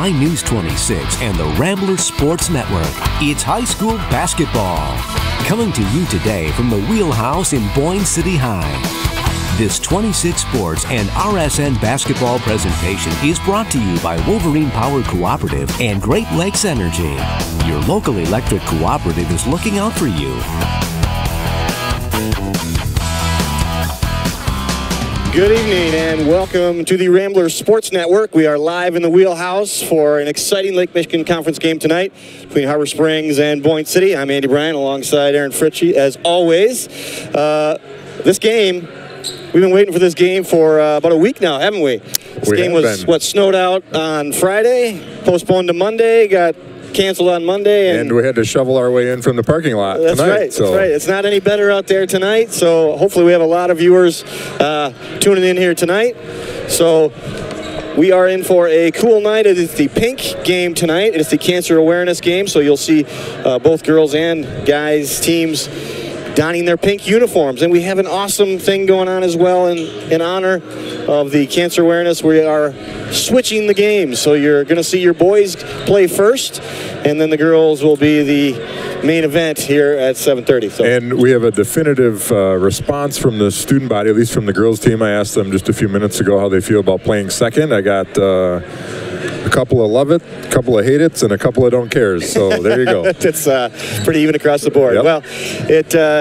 My News 26 and the Rambler Sports Network. It's high school basketball. Coming to you today from the Wheelhouse in Boyne City High. This 26 Sports and RSN basketball presentation is brought to you by Wolverine Power Cooperative and Great Lakes Energy. Your local electric cooperative is looking out for you. Good evening and welcome to the Rambler Sports Network. We are live in the Wheelhouse for an exciting Lake Michigan Conference game tonight between Harbor Springs and Boyne City. I'm Andy Bryan alongside Aaron Fritchie as always. This game, we've been waiting for this game for about a week now, haven't we? This game was, snowed out on Friday, postponed to Monday, got canceled on Monday. And we had to shovel our way in from the parking lot tonight. That's right. It's not any better out there tonight, so hopefully we have a lot of viewers tuning in here tonight. So we are in for a cool night. It is the pink game tonight. It is the cancer awareness game, so you'll see both girls and guys teams donning their pink uniforms. And we have an awesome thing going on as well in honor of the cancer awareness. We are switching the games. So you're going to see your boys play first, and then the girls will be the main event here at 7:30. So. And we have a definitive response from the student body, at least from the girls team. I asked them just a few minutes ago how they feel about playing second. I got a couple of love it, a couple of hate it, and a couple of don't cares. So there you go. It's pretty even across the board. Yep. Well,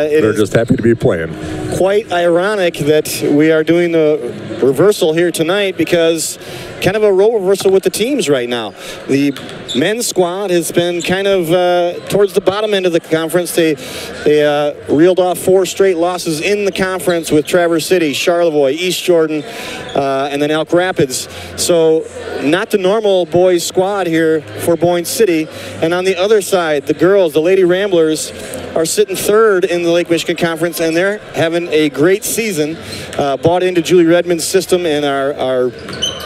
they're just happy to be playing. Quite ironic that we are doing the reversal here tonight, because kind of a role reversal with the teams right now. The men's squad has been kind of towards the bottom end of the conference. They reeled off 4 straight losses in the conference with Traverse City, Charlevoix, East Jordan, and then Elk Rapids. So not the normal boys squad here for Boyne City. And on the other side, the girls, the Lady Ramblers, are sitting third in the Lake Michigan Conference, and they're having a great season. Bought into Julie Redmond's system and are,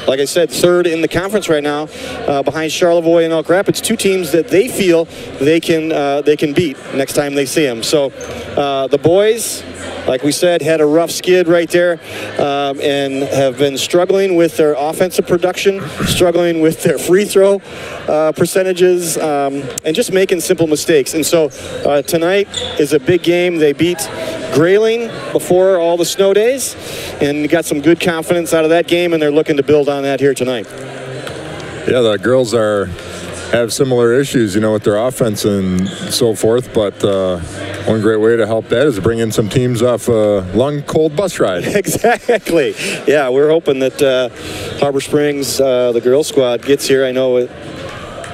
like I said, third in the conference right now, behind Charlevoix and Elk Rapids, 2 teams that they feel they can beat next time they see them. So the boys, like we said, had a rough skid right there, and have been struggling with their offensive production, struggling with their free throw percentages, and just making simple mistakes. And so tonight is a big game. They beat Grayling before all the snow days and got some good confidence out of that game, and they're looking to build on that here tonight. Yeah, the girls have similar issues, with their offense and so forth, but one great way to help that is to bring in some teams off a long, cold bus ride. Exactly. Yeah, we're hoping that Harbor Springs, the girls squad, gets here. I know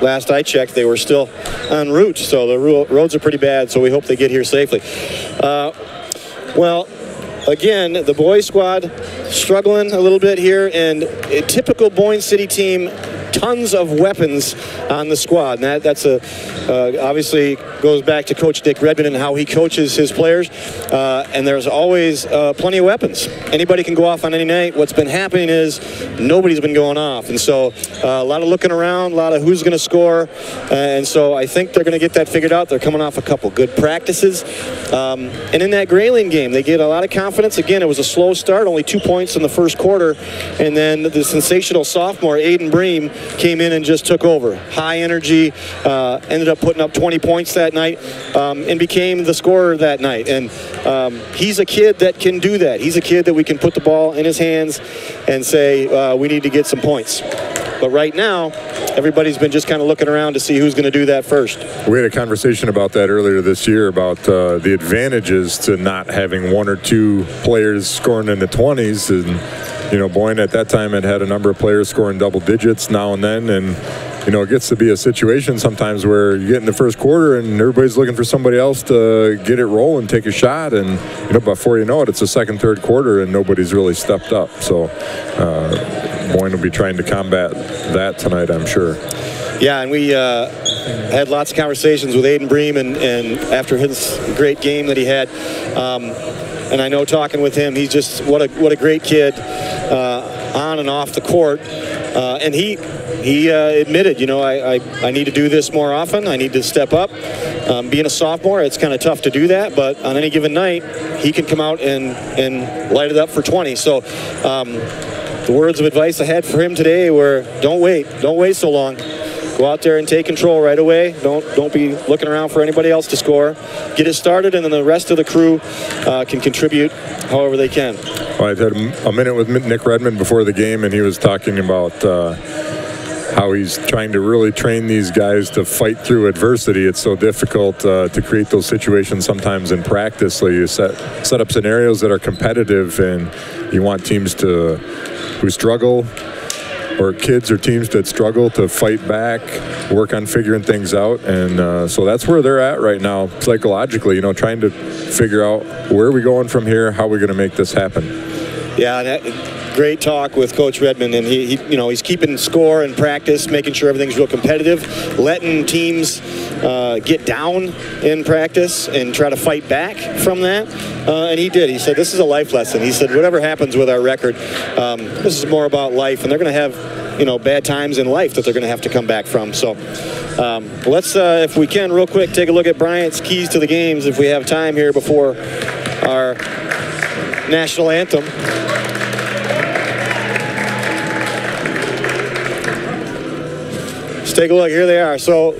last I checked, they were still en route, so the roads are pretty bad, so we hope they get here safely. Well, again, the boys squad struggling a little bit here, and a typical Boyne City team, tons of weapons on the squad. And that's obviously goes back to Coach Dick Redmond and how he coaches his players. And there's always plenty of weapons. Anybody can go off on any night. What's been happening is nobody's been going off. And so a lot of looking around, a lot of who's going to score. And so I think they're going to get that figured out. They're coming off a couple good practices. And in that Grayling game, they get a lot of confidence. Again, it was a slow start, only 2 points in the first quarter. And then the sensational sophomore, Aiden Bream, came in and just took over. High energy, ended up putting up 20 points that night, and became the scorer that night. And he's a kid that can do that. He's a kid that we can put the ball in his hands and say, we need to get some points. But right now, everybody's been just kind of looking around to see who's going to do that first. We had a conversation about that earlier this year, about the advantages to not having 1 or 2 players scoring in the 20s. And Boyne at that time had a number of players scoring double digits now and then, and it gets to be a situation sometimes where you get in the first quarter and everybody's looking for somebody else to get it rolling, take a shot, and before you know it, it's the second, third quarter, and nobody's really stepped up. So Boyne will be trying to combat that tonight, I'm sure. Yeah, and we had lots of conversations with Aiden Bream, and after his great game that he had. And I know, talking with him, he's just what a great kid on and off the court. And he admitted, I need to do this more often. I need to step up. Being a sophomore, it's kind of tough to do that, but on any given night, he can come out and light it up for 20. So the words of advice I had for him today were, don't wait so long. Go out there and take control right away. Don't be looking around for anybody else to score. Get it started, and then the rest of the crew can contribute however they can. Well, I had a minute with Nick Redmond before the game, and he was talking about how he's trying to really train these guys to fight through adversity. It's so difficult to create those situations sometimes in practice. So you set up scenarios that are competitive, and you want teams who struggle, or kids or teams that struggle, to fight back, work on figuring things out. And so that's where they're at right now psychologically, trying to figure out where are we going from here, how are we going to make this happen. Yeah, great talk with Coach Redmond, and he's keeping score in practice, making sure everything's real competitive, letting teams get down in practice and try to fight back from that. And he did. He said, this is a life lesson. He said, whatever happens with our record, this is more about life, and they're going to have bad times in life that they're going to have to come back from. So let's, if we can, real quick, take a look at Bryant's keys to the games if we have time here before our national anthem. Let's take a look. Here they are. So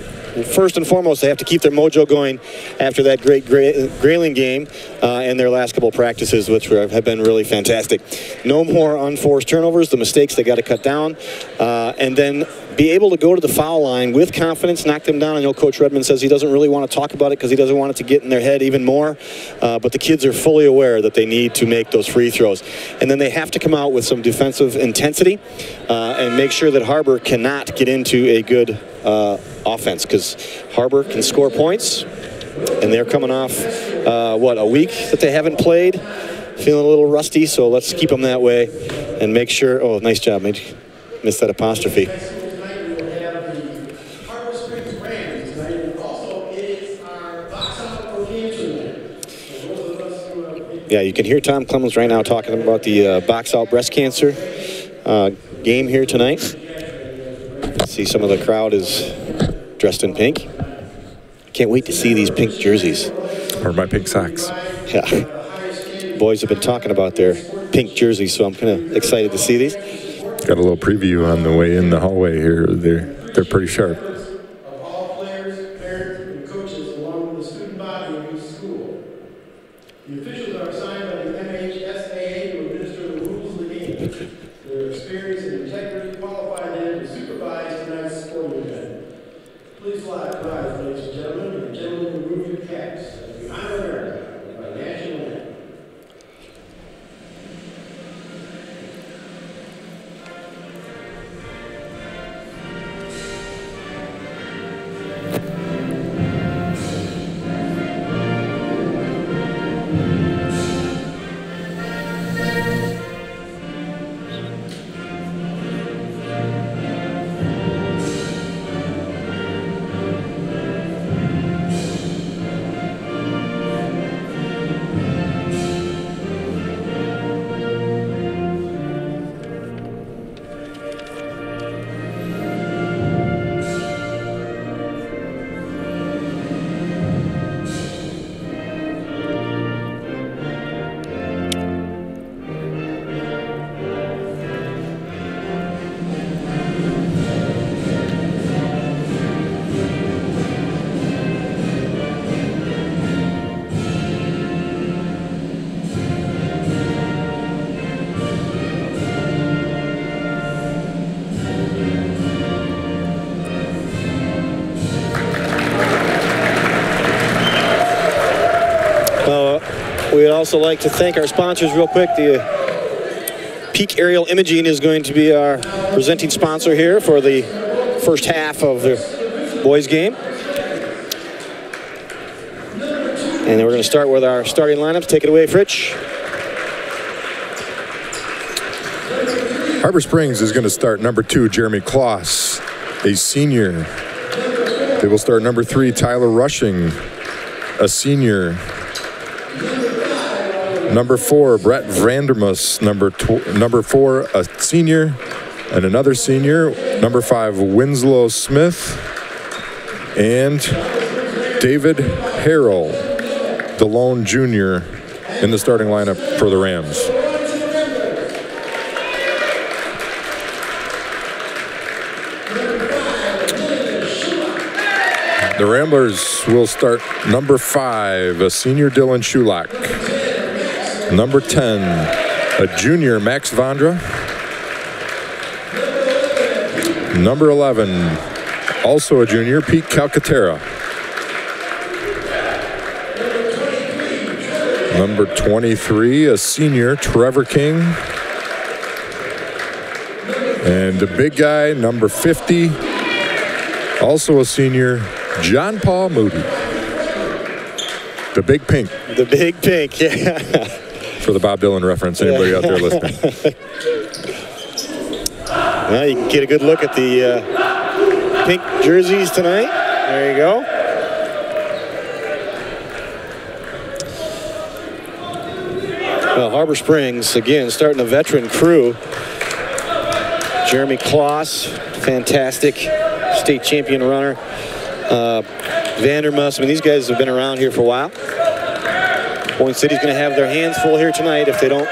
first and foremost, they have to keep their mojo going after that great Grayling game and their last couple practices, which have been really fantastic. No more unforced turnovers, the mistakes they got to cut down, and then be able to go to the foul line with confidence, knock them down. I know Coach Redmond says he doesn't really want to talk about it because he doesn't want it to get in their head even more, but the kids are fully aware that they need to make those free throws. And then they have to come out with some defensive intensity and make sure that Harbor cannot get into a good offense, because Harbor can score points, and they're coming off, a week that they haven't played, feeling a little rusty, so let's keep them that way and make sure. Oh, nice job. Missed that apostrophe. Yeah, you can hear Tom Clemens right now talking about the box out breast cancer game here tonight. See, some of the crowd is dressed in pink. Can't wait to see these pink jerseys. Or my pink socks. Yeah. Boys have been talking about their pink jerseys, so I'm kind of excited to see these. Got a little preview on the way in the hallway here. They're pretty sharp. Of all players, parents, and coaches, along with the student body of each school. The officials are assigned by the MHSAA to administer the rules of the game. Their experience and integrity qualify them to supervise tonight's sporting event. Please rise, ladies and gentlemen, and gentlemen, remove your caps as we honor America with our national anthem. We'd also like to thank our sponsors real quick. The Peak Aerial Imaging is going to be our presenting sponsor here for the first half of the boys' game. And then we're going to start with our starting lineups. Take it away, Fritch. Harbor Springs is going to start number 2, Jeremy Kloss, a senior. They will start number 3, Tyler Rushing, a senior. Number 4, Brett Vandermus, number 4, a senior, and another senior. Number 5, Winslow Smith, and David Harrell, the lone junior, in the starting lineup for the Rams. The Ramblers will start number 5, a senior Dylan Schulach. Number 10, a junior Max Vondra. Number 11, also a junior, Pete Calcaterra. Number 23, a senior, Trevor King. And the big guy, number 50, also a senior, John Paul Moody. The Big Pink. The Big Pink, yeah. For the Bob Dylan reference, anybody out there listening. Well, you can get a good look at the pink jerseys tonight. There you go. Well, Harbor Springs, again, starting a veteran crew. Jeremy Kloss, fantastic state champion runner. Vandermus, I mean, these guys have been around here for a while. Point City's going to have their hands full here tonight if they don't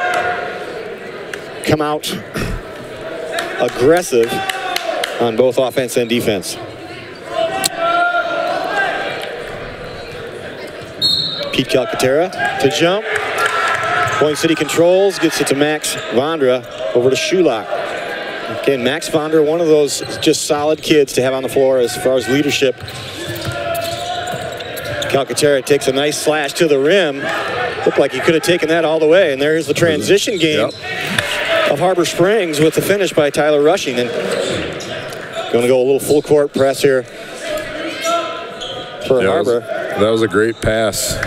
come out aggressive on both offense and defense. Pete Calcaterra to jump. Point City controls, gets it to Max Vondra, over to Schulach. Again, Max Vondra, one of those just solid kids to have on the floor as far as leadership. Calcaterra takes a nice slash to the rim. Looked like he could have taken that all the way. And there's the transition game of Harbor Springs with the finish by Tyler Rushing. And going to go a little full court press here for Harbor. That was a great pass.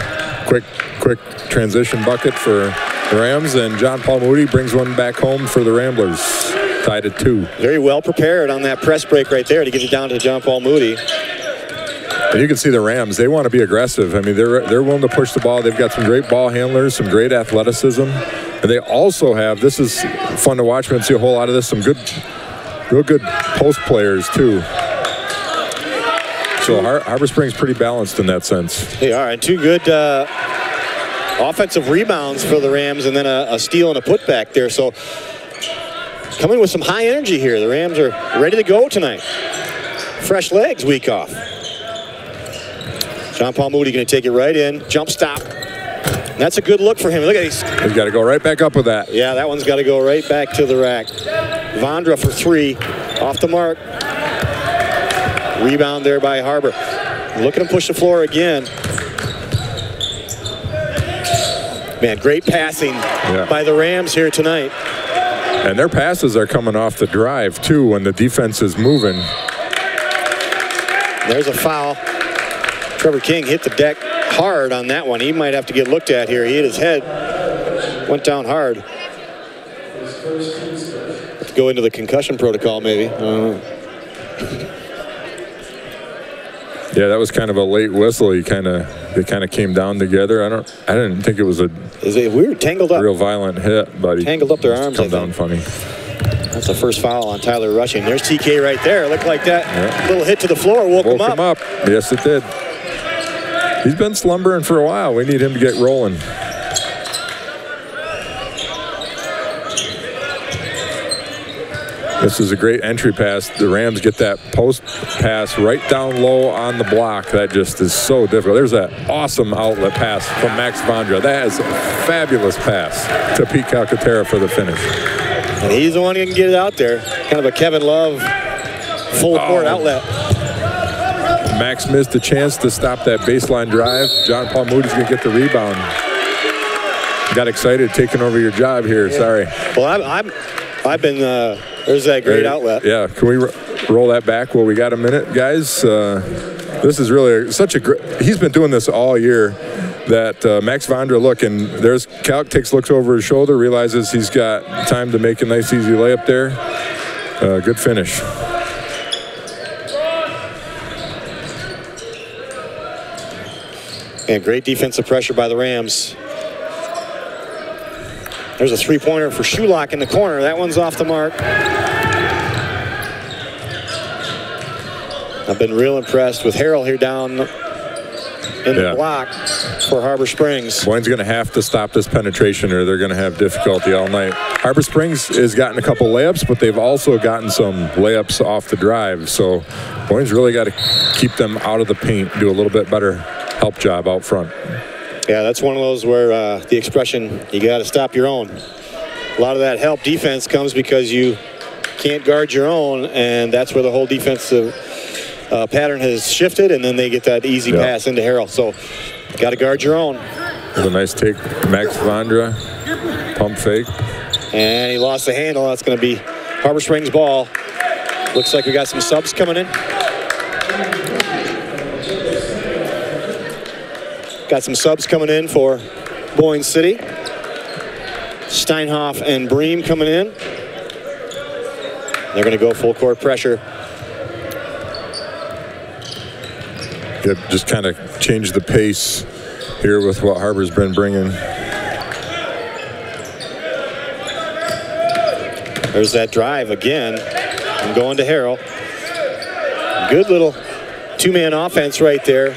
Quick transition bucket for the Rams, and John Paul Moody brings one back home for the Ramblers, tied at 2. Very well prepared on that press break right there to get it down to John Paul Moody. And you can see the Rams, they want to be aggressive. I mean, they're willing to push the ball. They've got some great ball handlers, some great athleticism. And they also have, this is fun to watch, we don't see a whole lot of this, some real good post players too. So Harbor Springs pretty balanced in that sense. They are, and 2 good offensive rebounds for the Rams, and then a steal and a putback there. So coming with some high energy here. The Rams are ready to go tonight. Fresh legs, week off. John Paul Moody going to take it right in. Jump stop. And that's a good look for him. Look at these. He's got to go right back up with that. Yeah, that one's got to go right back to the rack. Vondra for 3. Off the mark. Rebound there by Harbor. Look at him push the floor again. Man, great passing by the Rams here tonight. And their passes are coming off the drive, too, when the defense is moving. There's a foul. Trevor King hit the deck hard on that one. He might have to get looked at here. He hit his head. Went down hard. Have to go into the concussion protocol, maybe. I don't know. Yeah, that was kind of a late whistle. They kind of came down together. I didn't think it was a weird tangled up, real violent hit, but he tangled up their arms. Come down funny. That's the first foul on Tyler Rushing. There's TK right there. Looked like that little hit to the floor woke him up. Yes, it did. He's been slumbering for a while. We need him to get rolling. This is a great entry pass. The Rams get that post pass right down low on the block. That just is so difficult. There's that awesome outlet pass from Max Vondra. That is a fabulous pass to Pete Calcaterra for the finish. And he's the one who can get it out there. Kind of a Kevin Love full court outlet. Max missed a chance to stop that baseline drive. John Paul Moody's going to get the rebound. Got excited taking over your job here. Yeah. Sorry. Well, I've been, there's that great outlet. Yeah, can we roll that back? Well, we got a minute, guys. This is really such a great, he's been doing this all year. That Max Vondra, look, and there's Calc looks over his shoulder, realizes he's got time to make a nice, easy layup there. Good finish. And great defensive pressure by the Rams. There's a three-pointer for Schulach in the corner. That one's off the mark. I've been real impressed with Harrell here down in the block for Harbor Springs. Boyne's going to have to stop this penetration or they're going to have difficulty all night. Harbor Springs has gotten a couple layups, but they've also gotten some layups off the drive. So Boyne's really got to keep them out of the paint, do a little bit better help job out front. Yeah, that's one of those where the expression, you got to stop your own. A lot of that help defense comes because you can't guard your own, and that's where the whole defensive pattern has shifted, and then they get that easy pass into Harrell. So, got to guard your own. There's a nice take, Max Vondra, pump fake. And he lost the handle. That's going to be Harbor Springs ball. Looks like we got some subs coming in. Got some subs coming in for Boyne City. Steinhoff and Bream coming in. They're going to go full court pressure. Yep, just kind of change the pace here with what Harbor's been bringing. There's that drive again. I'm going to Harrell. Good little two-man offense right there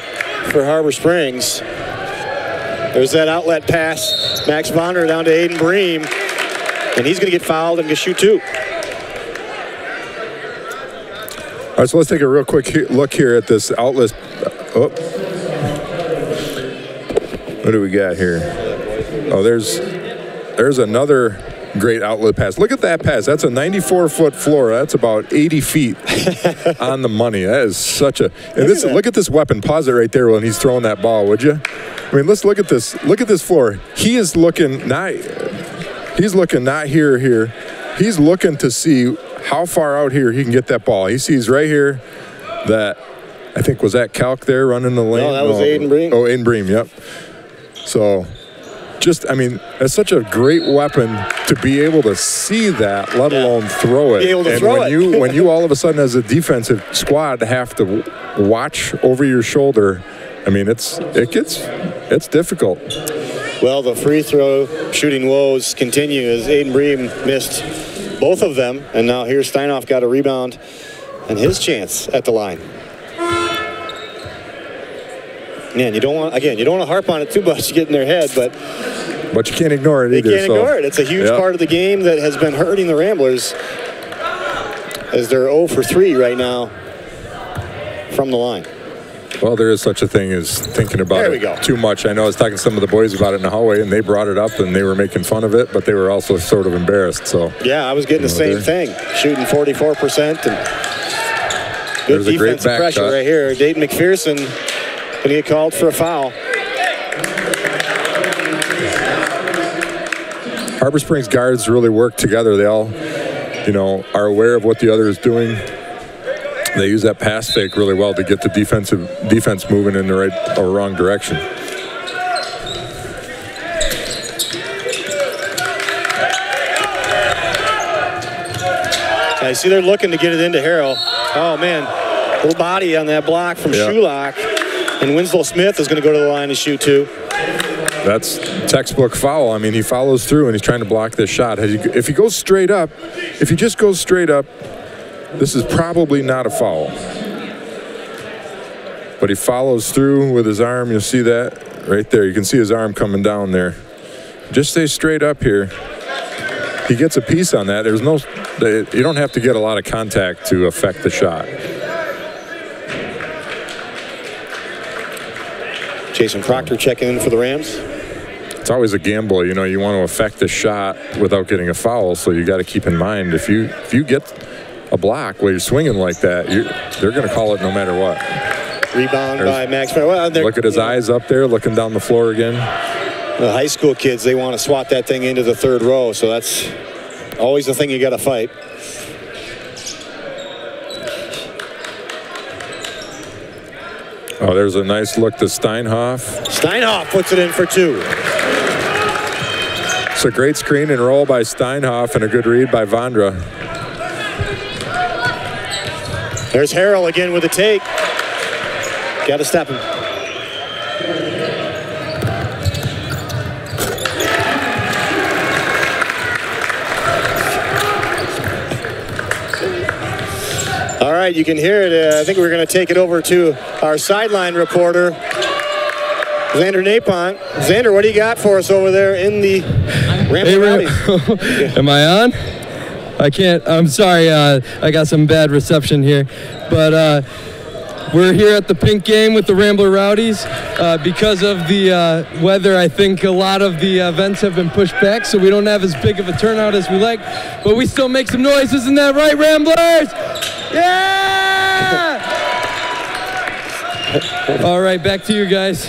for Harbor Springs. There's that outlet pass. Max Bonner down to Aiden Bream. And he's going to get fouled and get shoot two. All right, so let's take a real quick look here at this outlet. Oh. What do we got here? Oh, there's another great outlet pass. Look at that pass. That's a 94-foot floor. That's about 80 feet on the money. That is such a. And look at this weapon. Pause it right there when he's throwing that ball, would you? I mean, let's look at this. Look at this floor. He is looking not. He's looking not here. He's looking to see how far out here he can get that ball. He sees right here that, I think, was that Calc there running the lane? No, that was Aiden Bream. Oh, Aiden Bream, yep. So, I mean, that's such a great weapon to be able to see that, let alone throw it. Be able to throw it. When you all of a sudden, as a defensive squad, have to watch over your shoulder, I mean, it's difficult. Well, the free throw shooting woes continue as Aiden Bream missed both of them, and now here's Steinhoff got a rebound and his chance at the line. Man, you don't want to harp on it too much to get in their head, but you can't ignore it either. You can't ignore it. It's a huge part of the game that has been hurting the Ramblers as they're 0 for 3 right now from the line. Well, there is such a thing as thinking about it too much. I know I was talking to some of the boys about it in the hallway, and they brought it up, and they were making fun of it, but they were also sort of embarrassed. So yeah, I was getting the same thing, shooting 44%. And good defensive pressure right here. Dayton McPherson going to get called for a foul. Harbor Springs guards really work together. They all, are aware of what the other is doing. They use that pass fake really well to get the defense moving in the right or wrong direction. I see they're looking to get it into Harrell. Oh, man. Little body on that block from Shulock. And Winslow Smith is going to go to the line and shoot two. That's textbook foul. I mean, he follows through and he's trying to block this shot. If he goes straight up, if he just goes straight up, this is probably not a foul. But he follows through with his arm. You'll see that right there. You can see his arm coming down there. Just stay straight up here. He gets a piece on that. You don't have to get a lot of contact to affect the shot. Jason Proctor checking in for the Rams. It's always a gamble. You want to affect the shot without getting a foul, so you got to keep in mind if you get a block where you're swinging like that, they're going to call it no matter what. Rebound by Max. Look at his eyes up there, looking down the floor again. The high school kids, they want to swat that thing into the third row, so that's always the thing you got to fight. Oh, there's a nice look to Steinhoff. Steinhoff puts it in for two. It's a great screen and roll by Steinhoff and a good read by Vondra. There's Harrell again with a take. Got to stop him. All right, you can hear it. I think we're going to take it over to our sideline reporter, Xander Napont. Xander, what do you got for us over there in the Rambler Rowdies? Am I on? I can't. I'm sorry. I got some bad reception here. But we're here at the Pink game with the Rambler Rowdies. Because of the weather, I think a lot of the events have been pushed back, so we don't have as big of a turnout as we like. But we still make some noise. Isn't that right, Ramblers? Yeah! All right, back to you guys.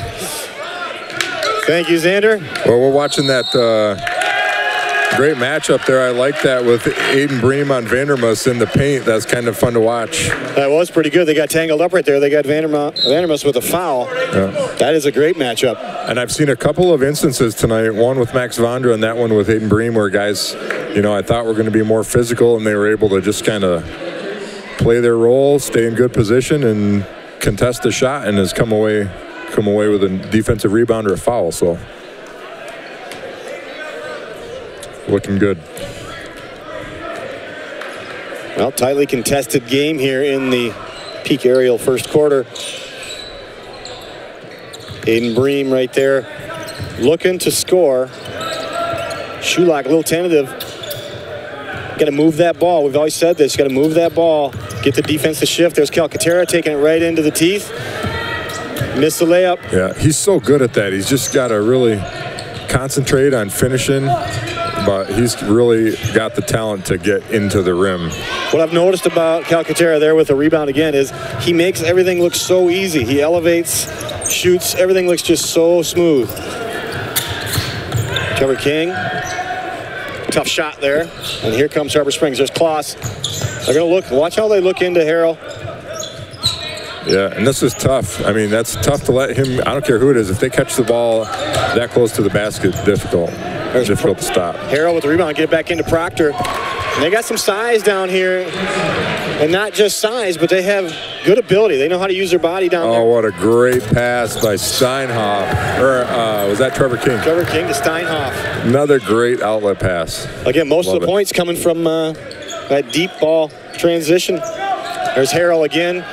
Thank you, Xander. Well, we're watching that great matchup there. I like that with Aiden Bream on Vandermus in the paint. That's kind of fun to watch. That was pretty good. They got tangled up right there. They got Vandermus with a foul. Yeah. That is a great matchup. And I've seen a couple of instances tonight, one with Max Vondra and that one with Aiden Bream, where guys, you know, I thought were going to be more physical, and they were able to just kind of play their role, stay in good position, and contest the shot, and has come away with a defensive rebound or a foul. So looking good. Well, tightly contested game here in the Peak Aerial first quarter. Aiden Bream right there looking to score. Shulock a little tentative. Got to move that ball. We've always said this. Got to move that ball. Get the defense to shift. There's Calcaterra taking it right into the teeth. Missed the layup. Yeah, he's so good at that. He's just got to really concentrate on finishing, but he's really got the talent to get into the rim. What I've noticed about Calcaterra there with the rebound again is he makes everything look so easy. He elevates, shoots, everything looks just so smooth. Trevor King. Tough shot there. And here comes Harbor Springs. There's Kloss. They're going to look. Watch how they look into Harrell. Yeah, and this is tough. I mean, that's tough to let him. I don't care who it is. If they catch the ball that close to the basket, difficult to stop. Harrell with the rebound. Get it back into Proctor. And they got some size down here. And not just size, but they have good ability. They know how to use their body down there. Oh, what a great pass by Steinhoff. Or was that Trevor King? Trevor King to Steinhoff. Another great outlet pass. Again, most of the points coming from that deep ball transition. There's Harrell again.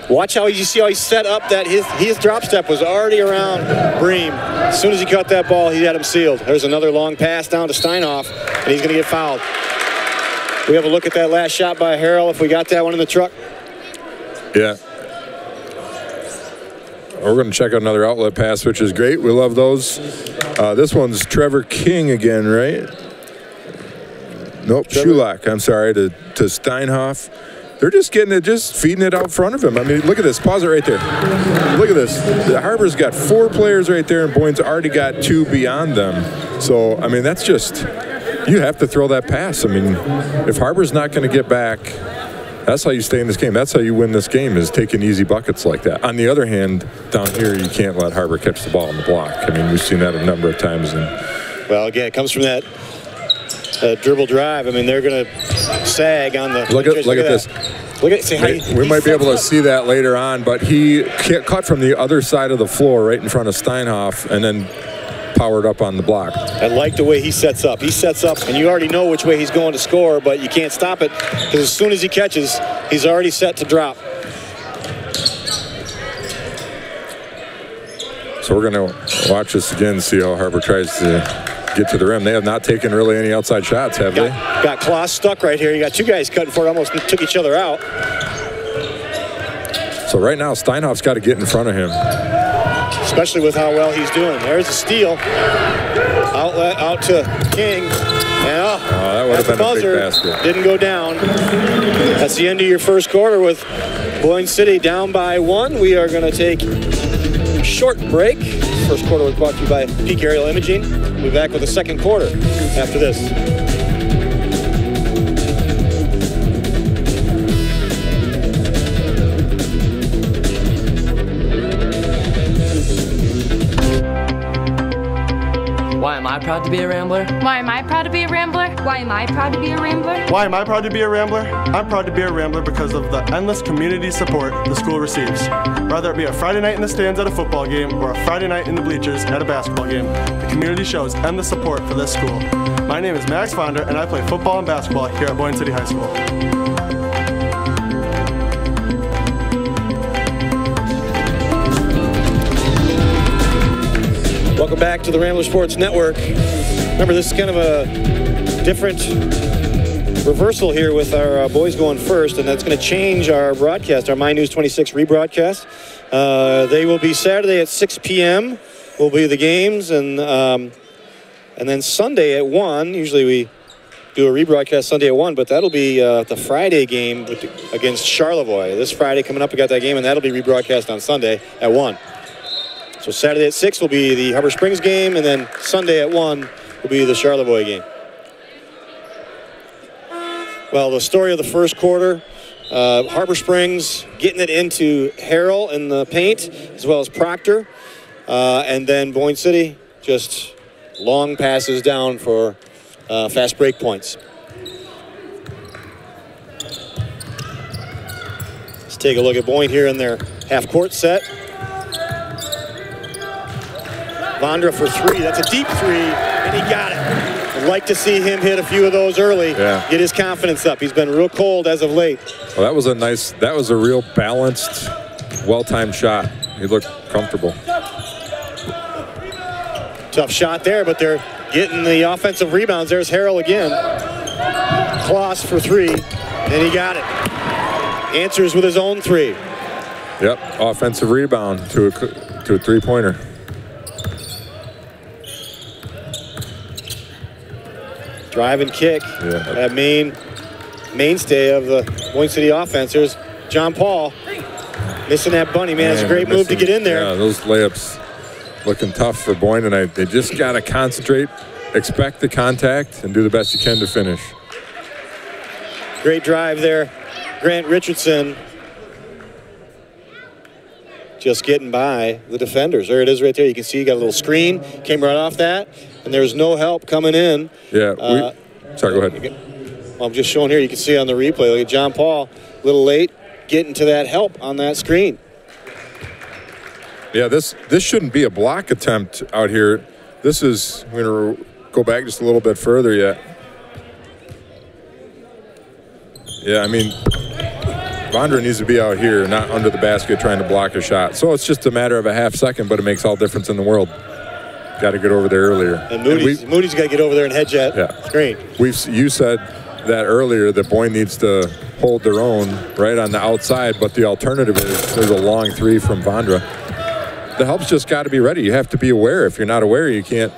Watch how you see how he set up that his drop step was already around Bream. As soon as he caught that ball, he had him sealed. There's another long pass down to Steinhoff, and he's going to get fouled. We have a look at that last shot by Harrell if we got that one in the truck. Yeah. We're going to check out another outlet pass, which is great. We love those. This one's Trevor King again, right? Nope, Shulock, I'm sorry, to Steinhoff. They're just getting it, just feeding it out front of him. I mean, look at this. Pause it right there. Look at this. The Harbor's got 4 players right there, and Boyne's already got 2 beyond them. So, I mean, that's just, you have to throw that pass. I mean, if Harbor's not going to get back, that's how you stay in this game. That's how you win this game, is taking easy buckets like that. On the other hand, down here, you can't let Harbor catch the ball on the block. I mean, we've seen that a number of times. Well, again, it comes from that dribble drive. I mean, they're going to sag on the. Look at this. Look at see how we might be able to see that later on, but he cut from the other side of the floor, right in front of Steinhoff, and then powered up on the block. I like the way he sets up. He sets up, and you already know which way he's going to score, but you can't stop it because as soon as he catches, he's already set to drop. So we're going to watch this again, see how Harbor tries to get to the rim. They have not taken really any outside shots, have they? Got Kloss stuck right here. You got 2 guys cutting for it, almost took each other out. So right now, Steinhoff's got to get in front of him. Especially with how well he's doing. There's a steal. Outlet out to King. And that would have been a big basket. Didn't go down. That's the end of your first quarter with Boyne City down by 1. We are going to take a short break. First quarter was brought to you by Peak Aerial Imaging. We'll be back with the second quarter after this. Why am I proud to be a Rambler? Why am I proud to be a Rambler? Why am I proud to be a Rambler? Why am I proud to be a Rambler? I'm proud to be a Rambler because of the endless community support the school receives. Whether it be a Friday night in the stands at a football game or a Friday night in the bleachers at a basketball game, the community shows endless support for this school. My name is Max Fonder, and I play football and basketball here at Boyne City High School. Welcome back to the Rambler Sports Network. Remember, this is kind of a different reversal here with our boys going first, and that's going to change our broadcast, our My News 26 rebroadcast. They will be Saturday at 6 p.m. will be the games, and then Sunday at 1. Usually we do a rebroadcast Sunday at 1, but that'll be the Friday game against Charlevoix. This Friday coming up, we got that game, and that'll be rebroadcast on Sunday at 1. So Saturday at 6 will be the Harbor Springs game, and then Sunday at 1 will be the Charlevoix game. Well, the story of the first quarter, Harbor Springs getting it into Harrell in the paint, as well as Proctor. And then Boyne City, just long passes down for fast break points. Let's take a look at Boyne here in their half-court set. Vondra for 3. That's a deep 3, and he got it. I'd like to see him hit a few of those early, get his confidence up. He's been real cold as of late. Well, that was a real balanced, well-timed shot. He looked comfortable. Tough shot there, but they're getting the offensive rebounds. There's Harrell again. Kloss for 3, and he got it. Answers with his own 3. Yep, offensive rebound to a three-pointer. Drive and kick. That mainstay of the Boyne City offense. There's John Paul missing that bunny. Man, it's a great move to get in there. Yeah, those layups looking tough for Boyne tonight. They just got to concentrate, expect the contact, and do the best you can to finish. Great drive there. Grant Richardson just getting by the defenders. There it is right there. You can see you got a little screen. Came right off that. And there's no help coming in. Yeah. Sorry, go ahead. Well, I'm just showing here. You can see on the replay. Look at John Paul, a little late, getting to that help on that screen. Yeah, this shouldn't be a block attempt out here. This is, we're going to go back just a little bit further yet. Yeah, I mean, Vondra needs to be out here, not under the basket trying to block a shot. So it's just a matter of a half second, but it makes all difference in the world. Got to get over there earlier. And Moody's got to get over there and hedge that screen. You said that earlier that Boyne needs to hold their own right on the outside, but the alternative is there's a long 3 from Vondra. The help's just got to be ready. You have to be aware. If you're not aware, you can't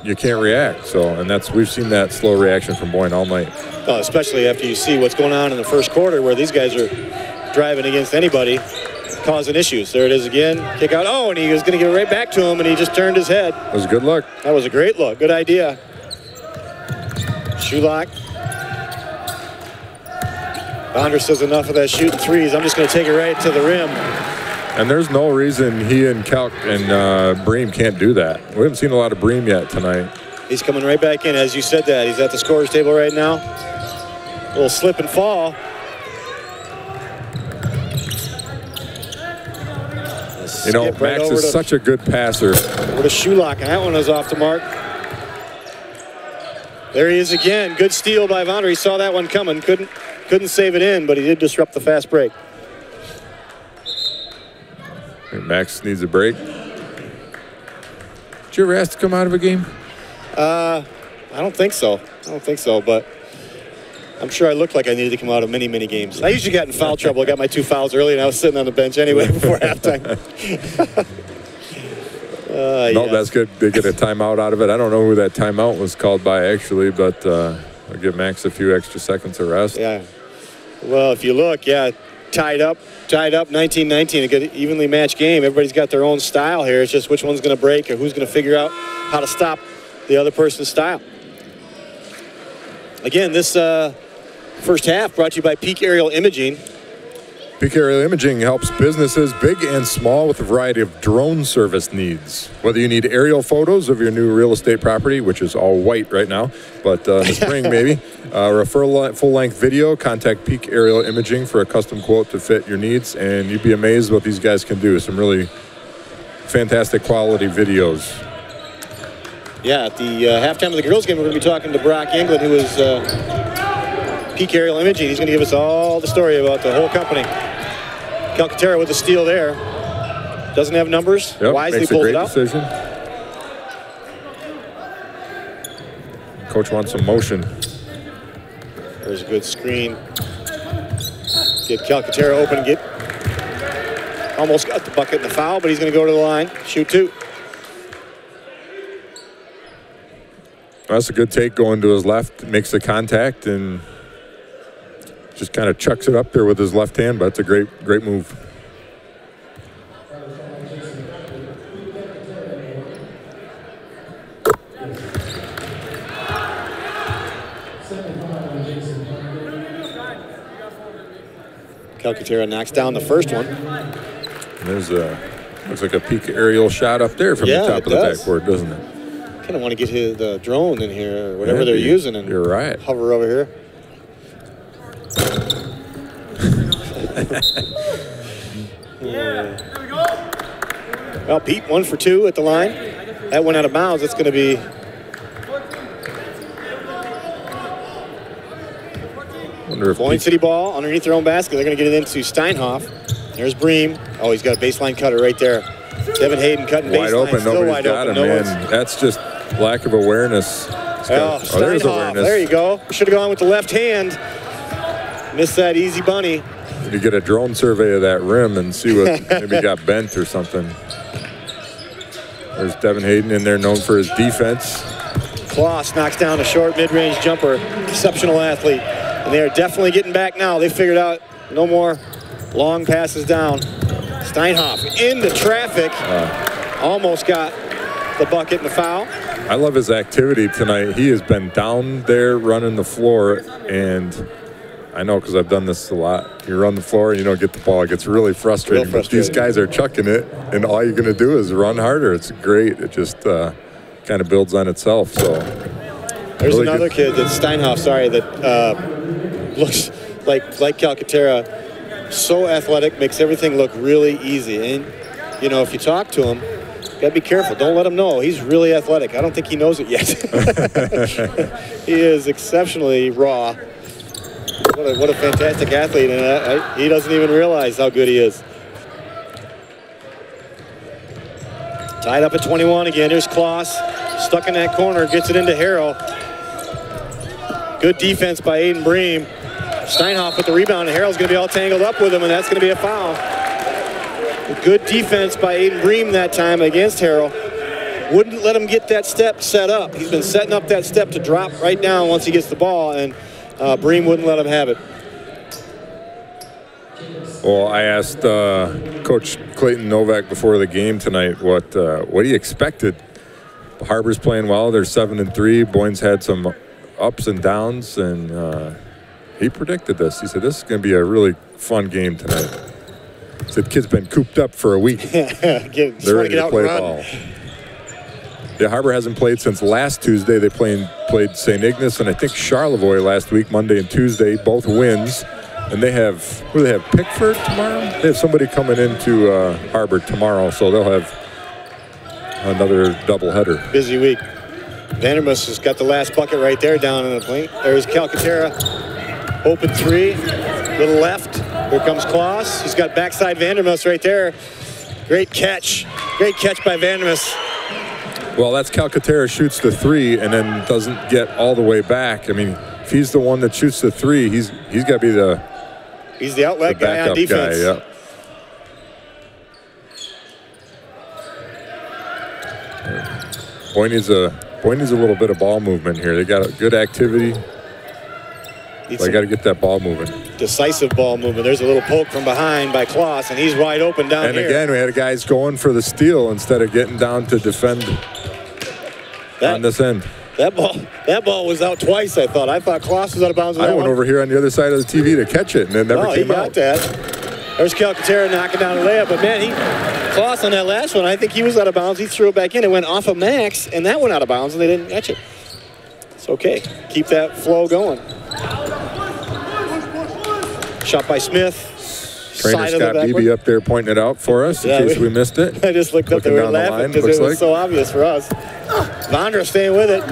react. So, and we've seen that slow reaction from Boyne all night. Oh, especially after you see what's going on in the first quarter, where these guys are driving against anybody, causing issues. There it is again. Kick out. Oh, and he was going to get right back to him, and he just turned his head. That was a good look. That was a great look. Good idea. Shulock. Vondra says enough of that shooting 3s. I'm just going to take it right to the rim. And there's no reason he and Kelk and Bream can't do that. We haven't seen a lot of Bream yet tonight. He's coming right back in. As you said that, he's at the scorer's table right now. A little slip and fall. You know, Max is such a good passer. With a Shulock, and that one was off the mark. There he is again. Good steal by Vondra. He saw that one coming. Couldn't save it in, but he did disrupt the fast break. Max needs a break. Did you ever ask to come out of a game? I don't think so. But I'm sure I looked like I needed to come out of many, many games. I usually got in foul trouble. I got my 2 fouls early, and I was sitting on the bench anyway before halftime. No, that's good. They get a timeout out of it. I don't know who that timeout was called by, actually, but I'll give Max a few extra seconds of rest. Yeah. Well, if you look, tied up, 19-19, a good evenly matched game. Everybody's got their own style here. It's just which one's going to break or who's going to figure out how to stop the other person's style. Again, this first half brought to you by Peak Aerial Imaging. Peak Aerial Imaging helps businesses big and small with a variety of drone service needs. Whether you need aerial photos of your new real estate property, which is all white right now, but in the spring maybe, or a full-length video, contact Peak Aerial Imaging for a custom quote to fit your needs, and you'd be amazed what these guys can do. Some really fantastic quality videos. Yeah, at the halftime of the girls' game, we're going to be talking to Brock England, who is Peak Aerial Imaging. He's going to give us all the story about the whole company. Calcaterra with the steal there. Doesn't have numbers. Yep, Wisely makes pulls a it great out. decision. Coach wants some motion. There's a good screen. Get Calcaterra open. Almost got the bucket and the foul, but he's going to go to the line. Shoot 2. That's a good take going to his left. Makes the contact and just kind of chucks it up there with his left hand, but it's a great move. Calcaterra knocks down the first one. There's looks like a peak aerial shot up there from the top of the backboard, doesn't it? Kind of want to get the drone in here, or whatever they're using, and you're right. Hover over here. Well, Pete 1 for 2 at the line. That went out of bounds. It's going to be Boyne City ball underneath their own basket. They're going to get it into Steinhoff. There's Bream. Oh, he's got a baseline cutter right there. Devin Hayden cutting wide baseline. Open. Nobody's got him, man. That's just lack of awareness. There's awareness. There you go. Should have gone with the left hand. Missed that easy bunny. You get a drone survey of that rim and see what maybe got bent or something. There's Devin Hayden in there, known for his defense. Kloss knocks down a short mid-range jumper. Exceptional athlete. And they are definitely getting back now. They figured out no more long passes down. Steinhoff into traffic. Almost got the bucket and the foul. I love his activity tonight. He has been down there running the floor, and I know because I've done this a lot. You run the floor and you don't get the ball. It gets really frustrating. But these guys are chucking it, and all you're going to do is run harder. It's great. It just kind of builds on itself. So there's really another kid that's Steinhoff, that looks like Calcaterra. So athletic, makes everything look really easy. And, you know, if you talk to him, you got to be careful. Don't let him know. He's really athletic. I don't think he knows it yet. He is exceptionally raw. What a fantastic athlete. And he doesn't even realize how good he is. Tied up at 21 again. Here's Kloss. Stuck in that corner. Gets it into Harrell. Good defense by Aiden Bream. Steinhoff with the rebound, and Harrell's going to be all tangled up with him, and that's going to be a foul. Good defense by Aiden Bream that time against Harrell. Wouldn't let him get that step set up. He's been setting up that step to drop right down once he gets the ball, and Bream wouldn't let him have it. Well, I asked Coach Clayton Novak before the game tonight what he expected. Harbor's playing well. They're 7-3. Boyne's had some ups and downs, and he predicted this. He said, this is going to be a really fun game tonight. He said, kid's been cooped up for a week. They're ready to play ball. Yeah, Harbor hasn't played since last Tuesday. They played St. Ignace and I think Charlevoix last week, Monday and Tuesday, both wins. And they have, who do they have, Pickford tomorrow? They have somebody coming into Harbor tomorrow, so they'll have another doubleheader. Busy week. Vandermus has got the last bucket right there down in the paint. There's Calcaterra. Open three, little left. Here comes Kloss. He's got backside Vandermus right there. Great catch by Vandermus. Well, that's Calcaterra shoots the three and then doesn't get all the way back. I mean, if he's the one that shoots the three, he's got to be the outlet guy on defense. Guy, yeah. Boyne needs a little bit of ball movement here. They got a good activity. They got to get that ball moving. Decisive ball movement. There's a little poke from behind by Kloss, and he's wide open down here. And again, we had guys going for the steal instead of getting down to defend on this end. That ball was out twice, I thought. I thought Kloss was out of bounds. I went over here on the other side of the TV to catch it, and it never came out. He got that. There's Calcaterra knocking down a layup, but man, Kloss on that last one, I think he was out of bounds. He threw it back in. It went off of Max, and that went out of bounds, and they didn't catch it. It's okay. Keep that flow going. Shot by Smith. Trainer Scott Beebe up there pointing it out for us in case we missed it. I just looked up there and laughing because it was so obvious for us. Vondra staying with it.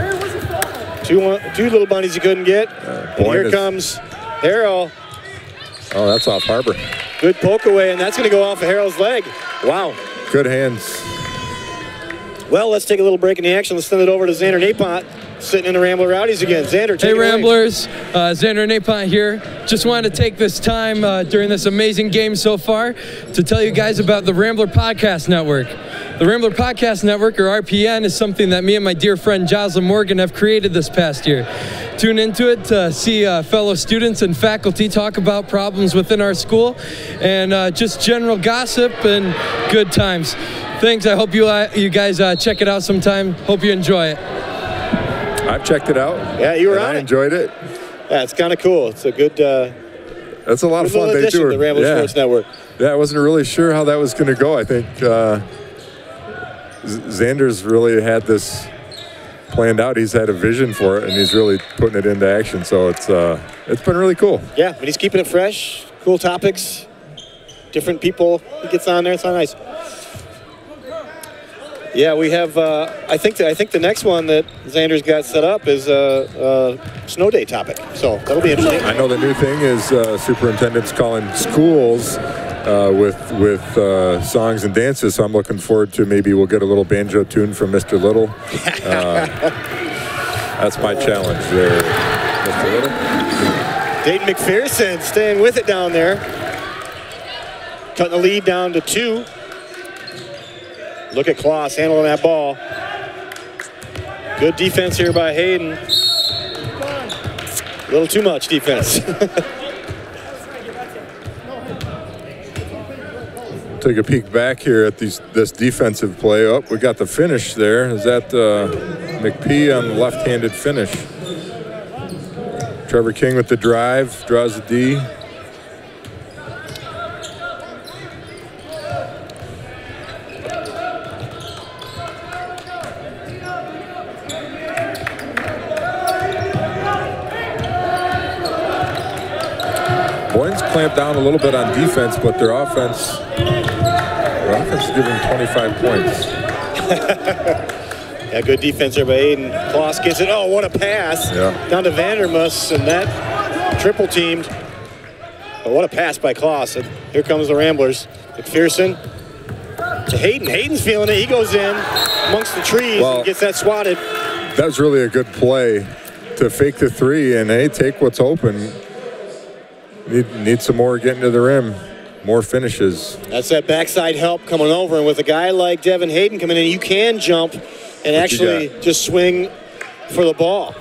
Two little bunnies you couldn't get. And here comes Harrell. Oh, that's off Harbor. Good poke away, and that's going to go off of Harrell's leg. Wow. Good hands. Well, let's take a little break in the action. Let's send it over to Xander Napont. sitting in the Rambler Rowdies again. Xander, take Hey, it away. Ramblers. Xander Napont here. Just wanted to take this time during this amazing game so far to tell you guys about the Rambler Podcast Network. The Rambler Podcast Network, or RPN, is something that me and my dear friend Jocelyn Morgan have created this past year. Tune into it to see fellow students and faculty talk about problems within our school and just general gossip and good times. Thanks. I hope you guys check it out sometime. Hope you enjoy it. I've checked it out. Yeah, you were on I it. enjoyed it. Yeah, it's kind of cool. It's a good. That's a lot of fun. They do to the Rambler Sports Network. Yeah, I wasn't really sure how that was going to go. I think Xander's really had this planned out. He's had a vision for it, and he's really putting it into action. So it's been really cool. Yeah, but he's keeping it fresh. Cool topics, different people he gets on there. It's all nice. Yeah, we have. I think the next one that Xander's got set up is a snow day topic. So that'll be interesting. I know the new thing is superintendent's calling schools with songs and dances. So I'm looking forward to maybe we'll get a little banjo tune from Mr. Little. That's my challenge there, Mr. Little. Dayton McPherson staying with it down there, cutting the lead down to 2. Look at Kloss handling that ball. Good defense here by Hayden. A little too much defense. Take a peek back here at this defensive play. Oh, we got the finish there. Is that McPhee on the left-handed finish? Trevor King with the drive, draws the D. Boyne's clamped down a little bit on defense, but their offense is giving them 25 points. Yeah, good defense there by Hayden. Kloss gets it. Oh, what a pass. Yeah. Down to Vandermus, and that triple teamed. Oh, what a pass by Kloss. And here comes the Ramblers. McPherson to Hayden. Hayden's feeling it. He goes in amongst the trees and gets that swatted. That was really a good play to fake the 3 and, hey, take what's open. Need some more getting to the rim, more finishes. That's that backside help coming over, and with a guy like Devin Hayden coming in, you can jump and actually just swing for the ball.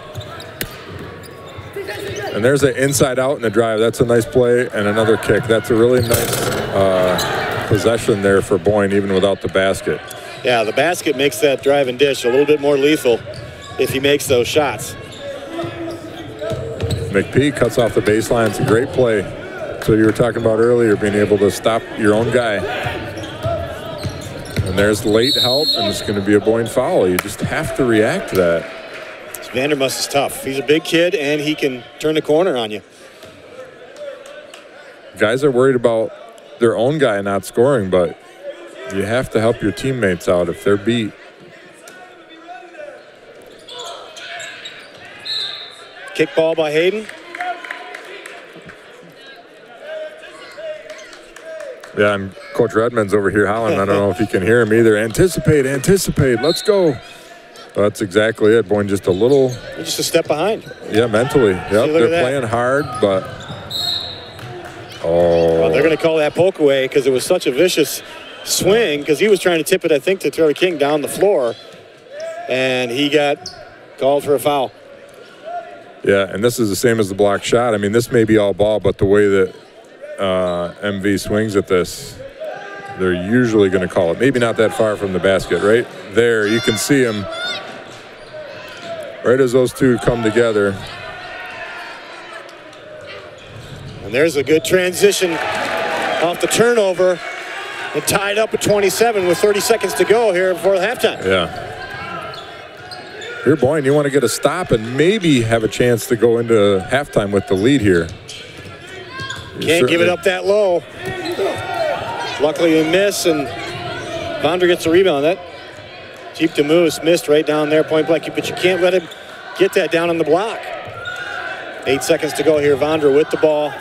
And there's an inside out and a drive. That's a nice play, and another kick. That's a really nice possession there for Boyne, even without the basket. Yeah, the basket makes that drive and dish a little bit more lethal if he makes those shots. McPhee cuts off the baseline. It's a great play. So you were talking about earlier, being able to stop your own guy. And there's late help, and it's going to be a Boyne foul. You just have to react to that. Vandermus is tough. He's a big kid, and he can turn the corner on you. Guys are worried about their own guy not scoring, but you have to help your teammates out if they're beat. Kick ball by Hayden. Yeah, and Coach Redmond's over here howling. I don't know if you can hear him either. Anticipate, let's go. Well, that's exactly it. Boyne just a step behind. Yeah, mentally. Yep, they're playing hard, but well, they're going to call that poke away because it was such a vicious swing because he was trying to tip it, I think, to Trevor King down the floor, and he got called for a foul. Yeah, and this is the same as the block shot. I mean, this may be all ball, but the way that MV swings at this, they're usually going to call it. Maybe not that far from the basket. Right there, you can see him right as those two come together. And there's a good transition off the turnover and tied up at 27 with 30 seconds to go here before the halftime. Yeah. Here, Boyne, you want to get a stop and maybe have a chance to go into halftime with the lead here. Can't give it up that low. Luckily, they miss, and Vondra gets the rebound. That Jeep DeMoose missed right down there, point blank, but you can't let him get that down on the block. 8 seconds to go here. Vondra with the ball.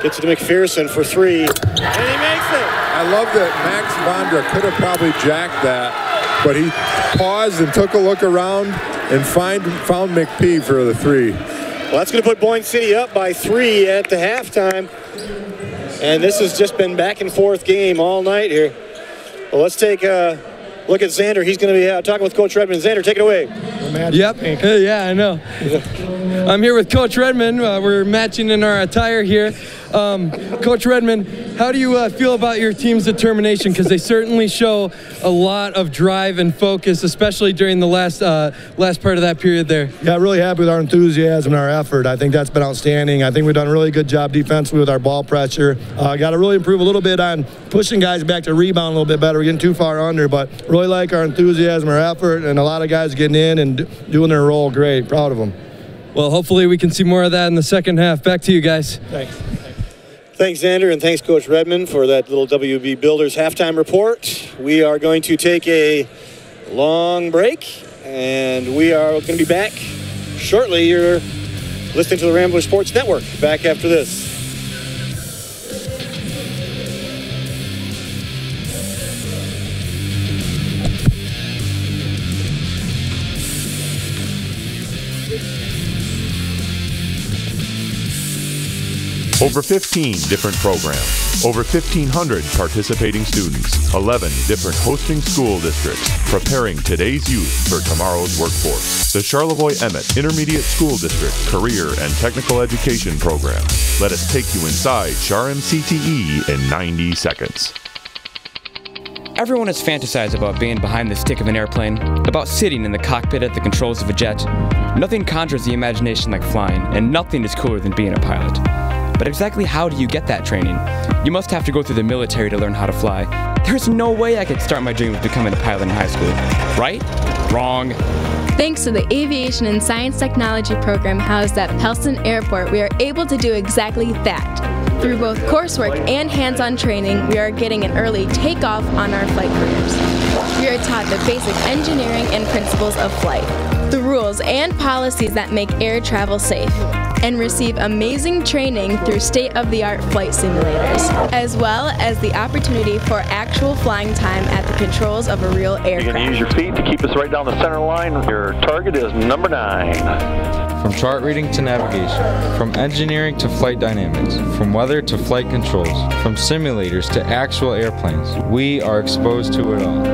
Gets it to McPherson for 3, and he makes it. I love that Max Vondra could have probably jacked that, but he paused and took a look around, and found McPhee for the 3. Well, that's going to put Boyne City up by 3 at the halftime. And this has just been back and forth game all night here. Well, let's take a look at Xander. He's going to be talking with Coach Redmond. Xander, take it away. Yep. Yeah, I know. I'm here with Coach Redmond. We're matching in our attire here. Coach Redmond, how do you feel about your team's determination? Because they certainly show a lot of drive and focus, especially during the last part of that period there. Yeah, really happy with our enthusiasm and our effort. I think that's been outstanding. I think we've done a really good job defensively with our ball pressure. Got to really improve a little bit on pushing guys back to rebound a little bit better. We're getting too far under, but really like our enthusiasm, our effort, and a lot of guys getting in and doing their role great. Proud of them. Well, hopefully we can see more of that in the second half. Back to you guys. Thanks. Thanks, Xander, and thanks, Coach Redmond, for that little WB Builders halftime report. We are going to take a long break, and we are going to be back shortly. You're listening to the Rambler Sports Network. Back after this. Over 15 different programs, over 1,500 participating students, 11 different hosting school districts, preparing today's youth for tomorrow's workforce. The Charlevoix-Emmett Intermediate School District Career and Technical Education Program. Let us take you inside CTE in 90 seconds. Everyone has fantasized about being behind the stick of an airplane, about sitting in the cockpit at the controls of a jet. Nothing conjures the imagination like flying, and nothing is cooler than being a pilot. But exactly how do you get that training? You must have to go through the military to learn how to fly. There's no way I could start my dream of becoming a pilot in high school. Right? Wrong. Thanks to the Aviation and Science Technology program housed at Pelston Airport, we are able to do exactly that. Through both coursework and hands-on training, we are getting an early takeoff on our flight careers. We are taught the basic engineering and principles of flight, the rules and policies that make air travel safe, and receive amazing training through state-of-the-art flight simulators, as well as the opportunity for actual flying time at the controls of a real aircraft. You're going to use your feet to keep us right down the center line. Your target is number 9. From chart reading to navigation, from engineering to flight dynamics, from weather to flight controls, from simulators to actual airplanes, we are exposed to it all.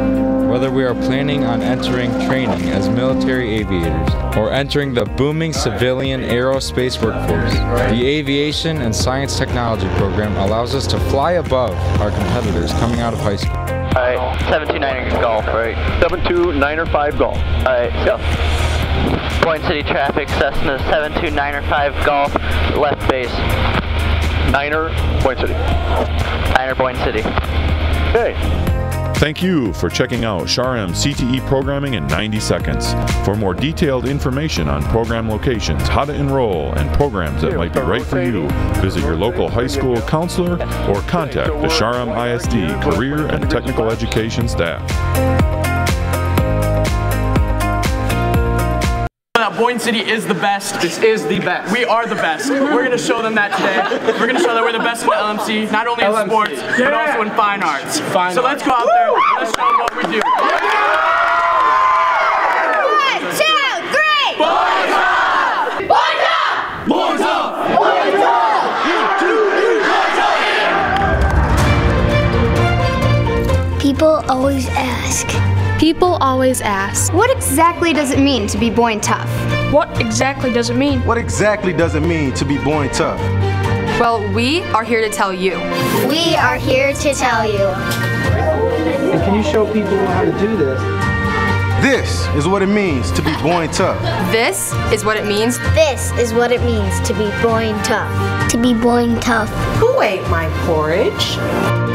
Whether we are planning on entering training as military aviators or entering the booming civilian aerospace workforce, the Aviation and Science Technology program allows us to fly above our competitors coming out of high school. All right, 729er golf, right? 729er 5 golf. All right, go. Boyne City traffic, Cessna 729er 5 golf, left base. Niner, Boyne City. Niner, Boyne City. Okay. Thank you for checking out SHARM CTE programming in 90 seconds. For more detailed information on program locations, how to enroll, and programs that might be right for you, visit your local high school counselor or contact the SHARM ISD Career and Technical Education staff. Boyne City is the best. This is the best. We are the best. We're going to show them that today. We're going to show that we're the best in the LMC, not only in sports, but also in fine arts. So let's go out there and let's show them what we do. 1, 2, 3! Boys up! Boys up! Boys up! Boys up! 1, 2, 3, boys up! People always ask. People always ask. What exactly does it mean to be Boyne tough? What exactly does it mean? What exactly does it mean to be Boyne tough? Well, we are here to tell you. We are here to tell you. And can you show people how to do this? This is what it means to be Boyne tough. This is what it means. This is what it means to be Boyne tough. To be Boyne tough. Who ate my porridge? Do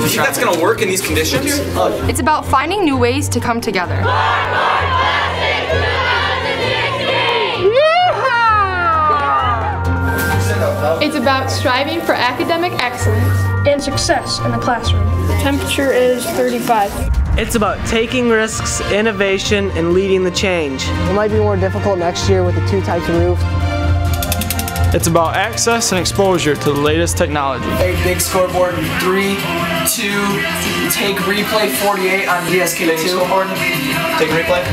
you think that's gonna work in these conditions? It's about finding new ways to come together. It's about striving for academic excellence and success in the classroom. The temperature is 35. It's about taking risks, innovation, and leading the change. It might be more difficult next year with the 2 types of roof. It's about access and exposure to the latest technology. A big scoreboard, 3, 2, take replay 48 on VSK2. Take replay.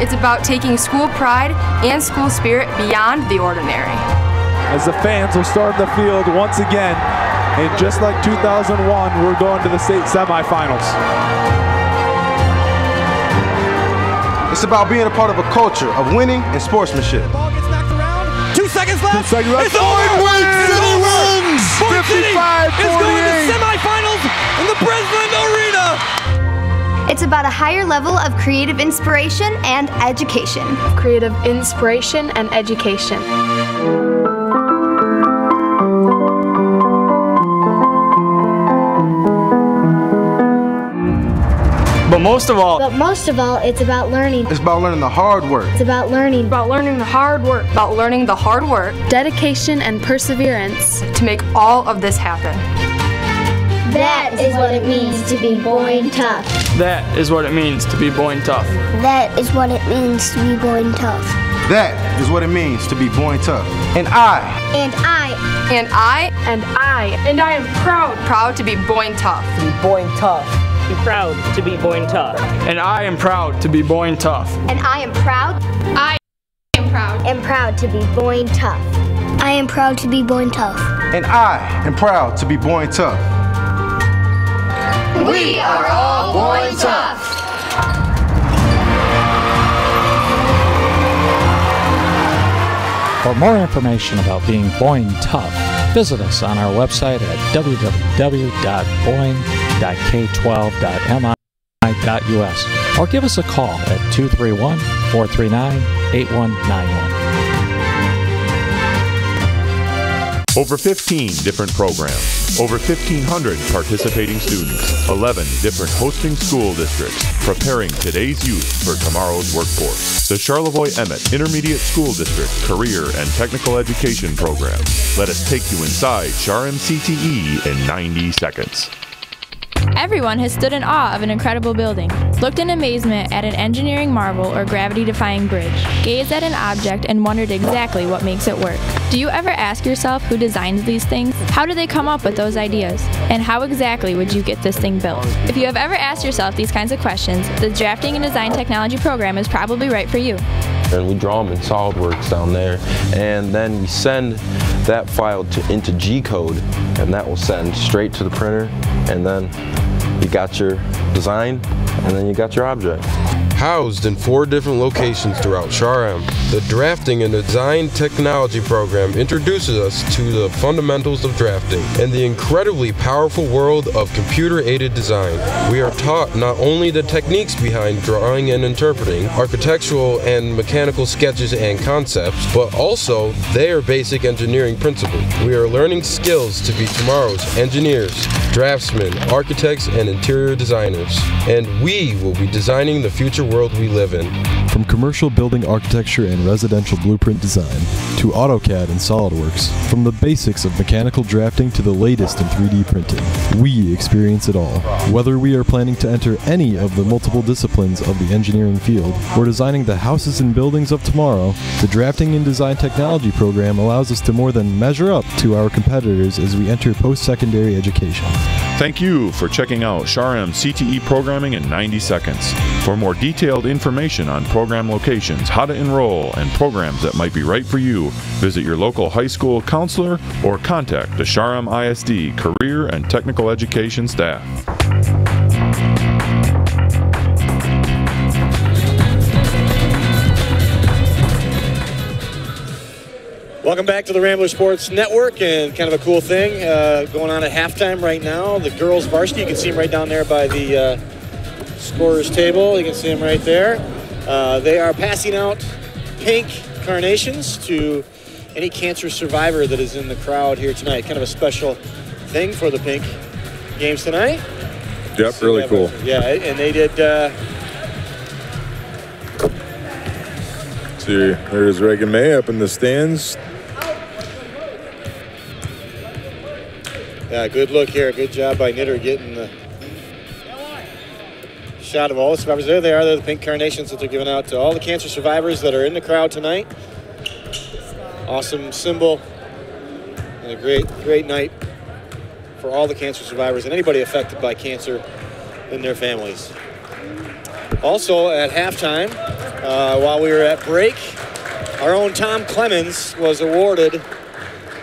It's about taking school pride and school spirit beyond the ordinary. As the fans will storm the field once again, and just like 2001, we're going to the state semifinals. It's about being a part of a culture of winning and sportsmanship. 2 seconds left. 2 seconds left. It's over. Still runs. 55-48. Is going to semifinals in the Breslin Arena. It's about a higher level of creative inspiration and education. Creative inspiration and education. But most of all, it's about learning. It's about learning the hard work. It's about learning. About learning the hard work. About learning the hard work. Dedication and perseverance. To make all of this happen. That is what it means to be born tough. That is what it means to be born tough. That is what it means to be born tough. That is what it means to be born tough. And I am proud to be born tough. To be born tough. Be proud to be born tough. And I am proud to be born tough. And I am proud. I am proud. Am proud to be born tough. I am proud to be born tough. And I am proud to be born tough. We are all born tough. For more information about being born tough, visit us on our website at www.boing.k12.mi.us or give us a call at 231-439-8191. Over 15 different programs, over 1,500 participating students, 11 different hosting school districts, preparing today's youth for tomorrow's workforce. The Charlevoix-Emmett Intermediate School District Career and Technical Education Program. Let us take you inside Charm CTE in 90 seconds. Everyone has stood in awe of an incredible building, looked in amazement at an engineering marvel or gravity-defying bridge, gazed at an object and wondered exactly what makes it work. Do you ever ask yourself who designs these things? How do they come up with those ideas? And how exactly would you get this thing built? If you have ever asked yourself these kinds of questions, the Drafting and Design Technology program is probably right for you. And we draw them in SolidWorks down there, and then we send that file into G-code, and that will send straight to the printer, and then you got your design, and then you got your object. Housed in 4 different locations throughout Charm, the Drafting and Design Technology program introduces us to the fundamentals of drafting and the incredibly powerful world of computer-aided design. We are taught not only the techniques behind drawing and interpreting, architectural and mechanical sketches and concepts, but also their basic engineering principles. We are learning skills to be tomorrow's engineers, draftsmen, architects, and interior designers. And we will be designing the future world we live in. From commercial building architecture and residential blueprint design, to AutoCAD and SolidWorks, from the basics of mechanical drafting to the latest in 3D printing, we experience it all. Whether we are planning to enter any of the multiple disciplines of the engineering field, or designing the houses and buildings of tomorrow, the Drafting and Design Technology program allows us to more than measure up to our competitors as we enter post-secondary education. Thank you for checking out Charm CTE programming in 90 seconds. For more detailed information on program locations, how to enroll, and programs that might be right for you, visit your local high school counselor or contact the Charm ISD Career and Technical Education staff. Welcome back to the Rambler Sports Network, and kind of a cool thing going on at halftime right now. The girls varsity, you can see them right down there by the scorer's table. You can see them right there. They are passing out pink carnations to any cancer survivor that is in the crowd here tonight. Kind of a special thing for the pink games tonight. Yep, really cool. Yeah, and they did. See, there's Reagan May up in the stands. Yeah, good look here. Good job by Knitter getting the shot of all the survivors. There they are. They're the pink carnations that they're giving out to all the cancer survivors that are in the crowd tonight. Awesome symbol and a great night for all the cancer survivors and anybody affected by cancer in their families. Also at halftime, while we were at break, our own Tom Clemens was awarded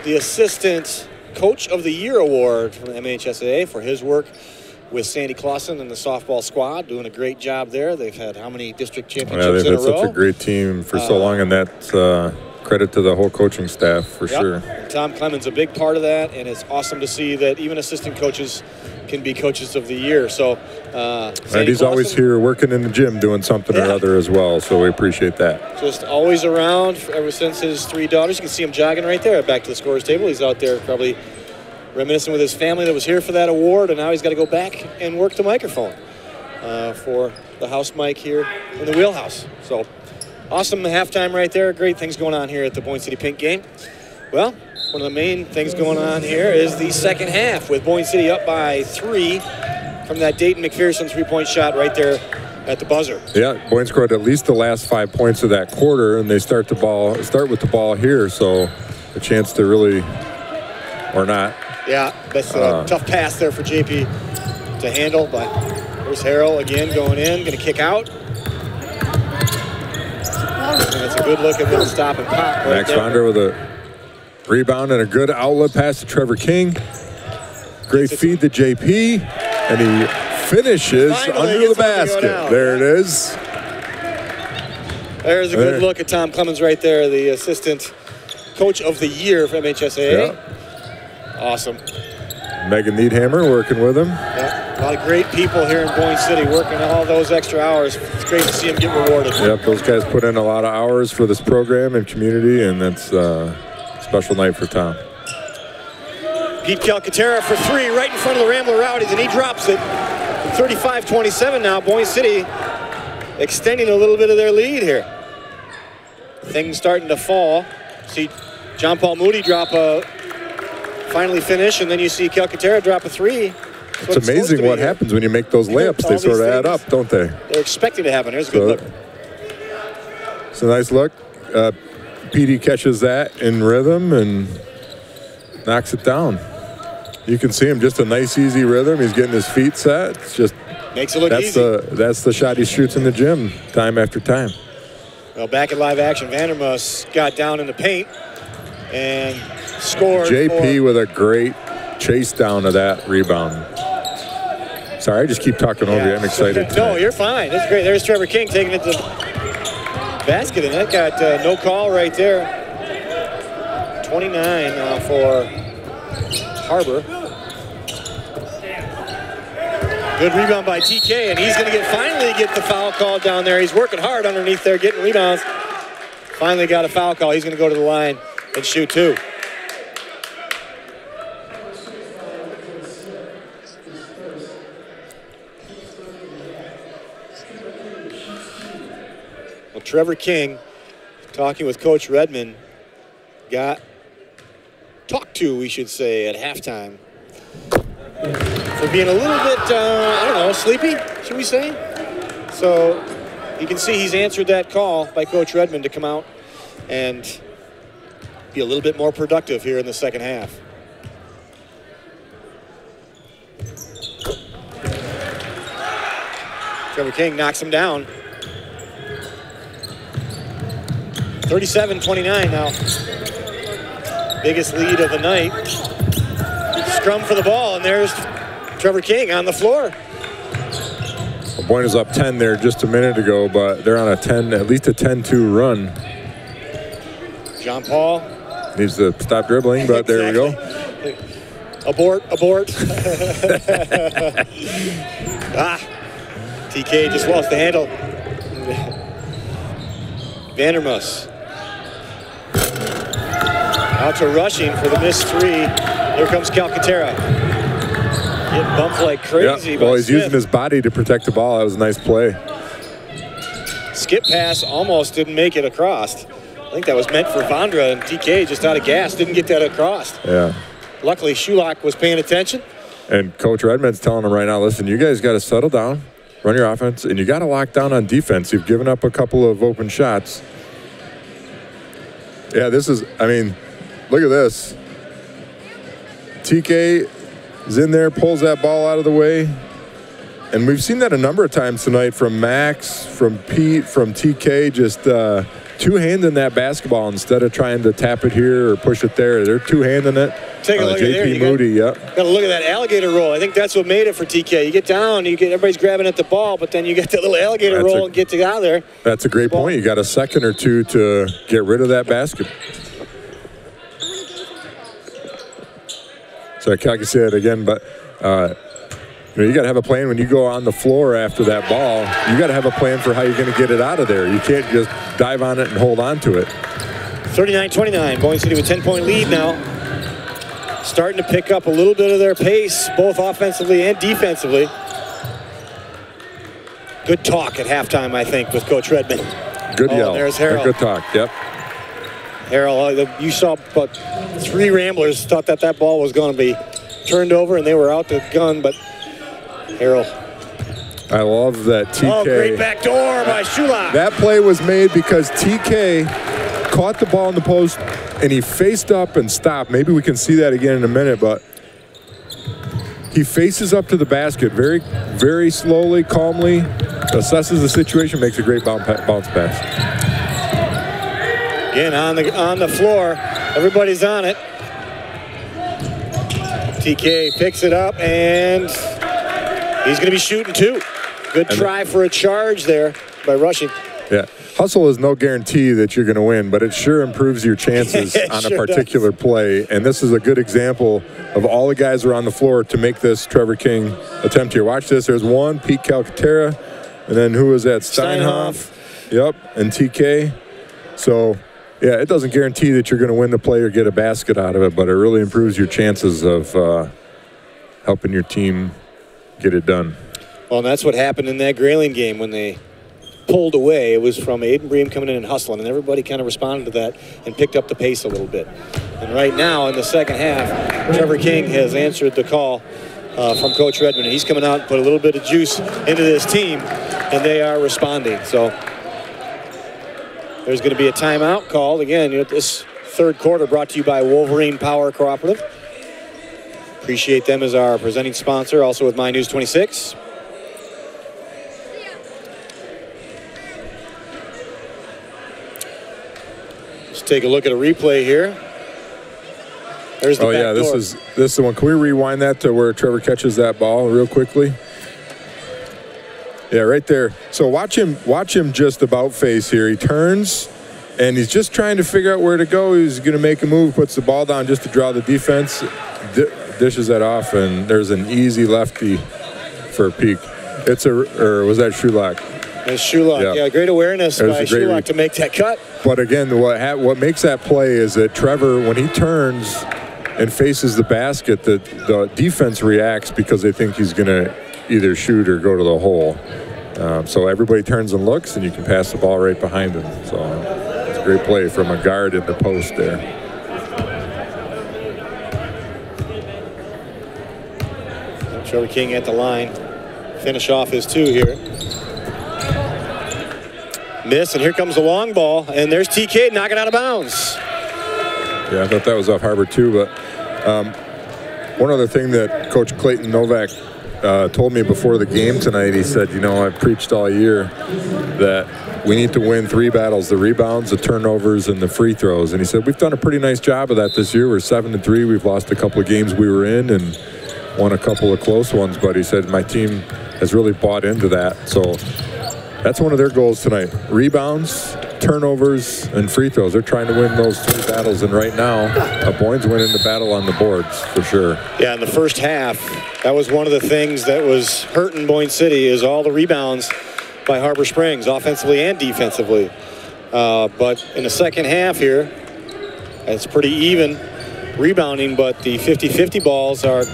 the Assistant Coach of the Year Award from the MHSAA for his work with Sandy Clausen and the softball squad, doing a great job there. They've had how many district championships in a row? They've had such a great team for so long, and that's credit to the whole coaching staff for sure. And Tom Clemens a big part of that, and it's awesome to see that even assistant coaches can be coaches of the year. So, and he's always here working in the gym doing something or other as well, so we appreciate that. Just always around ever since his 3 daughters. You can see him jogging right there back to the scorer's table. He's out there probably reminiscing with his family that was here for that award, and now he's got to go back and work the microphone for the house mic here in the wheelhouse. So awesome halftime right there. Great things going on here at the Boyne City Pink game. Well, one of the main things going on here is the second half with Boyne City up by 3 from that Dayton McPherson 3-point shot right there at the buzzer. Yeah, Boyne scored at least the last 5 points of that quarter, and they start with the ball here, so a chance to really, or not. Yeah, that's a tough pass there for JP to handle, but here's Harrell again going in, going to kick out. And it's a good look at the stop and pop right Max Vondra with a rebound and a good outlet pass to Trevor King. Great feed to JP, and he finishes under the basket. There it is. There's a good look at Tom Clemens right there, the Assistant Coach of the Year for MHSAA. Yeah. Awesome. Megan Needhammer working with him. Yeah, a lot of great people here in Boyne City working all those extra hours. It's great to see them get rewarded. Yep, those guys put in a lot of hours for this program and community, and that's a special night for Tom. Pete Calcaterra for 3 right in front of the Rambler Rowdies, and he drops it. 35-27 now. Boyne City extending a little bit of their lead here. Things starting to fall. See John Paul Moody drop a finally finish, and then you see Calcaterra drop a 3. It's amazing what happens when you make those layups. They sort of add up, don't they? They're expecting to happen. Here's a good look. It's a nice look. PD catches that in rhythm and knocks it down. You can see him, just a nice, easy rhythm. He's getting his feet set. It's just makes it look easy. That's the shot he shoots in the gym time after time. Well, back in live action, Vandermus got down in the paint and scored. JP with a great chase down of that rebound. Sorry, I just keep talking over you. I'm excited. No, you're fine. That's great. There's Trevor King taking it to the basket, and that got no call right there. 29 now for Harbor. Good rebound by TK, and he's going to finally get the foul call down there. He's working hard underneath there, getting rebounds. Finally got a foul call. He's going to go to the line and shoot 2. Well, Trevor King, talking with Coach Redmond, got talked to, we should say, at halftime for being a little bit, I don't know, sleepy, should we say? So you can see he's answered that call by Coach Redmond to come out and be a little bit more productive here in the second half. Trevor King knocks him down. 37-29 now. Biggest lead of the night. Scrum for the ball, and there's Trevor King on the floor. Boyne is up 10 there just a minute ago, but they're on a 10, at least a 10-2 run. John Paul needs to stop dribbling, but there we go. Abort. TK just lost the handle. Vandermus. Out to rushing for the missed 3. Here comes Calcaterra. Getting bumped like crazy. Well, he's using his body to protect the ball. That was a nice play. Skip pass almost didn't make it across. I think that was meant for Vondra, and TK just out of gas didn't get that across. Yeah. Luckily, Shulock was paying attention. And Coach Redmond's telling him right now, listen, you guys got to settle down, run your offense, and you got to lock down on defense. You've given up a couple of open shots. Yeah, this is, I mean, look at this. TK is in there, pulls that ball out of the way. And we've seen that a number of times tonight from Max, from Pete, from TK, just two-handing that basketball instead of trying to tap it here or push it there. They're two-handing it. Take a look at there. JP Moody, yep. Got to look at that alligator roll. I think that's what made it for TK. You get down, everybody's grabbing at the ball, but then you get that little alligator roll and get out of there. That's a great point. You got a second or two to get rid of that basket. So like I said again, but you got to have a plan when you go on the floor after that ball. You got to have a plan for how you're going to get it out of there. You can't just dive on it and hold on to it. 39-29, Boyne City with 10-point lead now. Starting to pick up a little bit of their pace, both offensively and defensively. Good talk at halftime, I think, with Coach Redmond. Good yell. There's Harold. Good talk, yep. Harold, you saw but 3 Ramblers thought that ball was going to be turned over, and they were out the gun, but Harold. I love that TK. Oh, great back door by Shulak. That play was made because TK caught the ball in the post, and he faced up and stopped. Maybe we can see that again in a minute, but he faces up to the basket very, very slowly, calmly, assesses the situation, makes a great bounce pass. Again, on the floor, everybody's on it. TK picks it up, and he's going to be shooting 2. Good try for a charge there by rushing. Yeah. Hustle is no guarantee that you're going to win, but it sure improves your chances on a particular play. And this is a good example of all the guys are on the floor to make this Trevor King attempt here. Watch this. There's one, Pete Calcaterra, and then who was that? Steinhoff. Yep, and TK. So, yeah, it doesn't guarantee that you're going to win the play or get a basket out of it, but it really improves your chances of helping your team get it done. Well, and that's what happened in that Grayling game when they pulled away. It was from Aiden Bream coming in and hustling, and everybody kind of responded to that and picked up the pace a little bit. And right now in the second half, Trevor King has answered the call from Coach Redmond. He's coming out and put a little bit of juice into this team, and they are responding. So there's going to be a timeout called. Again, this third quarter brought to you by Wolverine Power Cooperative. Appreciate them as our presenting sponsor, also with My News 26. Let's take a look at a replay here. There's the back door. This is the one. Can we rewind that to where Trevor catches that ball real quickly? Yeah, right there. So watch him just about face here. He turns, and he's just trying to figure out where to go. He's going to make a move, puts the ball down just to draw the defense, dishes that off, and there's an easy lefty for a peek. Or was that Shulak? It's Shulak. Yeah, great awareness by Shulak to make that cut. But again, what makes that play is that Trevor, when he turns and faces the basket, the defense reacts because they think he's going to either shoot or go to the hole. So everybody turns and looks, and you can pass the ball right behind him. So it's a great play from a guard in the post there. Trevor King at the line. Finish off his 2 here. Miss, and here comes the long ball, and there's TK knocking out of bounds. Yeah, I thought that was off Harbor too, but one other thing that Coach Clayton Novak told me before the game tonight, he said, I've preached all year that we need to win 3 battles, the rebounds, the turnovers, and the free throws. And he said, we've done a pretty nice job of that this year. We're 7-3. We've lost a couple of games we were in and won a couple of close ones, but he said, my team has really bought into that. So that's one of their goals tonight. Rebounds, turnovers, and free throws. They're trying to win those 3 battles, and right now, Boyne's winning the battle on the boards, for sure. Yeah, in the first half, that was one of the things that was hurting Boyne City is all the rebounds by Harbor Springs, offensively and defensively. But in the second half here, it's pretty even rebounding, but the 50-50 balls are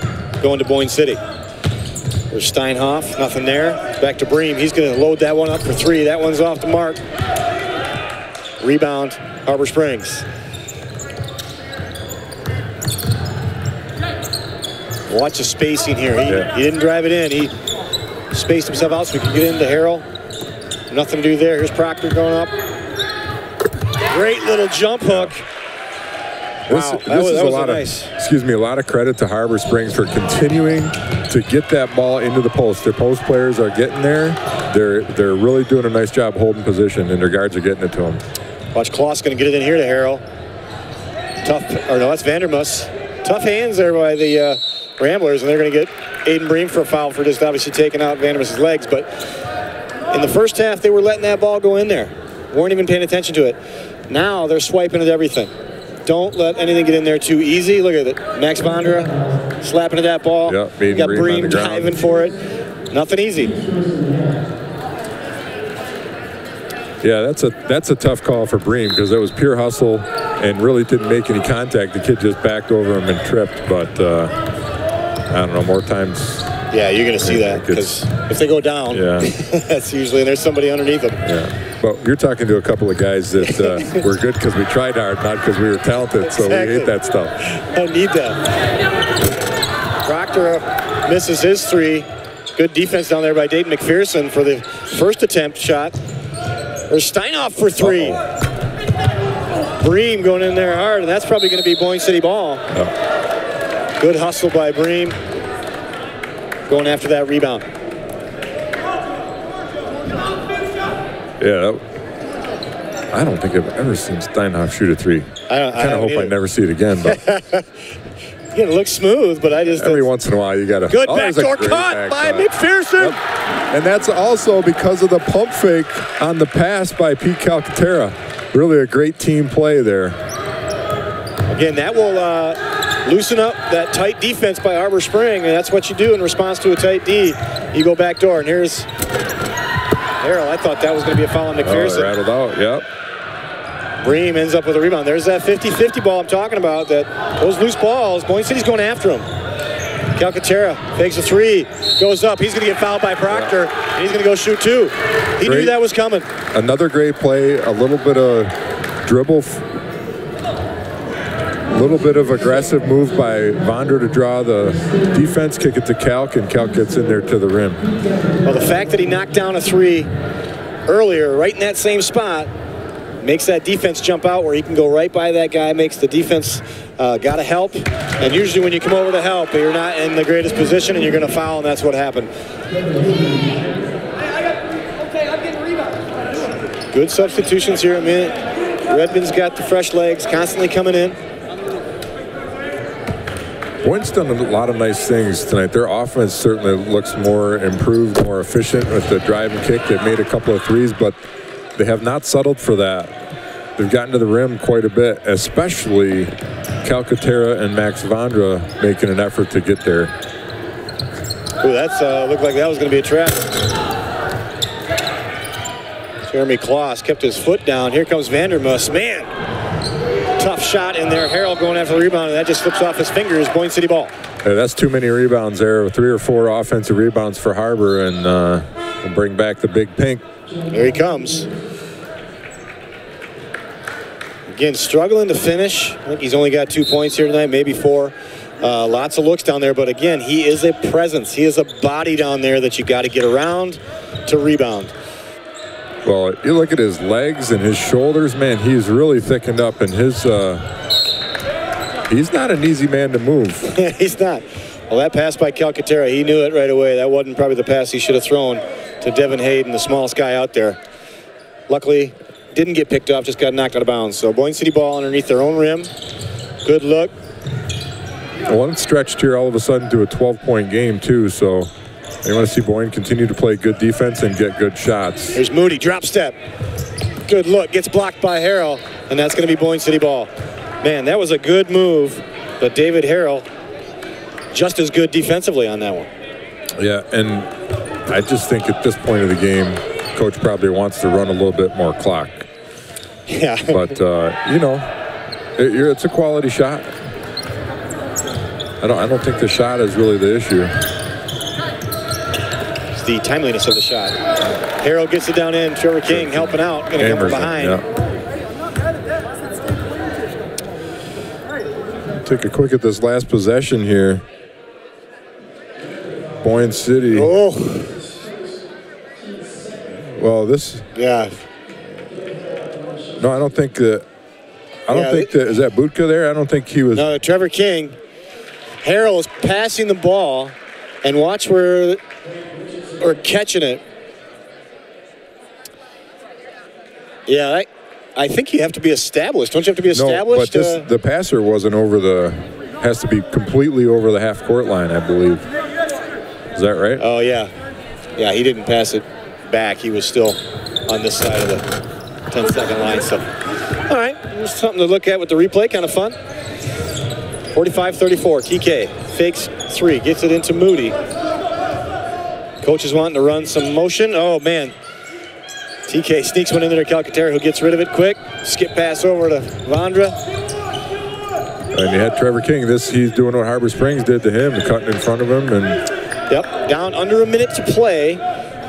going to Boyne City. There's Steinhoff, nothing there. Back to Bream. He's going to load that one up for 3. That one's off the mark. Rebound, Harbor Springs. Watch the spacing here. He didn't drive it in. He spaced himself out so we could get into Harrell. Nothing to do there. Here's Proctor going up. Great little jump hook. This is a lot of credit to Harbor Springs for continuing to to get that ball into the post. Their post players are getting there. They're really doing a nice job holding position, and their guards are getting it to them. Watch Kloss going to get it in here to Harrell. Tough, or no, that's Vandermus. Tough hands there by the Ramblers, and they're going to get Aiden Bream for a foul for just obviously taking out Vandermus's legs. But in the first half, they were letting that ball go in there. Weren't even paying attention to it. Now they're swiping at everything. Don't let anything get in there too easy. Look at it. Max Vondra slapping at that ball. Yep, you got Bream diving for it. Nothing easy. Yeah, that's a tough call for Bream because it was pure hustle and really didn't make any contact. The kid just backed over him and tripped, but I don't know, more times. Yeah, you're going to see that because if they go down, that's usually, and there's somebody underneath them. Yeah. But you're talking to a couple of guys that were good because we tried hard, not because we were talented, so we hate that stuff. Don't need that. Proctor misses his three. Good defense down there by Dayton McPherson for the first attempt shot. There's Steinhoff for three. Bream going in there hard, and that's probably going to be Boyne City ball. Good hustle by Bream. Going after that rebound. Yeah, I don't think I've ever seen Steinhoff shoot a three. I kind of hope I never see it again. But it looks smooth, but I just every once in a while you got to. Good backdoor cut by McPherson. Yep. And that's also because of the pump fake on the pass by Pete Calcaterra. Really a great team play there. Again, that will loosen up that tight defense by Arbor Spring, and that's what you do in response to a tight D. You go backdoor, and here's Harrell. I thought that was going to be a foul on McPherson. Rattled out, yep. Bream ends up with a rebound. There's that 50-50 ball I'm talking about. That those loose balls, Boyne City's going after him. Calcaterra fakes a three, goes up. He's going to get fouled by Proctor, and he's going to go shoot two. He knew that was coming. Another great play, a little bit of dribble, a little bit of aggressive move by Vondra to draw the defense, kick it to Calc, and Calc gets in there to the rim. Well, the fact that he knocked down a three earlier, right in that same spot, makes that defense jump out where he can go right by that guy, makes the defense got to help. And usually when you come over to help, you're not in the greatest position and you're going to foul, and that's what happened. Good substitutions here. Redmond's got the fresh legs, constantly coming in. Boyne's done a lot of nice things tonight. Their offense certainly looks more improved, more efficient with the drive and kick. They've made a couple of threes, but they have not settled for that. They've gotten to the rim quite a bit, especially Calcaterra and Max Vondra making an effort to get there. Ooh, that's looked like that was going to be a trap. Jeremy Kloss kept his foot down. Here comes Vandermus. Man, tough shot in there. Harrell going after the rebound, and that just slips off his fingers. Boyne City ball. Yeah, that's too many rebounds there. 3 or 4 offensive rebounds for Harbor, and we'll bring back the big pink. There he comes. Again, struggling to finish. I think he's only got 2 points here tonight, maybe 4. Lots of looks down there, but again, he is a presence. He is a body down there that you got to get around to rebound. Well, you look at his legs and his shoulders, man, he's really thickened up, and his he's not an easy man to move. He's not. Well, that pass by Calcaterra, he knew it right away. That wasn't probably the pass he should have thrown to Devin Hayden, the smallest guy out there. Luckily, didn't get picked up, just got knocked out of bounds. So Boyne City ball underneath their own rim. Good look. Well, it's stretched here all of a sudden to a 12-point game, too, so they want to see Boyne continue to play good defense and get good shots. Here's Moody, drop step. Good look, gets blocked by Harrell, and that's going to be Boyne City ball. Man, that was a good move, but David Harrell just as good defensively on that one. Yeah, and I just think at this point of the game, Coach probably wants to run a little bit more clock. Yeah. But, you know, it's a quality shot. I don't think the shot is really the issue. It's the timeliness of the shot. Harrell gets it down in. Trevor King helping out. Going to come from behind. Yeah. Take a quick at this last possession here. Boyne City. Oh. Well, this. Yeah. No, I don't think that. I don't think that. Is that Butka there? I don't think he was. No, Trevor King. Harrell is passing the ball And watch where we're catching it. Yeah, I think you have to be established. Don't you have to be established? No, but the passer wasn't has to be completely over the half-court line, I believe. Is that right? Oh, yeah. Yeah, he didn't pass it back. He was still on this side of the 10-second line. So, all right, there's something to look at with the replay. Kind of fun. 45-34, TK fakes 3, gets it into Moody. Coach is wanting to run some motion. Oh, man. TK sneaks one in there to Calcaterra, who gets rid of it quick. Skip pass over to Vondra. And you had Trevor King. He's doing what Harbor Springs did to him, cutting in front of him. And yep, down under a minute to play.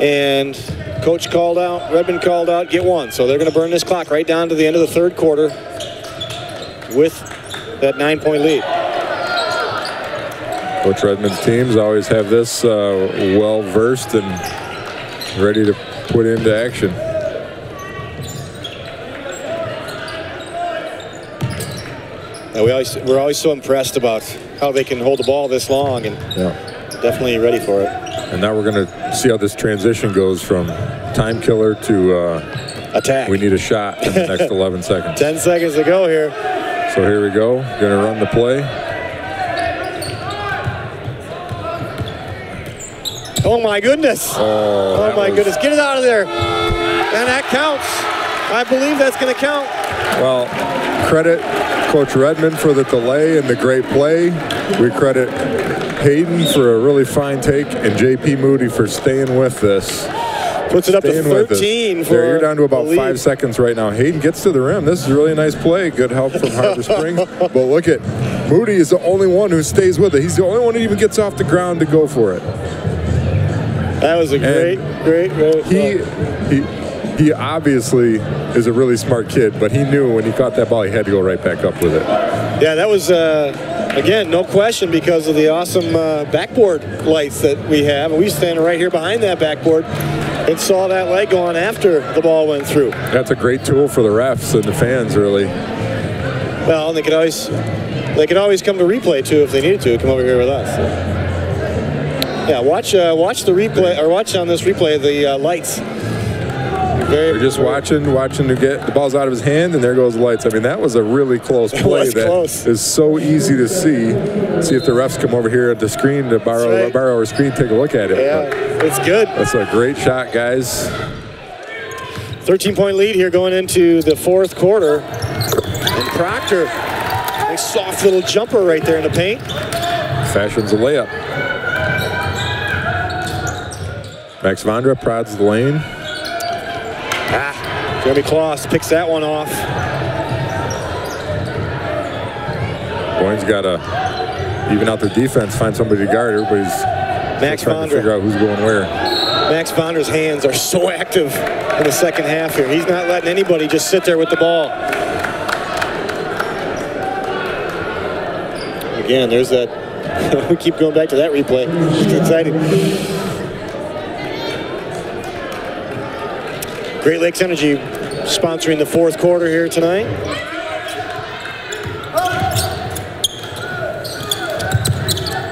And Coach called out, Redmond called out, get one. So they're going to burn this clock right down to the end of the third quarter with that 9-point lead. Coach Redmond's teams always have this well-versed and ready to put into action. Yeah, we're always so impressed about how they can hold the ball this long, and definitely ready for it. And now we're going to see how this transition goes from time killer to attack. We need a shot in the next 11 seconds. 10 seconds to go here. So here we go. Going to run the play. Oh my goodness. Oh my goodness. Get it out of there. And that counts. I believe that's going to count. Well, credit Coach Redmond for the delay and the great play. We credit Hayden for a really fine take and JP Moody for staying with this. Puts it up to 13 for you're down to about 5 seconds right now. Hayden gets to the rim. This is a really nice play. Good help from Harbor Springs. But look at Moody is the only one who stays with it. He's the only one who even gets off the ground to go for it. That was a great. He obviously is a really smart kid, but he knew when he caught that ball, he had to go right back up with it. Yeah, that was, again, no question because of the awesome backboard lights that we have. And we stand right here behind that backboard and saw that light go on after the ball went through. That's a great tool for the refs and the fans, really. Well, they could always come to replay, too, if they needed to, come over here with us. So. Yeah, watch the replay, or watch on this replay the lights. We're just watching to get the ball's out of his hand, and there goes the lights. I mean, that was a really close play. Is so easy to see. See if the refs come over here at the screen to borrow our screen, take a look at it. Yeah, it's good. That's a great shot, guys. 13-point lead here going into the fourth quarter. And Proctor, a soft little jumper right there in the paint. Fashions a layup. Max Vondra prods the lane. Jeremy Kloss picks that one off. Boyne's got to even out their defense, find somebody to guard. Everybody's trying to figure out who's going where. Max Vondra's hands are so active in the second half here. He's not letting anybody just sit there with the ball. Again, there's that. We keep going back to that replay. It's exciting. Great Lakes Energy sponsoring the fourth quarter here tonight.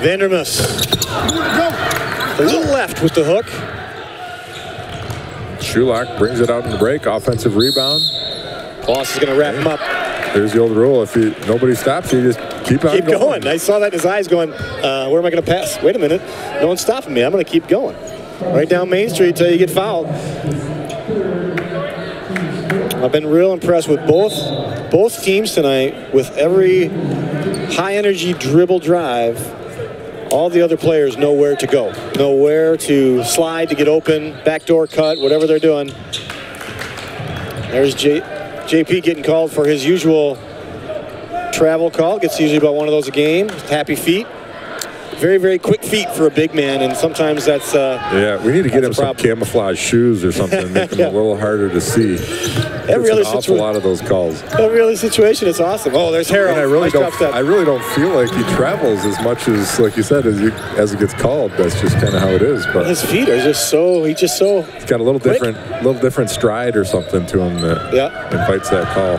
Vandermus. A little left with the hook. Shulock brings it out in the break. Offensive rebound. Kloss is going to wrap him up. There's the old rule. If nobody stops you, just keep on going. I saw that in his eyes going, where am I going to pass? Wait a minute. No one's stopping me. I'm going to keep going. Right down Main Street until you get fouled. I've been real impressed with both teams tonight with every high-energy dribble drive. All the other players know where to go, know where to slide to get open, backdoor cut, whatever they're doing. There's JP getting called for his usual travel call. Gets usually about one of those a game. Happy feet. Very, very quick feet for a big man, and sometimes that's yeah, we need to get him some camouflage shoes or something, make them a little harder to see. Every other awful lot of those calls. Every other situation, it's awesome. Oh, there's Harold. And I really don't feel like he travels as much as, like you said, as it gets called. That's just kind of how it is. But his feet are just so. He's just so. He's got a little different stride or something to him that invites that call.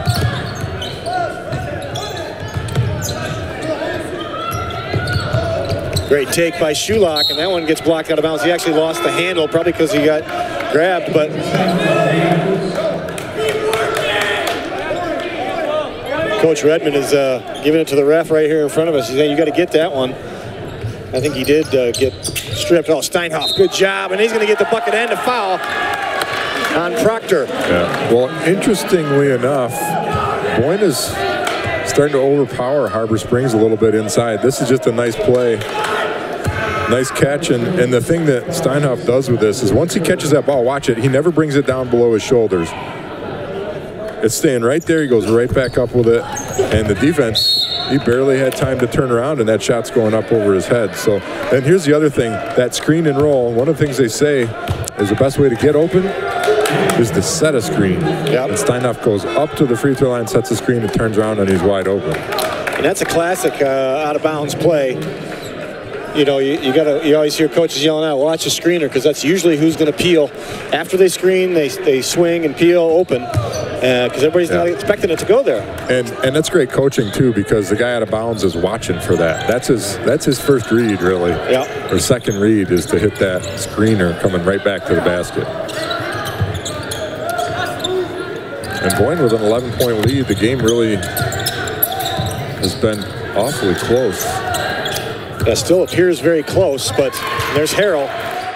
Great take by Shulock, and that one gets blocked out of bounds. He actually lost the handle, probably because he got grabbed, but Coach Redmond is giving it to the ref right here in front of us. He's saying, you got to get that one. I think he did get stripped. Oh, Steinhoff, good job, and he's going to get the bucket and a foul on Proctor. Yeah. Well, interestingly enough, Boyne is starting to overpower Harbor Springs a little bit inside. This is just a nice play. Nice catch, and the thing that Steinhoff does with this is once he catches that ball, watch it, he never brings it down below his shoulders. It's staying right there. He goes right back up with it, and the defense, he barely had time to turn around, and that shot's going up over his head. So, and here's the other thing, that screen and roll, one of the things they say is the best way to get open is to set a screen. Yep. And Steinhoff goes up to the free throw line, sets a screen, and turns around, and he's wide open. And that's a classic out-of-bounds play. You know, you always hear coaches yelling out, watch the screener, because that's usually who's going to peel. After they screen, they swing and peel open, because everybody's not expecting it to go there. And that's great coaching too, because the guy out of bounds is watching for that. That's his first read, really. Yeah. Or second read is to hit that screener coming right back to the basket. And Boyne with an 11-point lead, the game really has been awfully close. That still appears very close, but there's Harrell.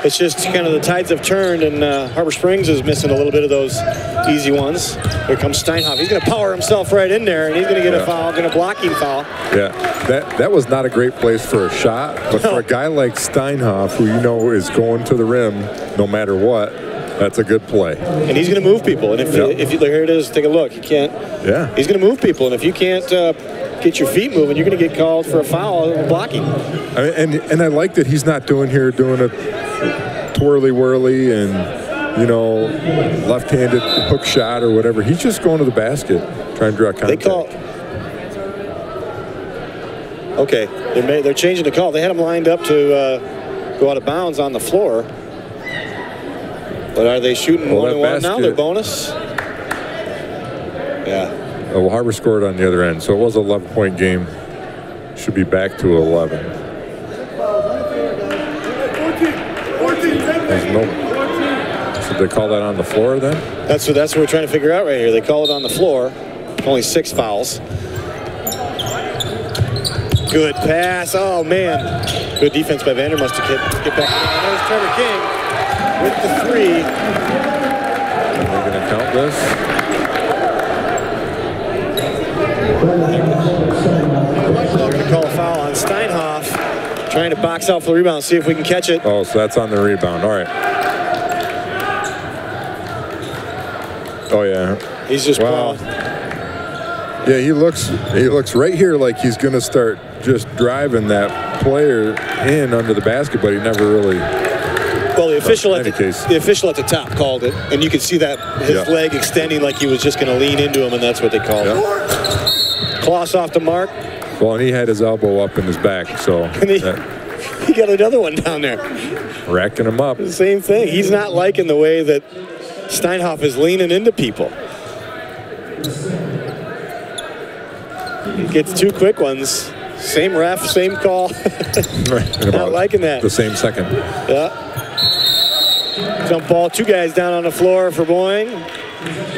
It's just kind of the tides have turned, and Harbor Springs is missing a little bit of those easy ones. Here comes Steinhoff. He's going to power himself right in there, and he's going to get a foul, going to blocking foul. Yeah, that was not a great place for a shot, but for a guy like Steinhoff, who you know is going to the rim no matter what, that's a good play. And he's going to move people. And if you here it is, take a look. You can't. Yeah. He's going to move people, and if you can't get your feet moving, you're going to get called for a foul blocking. And I like that he's not doing a twirly-whirly and, you know, left-handed hook shot or whatever. He's just going to the basket, trying to draw contact. Okay, they're changing the call. They had him lined up to go out of bounds on the floor. But are they shooting 1-1 now? They're bonus? Yeah. Well, Harbor scored on the other end, so it was an 11-point game. Should be back to 11. Should they call that on the floor then? That's what we're trying to figure out right here. They call it on the floor. Only 6 fouls. Good pass. Oh, man. Good defense by Vandermust to get back. There's Trevor King with the 3. Are they going to count this? They're going to call a foul on Steinhoff, trying to box out for the rebound, see if we can catch it. Oh, so that's on the rebound. All right. Oh, yeah. He's just wow. Yeah, he looks right here like he's going to start just driving that player in under the basket, but he never really. Well, the official at the top called it, and you could see that his leg extending like he was just going to lean into him, and that's what they called it. Kloss off the mark. Well, and he had his elbow up in his back, so. And he got another one down there. Racking him up. The same thing. He's not liking the way that Steinhoff is leaning into people. He gets 2 quick ones. Same ref, same call. Right. Not liking that. The same second. Yeah. Jump ball, 2 guys down on the floor for Boyne.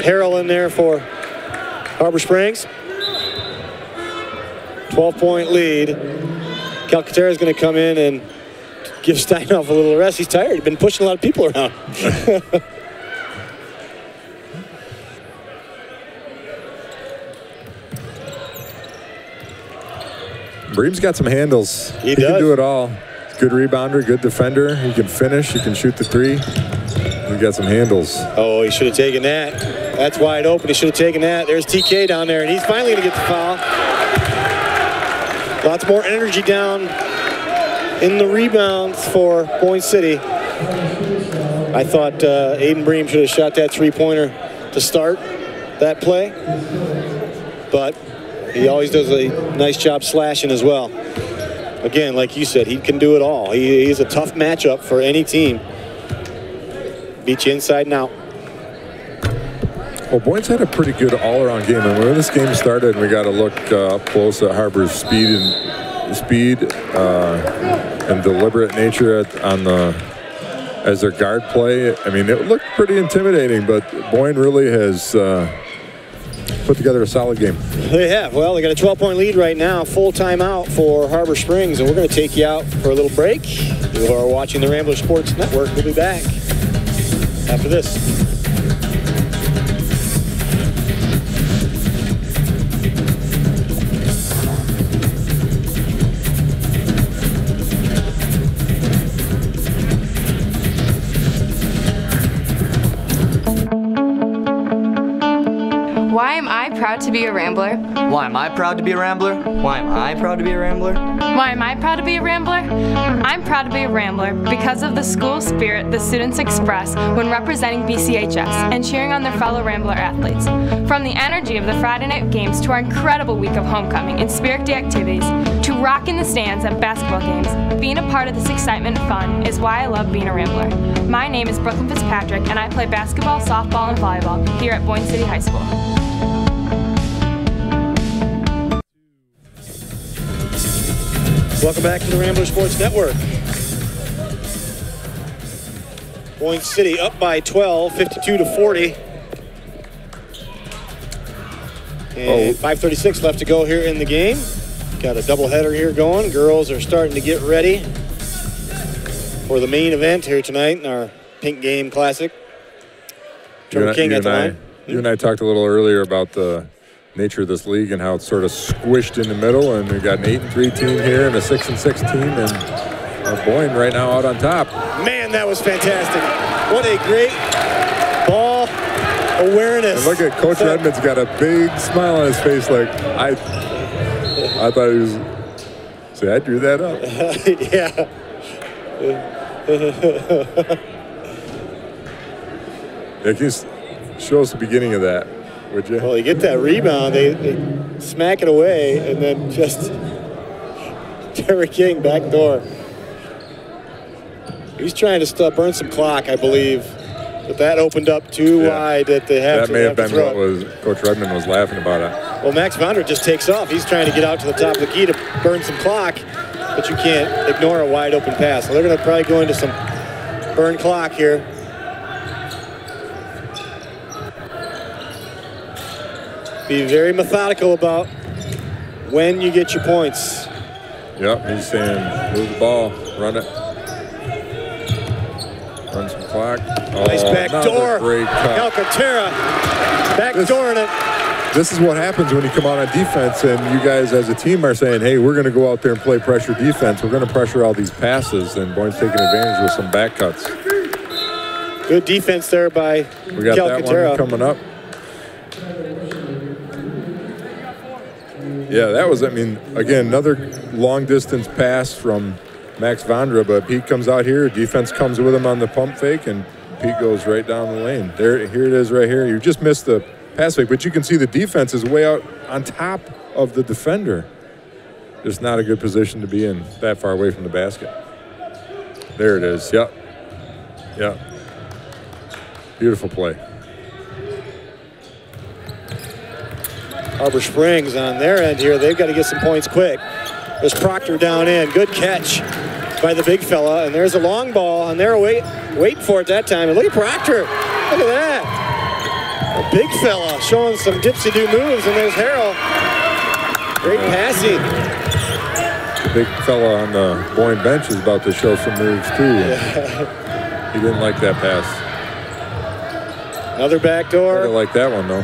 Harrell in there for Harbor Springs. 12-point lead. Calcaterra is going to come in and give Steinhoff a little rest. He's tired. He's been pushing a lot of people around. Bream's got some handles. He can do it all. Good rebounder, good defender. He can finish. He can shoot the 3. He got some handles. Oh, he should have taken that. That's wide open. He should have taken that. There's TK down there, and he's finally going to get the foul. Lots more energy down in the rebounds for Boyne City. I thought Aiden Bream should have shot that 3-pointer to start that play, but he always does a nice job slashing as well. Again, like you said, he can do it all. He's a tough matchup for any team. Beat you inside and out. Well, Boyne's had a pretty good all-around game. And when this game started, we got to look up close at Harbor's speed and speed and deliberate nature as their guard play. I mean, it looked pretty intimidating, but Boyne really has put together a solid game. They have. Well, they got a 12-point lead right now, full timeout for Harbor Springs, and we're going to take you out for a little break. You are watching the Rambler Sports Network. We'll be back after this. Why am I proud to be a Rambler? Why am I proud to be a Rambler? Why am I proud to be a Rambler? Why am I proud to be a Rambler? I'm proud to be a Rambler because of the school spirit the students express when representing BCHS and cheering on their fellow Rambler athletes. From the energy of the Friday night games to our incredible week of homecoming and Spirit Day activities to rocking the stands at basketball games, being a part of this excitement and fun is why I love being a Rambler. My name is Brooklyn Fitzpatrick and I play basketball, softball, and volleyball here at Boyne City High School. Welcome back to the Rambler Sports Network. Boyne City up by 12, 52-40. And 5:36 left to go here in the game. Got a doubleheader here going. Girls are starting to get ready for the main event here tonight in our Pink Game Classic. Trevor King at the line. You and I talked a little earlier about the nature of this league and how it's sort of squished in the middle, and we've got an 8-3 team here and a 6-6 team, and Boyne right now out on top. Man, that was fantastic. What a great ball awareness. And look at Coach Redmond's got a big smile on his face, like I thought he was. See, I drew that up. Yeah. Yeah, can you show us the beginning of that, would you? Well, you get that rebound, they smack it away, and then just Terry King back door. He's trying to burn some clock, I believe, but that opened up too wide that they have that to. That may have been what was Coach Redmond was laughing about it. Well, Max Vonder just takes off. He's trying to get out to the top of the key to burn some clock, but you can't ignore a wide open pass. So they're going to probably go into some burn clock here. Be very methodical about when you get your points. Yep, he's saying move the ball, run it. Run some clock. Nice back door. Great cut. Alcantara backdooring it. This is what happens when you come out on defense and you guys as a team are saying, hey, we're going to go out there and play pressure defense. We're going to pressure all these passes, and Boyne's taking advantage with some back cuts. Good defense there by We got Alcantara. that one coming up. Yeah, that was, I mean, again, another long distance pass from Max Vondra, but Pete comes out here, defense comes with him on the pump fake, and Pete goes right down the lane. Here it is right here. You just missed the pass fake, but you can see the defense is way out on top of the defender. Just not a good position to be in that far away from the basket. There it is, yep. Yep. Beautiful play. Harbor Springs on their end here. They've got to get some points quick. There's Proctor down in. Good catch by the big fella. And there's a long ball, and they're waiting for it that time. And look at Proctor. Look at that. A big fella showing some dipsy-do moves. And there's Harrell. Great passing. The big fella on the Boyne bench is about to show some moves, too. Yeah. He didn't like that pass. Another backdoor. I didn't like that one, though.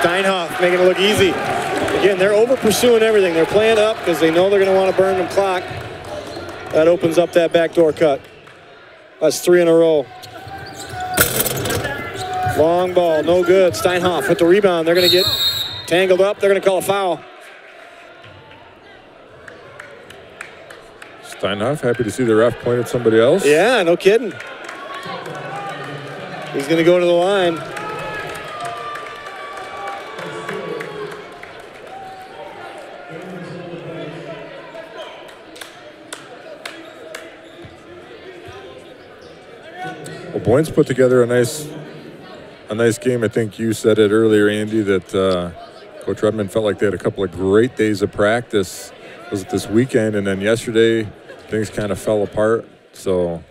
Steinhoff making it look easy. Again, they're over pursuing everything. They're playing up because they know they're going to want to burn the clock. That opens up that backdoor cut. That's 3 in a row. Long ball, no good. Steinhoff with the rebound. They're going to get tangled up. They're going to call a foul. Steinhoff, happy to see the ref point at somebody else. Yeah, no kidding. He's going to go to the line. Well, Boyne's put together a nice game. I think you said it earlier, Andy, that Coach Redmond felt like they had a couple of great days of practice was it this weekend, and then yesterday things kind of fell apart. So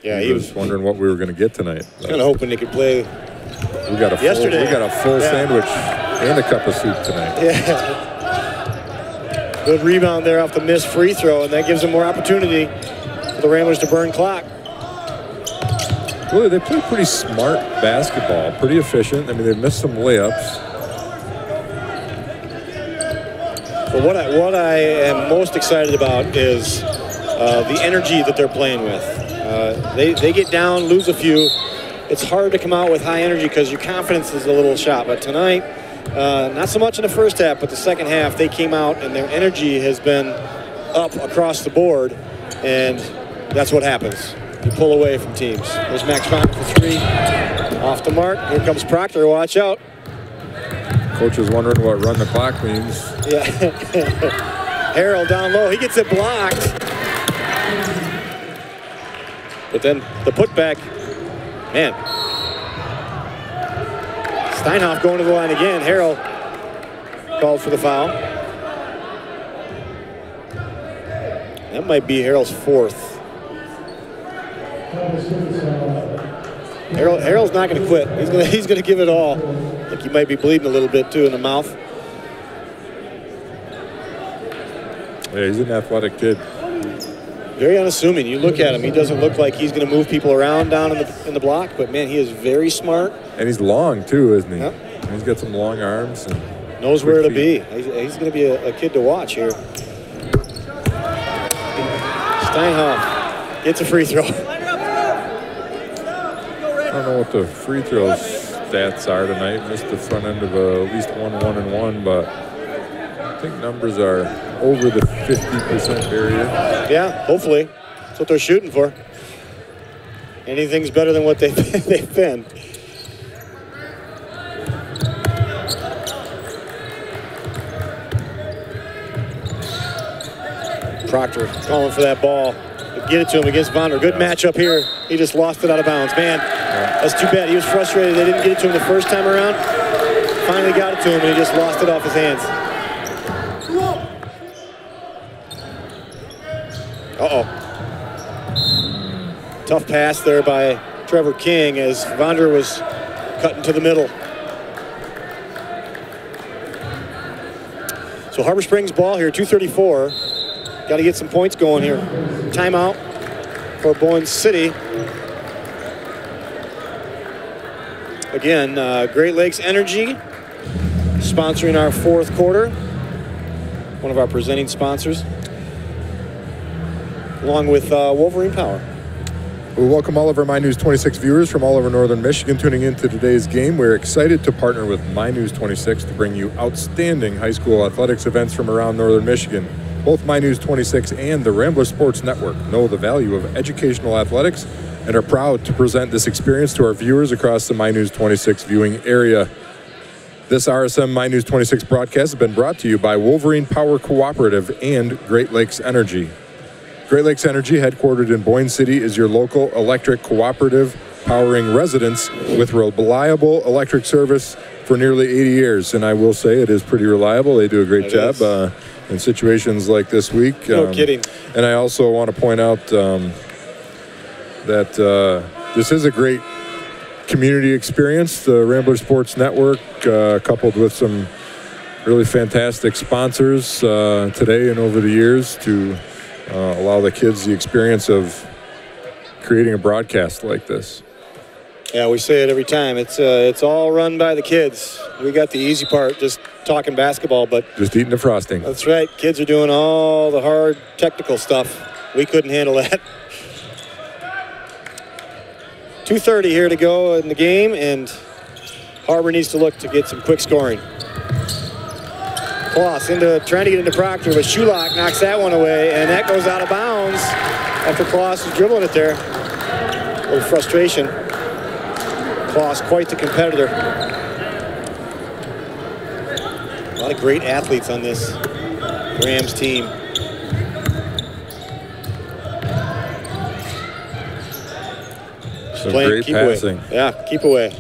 yeah, he was wondering what we were going to get tonight. Kind of hoping they could play. We got a full sandwich and a cup of soup tonight. Yeah. Good rebound there off the missed free throw, and that gives them more opportunity for the Ramblers to burn clock. Really, they play pretty smart basketball, pretty efficient. I mean, they've missed some layups. But what I am most excited about is the energy that they're playing with. They get down, lose a few. It's hard to come out with high energy because your confidence is a little shot. But tonight, not so much in the first half, but the second half, they came out and their energy has been up across the board, and that's what happens. You pull away from teams. There's Max Font for three. Off the mark. Here comes Proctor. Watch out. Coach is wondering what run the clock means. Yeah. Harrell down low. He gets it blocked. But then the putback. Man. Steinhoff going to the line again. Harrell called for the foul. That might be Harrell's fourth. Harrell's not going to quit. He's going to give it all. I think he might be bleeding a little bit too in the mouth. Yeah, he's an athletic kid. Very unassuming. You look at him, he doesn't look like he's going to move people around down in the block, but man, he is very smart. And he's long too, isn't he? Yep. He's got some long arms. And knows where to be. He's going to be a kid to watch here. Steinhoff gets a free throw. I don't know what the free throw stats are tonight. Missed the front end of at least 1-1-1, but I think numbers are over the 50% area. Yeah, hopefully. That's what they're shooting for. Anything's better than what they've been. Proctor calling for that ball. Get it to him against Vonder. Good matchup here. He just lost it out of bounds. Man, that's too bad. He was frustrated they didn't get it to him the first time around. Finally got it to him, and he just lost it off his hands. Uh-oh. Tough pass there by Trevor King as Vonder was cutting to the middle. So Harbor Springs ball here, 2:34. Got to get some points going here. Timeout for Boyne City. Again, Great Lakes Energy sponsoring our fourth quarter. One of our presenting sponsors. Along with Wolverine Power. We welcome all of our My News 26 viewers from all over northern Michigan tuning into today's game. We're excited to partner with My News 26 to bring you outstanding high school athletics events from around northern Michigan. Both My News 26 and the Rambler Sports Network know the value of educational athletics and are proud to present this experience to our viewers across the My News 26 viewing area. This RSM My News 26 broadcast has been brought to you by Wolverine Power Cooperative and Great Lakes Energy. Great Lakes Energy, headquartered in Boyne City, is your local electric cooperative powering residents with reliable electric service for nearly 80 years. And I will say it is pretty reliable. They do a great job in situations like this week. No kidding. And I also want to point out that this is a great community experience. The Rambler Sports Network, coupled with some really fantastic sponsors today and over the years to allow the kids the experience of creating a broadcast like this. Yeah, we say it every time. It's all run by the kids. We got the easy part, just talking basketball, but just eating the frosting. That's right. Kids are doing all the hard technical stuff. We couldn't handle that. 2:30 here to go in the game, and Harbor needs to look to get some quick scoring. Kloss trying to get into Proctor, but Shulock knocks that one away, and that goes out of bounds after Kloss was dribbling it there. A little frustration. Kloss, quite the competitor. A lot of great athletes on this Rams team. Some great passing. Yeah, keep away.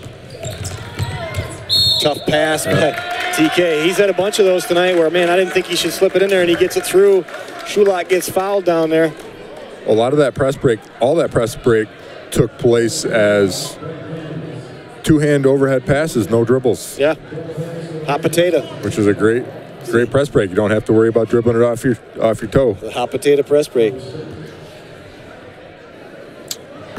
Tough pass by TK, he's had a bunch of those tonight where, man, I didn't think he should slip it in there, and he gets it through. Schulach gets fouled down there. A lot of that press break, all that press break took place as two-hand overhead passes, no dribbles. Yeah, hot potato. Which is a great press break. You don't have to worry about dribbling it off your toe. The hot potato press break.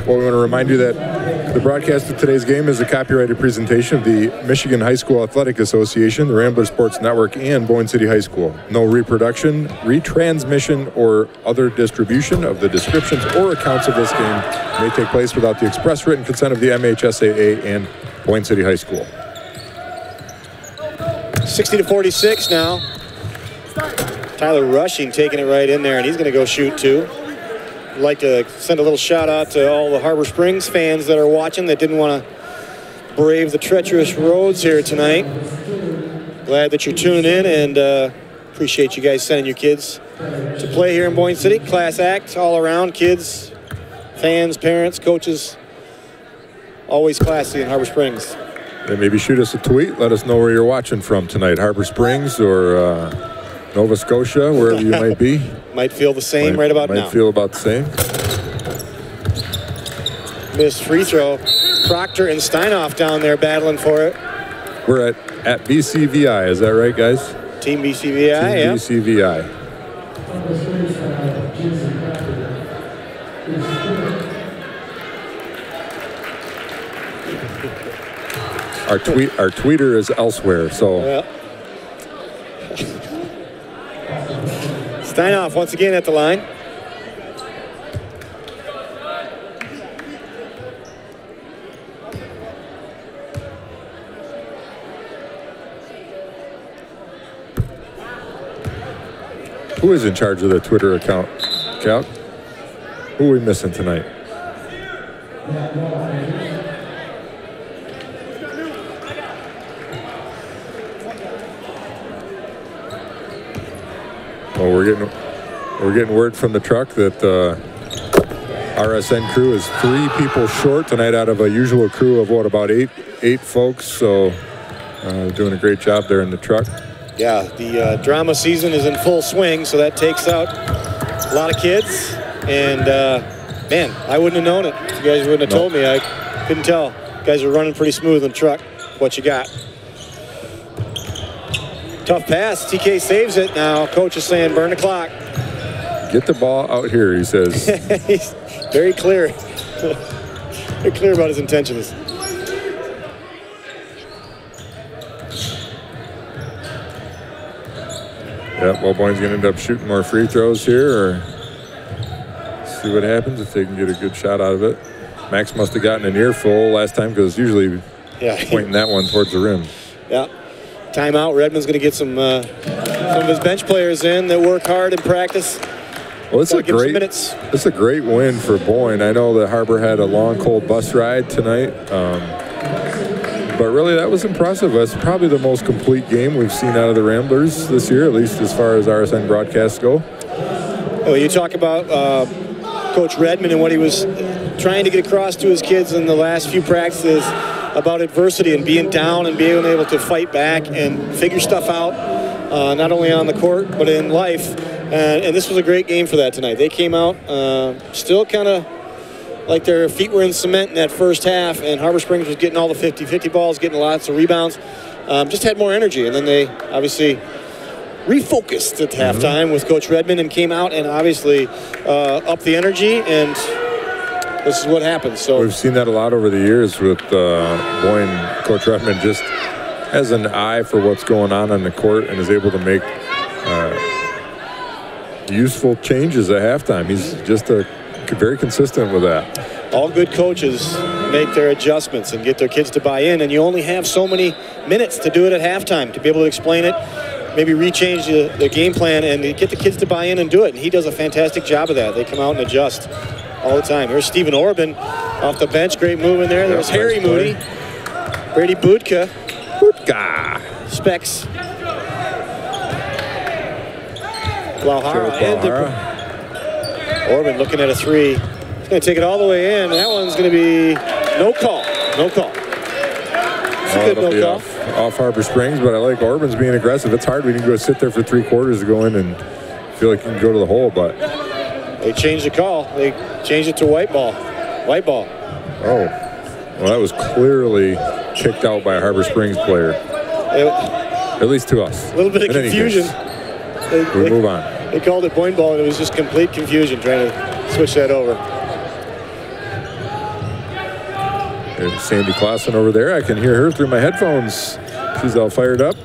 Well, we want to remind you that the broadcast of today's game is a copyrighted presentation of the Michigan High School Athletic Association, the Rambler Sports Network, and Boyne City High School. No reproduction, retransmission, or other distribution of the descriptions or accounts of this game may take place without the express written consent of the MHSAA and Boyne City High School. 60-46 now. Tyler Rushing taking it right in there, and he's going to go shoot too. I'd like to send a little shout out to all the Harbor Springs fans that are watching that didn't want to brave the treacherous roads here tonight. Glad that you're tuning in, and appreciate you guys sending your kids to play here in Boyne City. Class act all around, kids, fans, parents, coaches. Always classy in Harbor Springs. Then maybe shoot us a tweet. Let us know where you're watching from tonight. Harbor Springs or Nova Scotia, wherever you might be. Might feel the same right about now. Might feel about the same. Missed free throw. Proctor and Steinoff down there battling for it. We're at BCVI, is that right, guys? Team BCVI, yeah. BCVI. Our tweeter is elsewhere, so. Yeah. Steinoff once again at the line. Who is in charge of the Twitter account, Cal? Who are we missing tonight? Well, we're getting word from the truck that RSN crew is 3 people short tonight out of a usual crew of what, about eight folks. So doing a great job there in the truck. Yeah, the drama season is in full swing, so that takes out a lot of kids. And man, I wouldn't have known it. If you guys wouldn't have told me, I couldn't tell. You guys are running pretty smooth in the truck. What you got? Tough pass. TK saves it. Now coach is saying burn the clock. Get the ball out here, he says. He's very clear. Very clear about his intentions. Yeah, well, Boyne's going to end up shooting more free throws here, or see what happens if they can get a good shot out of it. Max must have gotten an earful last time because usually pointing that one towards the rim. Yeah. Timeout. Redmond's going to get some of his bench players in that work hard in practice. Well, it's a great win for Boyne. I know that Harbor had a long, cold bus ride tonight, but really that was impressive. That's probably the most complete game we've seen out of the Ramblers this year, at least as far as RSN broadcasts go. Oh, you talk about Coach Redmond and what he was trying to get across to his kids in the last few practices about adversity and being down and being able to fight back and figure stuff out, not only on the court but in life. And this was a great game for that tonight. They came out still kind of like their feet were in cement in that first half, and Harbor Springs was getting all the 50-50 balls, getting lots of rebounds, just had more energy. And then they obviously refocused at halftime with Coach Redmond and came out and obviously upped the energy, and this is what happens. So we've seen that a lot over the years with Boyne. Coach Redmond just has an eye for what's going on the court and is able to make useful changes at halftime. He's just very consistent with that. All good coaches make their adjustments and get their kids to buy in, and you only have so many minutes to do it at halftime to be able to explain it, maybe rechange the game plan and get the kids to buy in and do it. And he does a fantastic job of that. They come out and adjust all the time. Here's Stephen Orban off the bench. Great move in there. There's Harry Moody. Brady Budka. Specs. Orban looking at a three. He's going to take it all the way in. That one's going to be no call. No call. That's a good it'll no be call. off Harbor Springs, but I like Auburn's being aggressive. It's hard when you can go sit there for 3/4 to go in and feel like you can go to the hole, but they changed the call. They changed it to white ball. White ball. Oh, well, that was clearly kicked out by a Harbor Springs player. At least to us. A little bit of confusion. We move on. They called it point ball, and it was just complete confusion trying to switch that over. There's Sandy Clausen over there. I can hear her through my headphones. She's all fired up.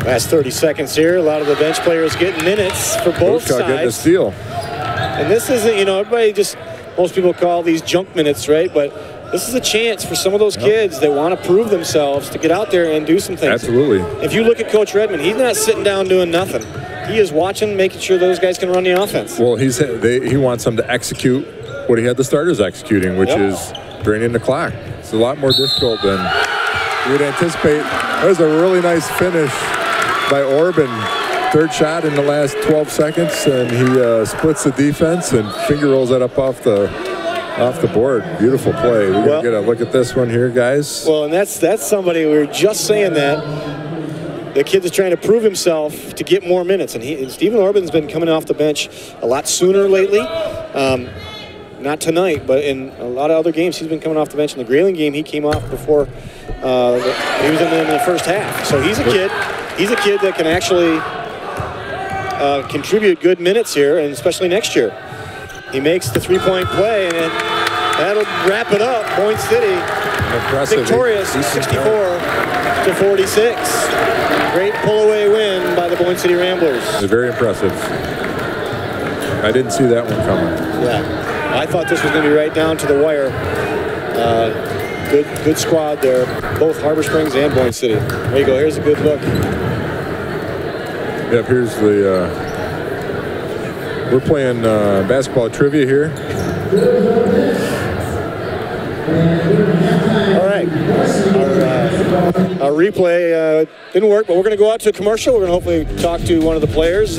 Last 30 seconds here. A lot of the bench players getting minutes for both sides. Getting a steal. And this isn't, you know, everybody just, most people call these junk minutes, right? But this is a chance for some of those kids that want to prove themselves to get out there and do some things. Absolutely. If you look at Coach Redmond, he's not sitting down doing nothing. He is watching, making sure those guys can ron the offense. Well, he wants them to execute what he had the starters executing, which is draining the clock. It's a lot more difficult than you would anticipate. That was a really nice finish by Orban. Third shot in the last 12 seconds, and he splits the defense and finger rolls that up off the board. Beautiful play. We're gonna get a look at this one here, guys. Well, and that's somebody, we were just saying that. The kid is trying to prove himself to get more minutes, and Stephen Orban's been coming off the bench a lot sooner lately. Not tonight, but in a lot of other games, he's been coming off the bench. In the Grayling game, he came off before he was in the first half. So he's a kid. He's a kid that can actually contribute good minutes here, and especially next year. He makes the three-point play, and that'll wrap it up. Point City victorious, 64-46. Great pull-away win by the Point City Ramblers. Very impressive. I didn't see that one coming. Yeah, I thought this was going to be right down to the wire. Good squad there, both Harbor Springs and Point City. There you go. Here's a good look. Yep, here's the. We're playing basketball trivia here. All right. Our replay didn't work, but we're going to go out to a commercial. We're going to hopefully talk to one of the players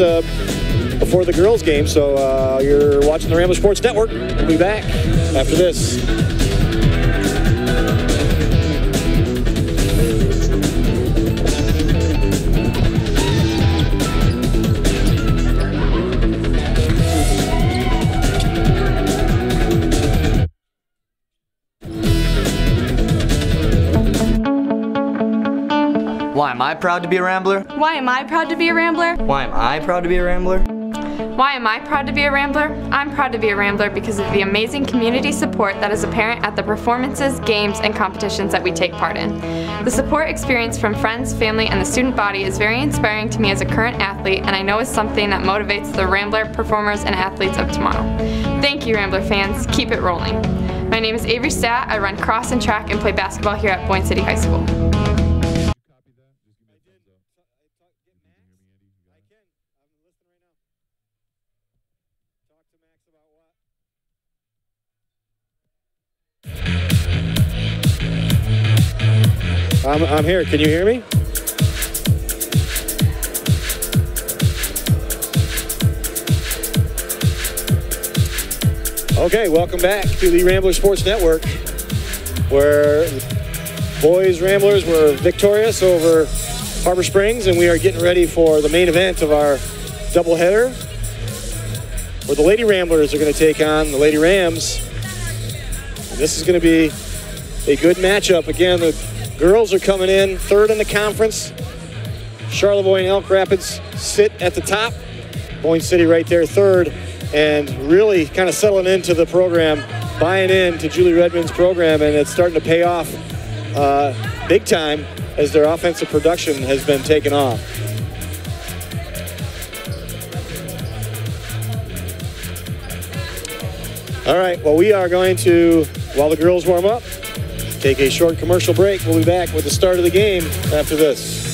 before the girls' game. So you're watching the Rambler Sports Network. We'll be back after this. Why am I proud to be a Rambler? Why am I proud to be a Rambler? Why am I proud to be a Rambler? Why am I proud to be a Rambler? I'm proud to be a Rambler because of the amazing community support that is apparent at the performances, games, and competitions that we take part in. The support experience from friends, family, and the student body is very inspiring to me as a current athlete, and I know is something that motivates the Rambler performers and athletes of tomorrow. Thank you, Rambler fans. Keep it rolling. My name is Avery Stat. I run cross and track and play basketball here at Point City High School. I'm here. Can you hear me? Okay, welcome back to the Rambler Sports Network, where boys Ramblers were victorious over Harbor Springs, and we are getting ready for the main event of our doubleheader, where the Lady Ramblers are going to take on the Lady Rams. And this is going to be a good matchup. Again, the girls are coming in third in the conference. Charlevoix and Elk Rapids sit at the top. Point City right there third, and really kind of settling into the program, buying into Julie Redmond's program, and it's starting to pay off big time as their offensive production has been taken off. All right, well, we are going to, while the girls warm up, take a short commercial break. We'll be back with the start of the game after this.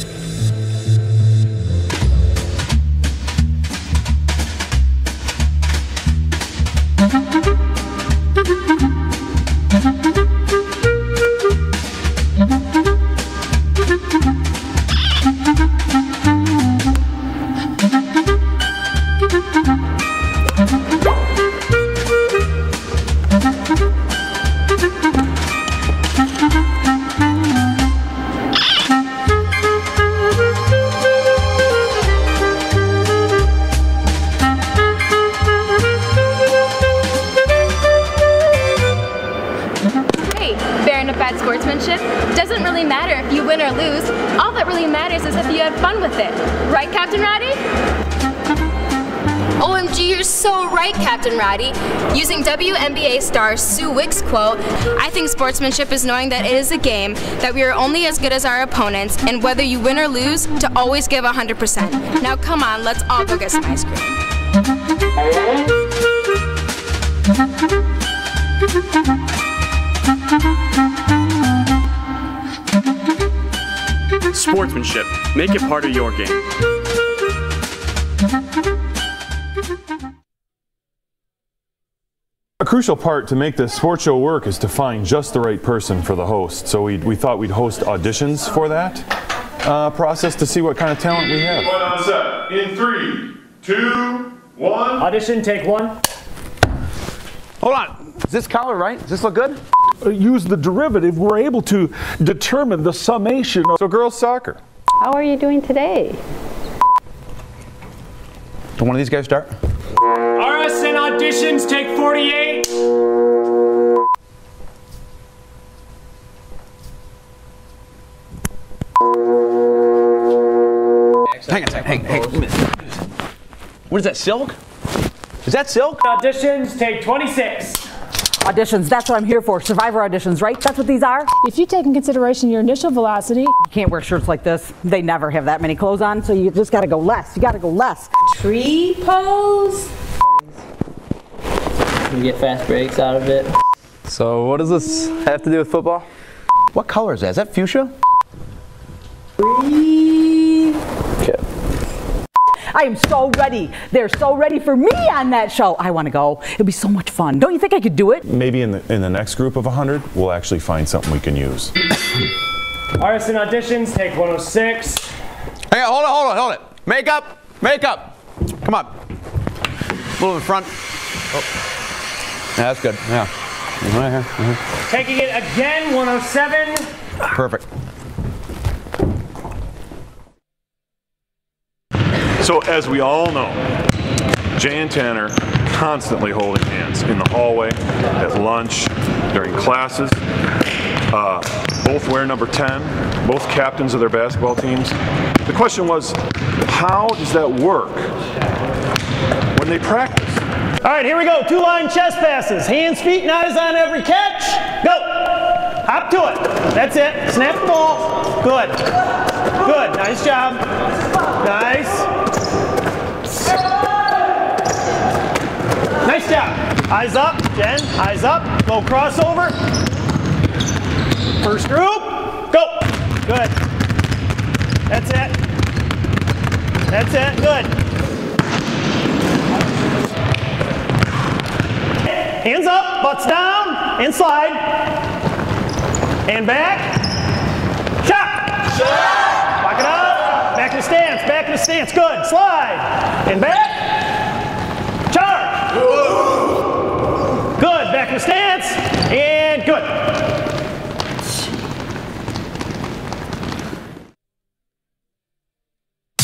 really matter if you win or lose. All that really matters is if you had fun with it. Right, Captain Roddy? OMG, you're so right, Captain Roddy. Using WNBA star Sue Wick's quote, I think sportsmanship is knowing that it is a game, that we are only as good as our opponents, and whether you win or lose, to always give 100%. Now come on, let's all go get some ice cream. Sportsmanship. Make it part of your game. A crucial part to make the sports show work is to find just the right person for the host. So we thought we'd host auditions for that process to see what kind of talent we have. One on set. In 3, 2, 1. Audition, take 1. Hold on. Is this color right? Does this look good? Use the derivative, we're able to determine the summation. So girls soccer. How are you doing today? Do one of these guys start? RSN auditions, take 48. Hang on a second. Hey. What is that, silk? Is that silk? Auditions, take 26. Auditions, that's what I'm here for. Survivor auditions, right? That's what these are? If you take in consideration your initial velocity. You can't wear shirts like this. They never have that many clothes on, so you just gotta go less. You gotta go less. Tree pose. You get fast breaks out of it. So what does this have to do with football? What color is that? Is that fuchsia? Okay. I am so ready. They're so ready for me on that show. I want to go. It'll be so much fun. Don't you think I could do it? Maybe in the next group of 100, we'll actually find something we can use. RSN auditions, take 106. Hang on, hold it. Makeup. Come on. A little in front. Oh. Yeah, that's good. Yeah. Right here. Taking it again, 107. Perfect. So as we all know, Jay and Tanner constantly holding hands in the hallway, at lunch, during classes. Both wear number 10, both captains of their basketball teams. The question was, how does that work when they practice? All right, here we go. 2-line chest passes. Hands, feet, and eyes on every catch. Go. Hop to it. That's it. Snap the ball. Good. Good. Nice job. Nice. Nice job. Eyes up, Jen. Eyes up. Go crossover. First group. Go. Good. That's it. That's it. Good. Hands up, butts down, and slide. And back. Shot. Lock it up. Back in the stance, good. Slide. And back. Charge. Good, back in the stance. And good.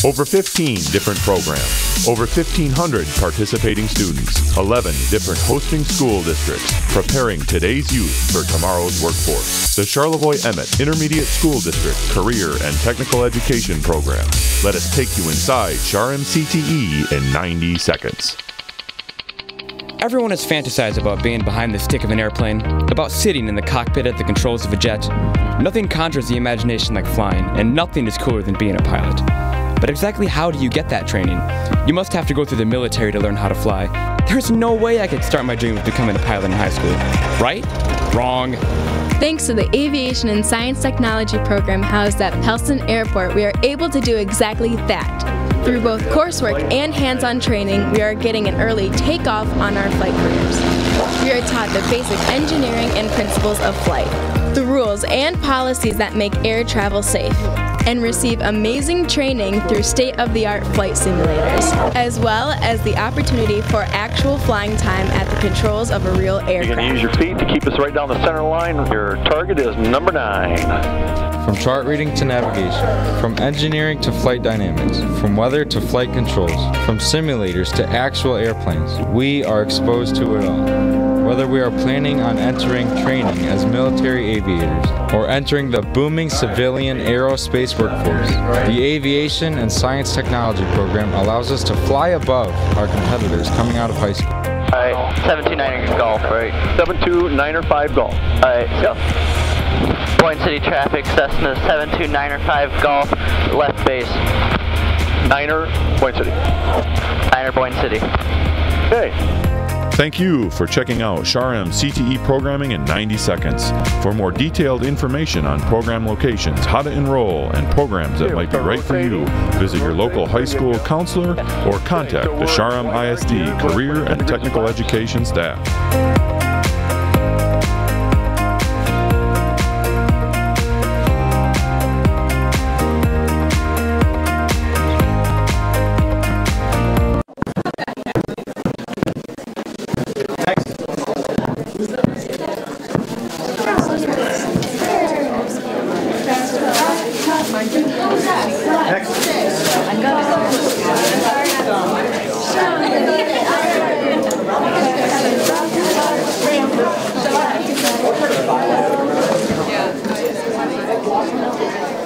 Over 15 different programs, over 1,500 participating students, 11 different hosting school districts, preparing today's youth for tomorrow's workforce. The Charlevoix-Emmett Intermediate School District Career and Technical Education Program. Let us take you inside CHAR-MCTE in 90 seconds. Everyone has fantasized about being behind the stick of an airplane, about sitting in the cockpit at the controls of a jet. Nothing conjures the imagination like flying, and nothing is cooler than being a pilot. But exactly how do you get that training? You must have to go through the military to learn how to fly. There's no way I could start my dream of becoming a pilot in high school. Right? Wrong. Thanks to the Aviation and Science Technology program housed at Pellston Airport, we are able to do exactly that. Through both coursework and hands-on training, we are getting an early takeoff on our flight careers. We are taught the basic engineering and principles of flight, the rules and policies that make air travel safe, and receive amazing training through state-of-the-art flight simulators, as well as the opportunity for actual flying time at the controls of a real aircraft. You can use your feet to keep us right down the center line. Your target is number 9. From chart reading to navigation, from engineering to flight dynamics, from weather to flight controls, from simulators to actual airplanes, we are exposed to it all. Whether we are planning on entering training as military aviators or entering the booming civilian aerospace workforce, the Aviation and Science Technology program allows us to fly above our competitors coming out of high school. All right, 729er Golf, right? 729er 5 Golf. All right, go. Boyne City traffic, Cessna 729er 5 Golf, left base. Niner, Boyne City. Niner, Boyne City. Okay. Thank you for checking out SHARM CTE programming in 90 seconds. For more detailed information on program locations, how to enroll, and programs that might be right for you, visit your local high school counselor or contact the SHARM ISD Career and Technical Education staff.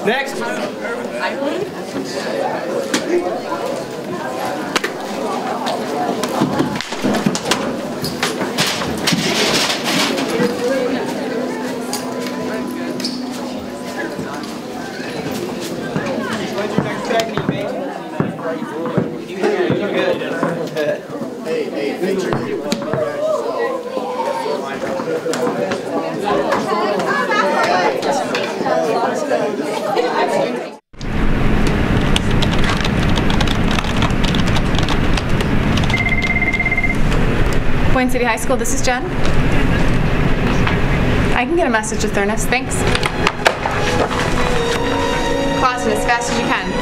Next. Boyne City High School, this is Jen. I can get a message to Thurnis, thanks. Clausen, as fast as you can.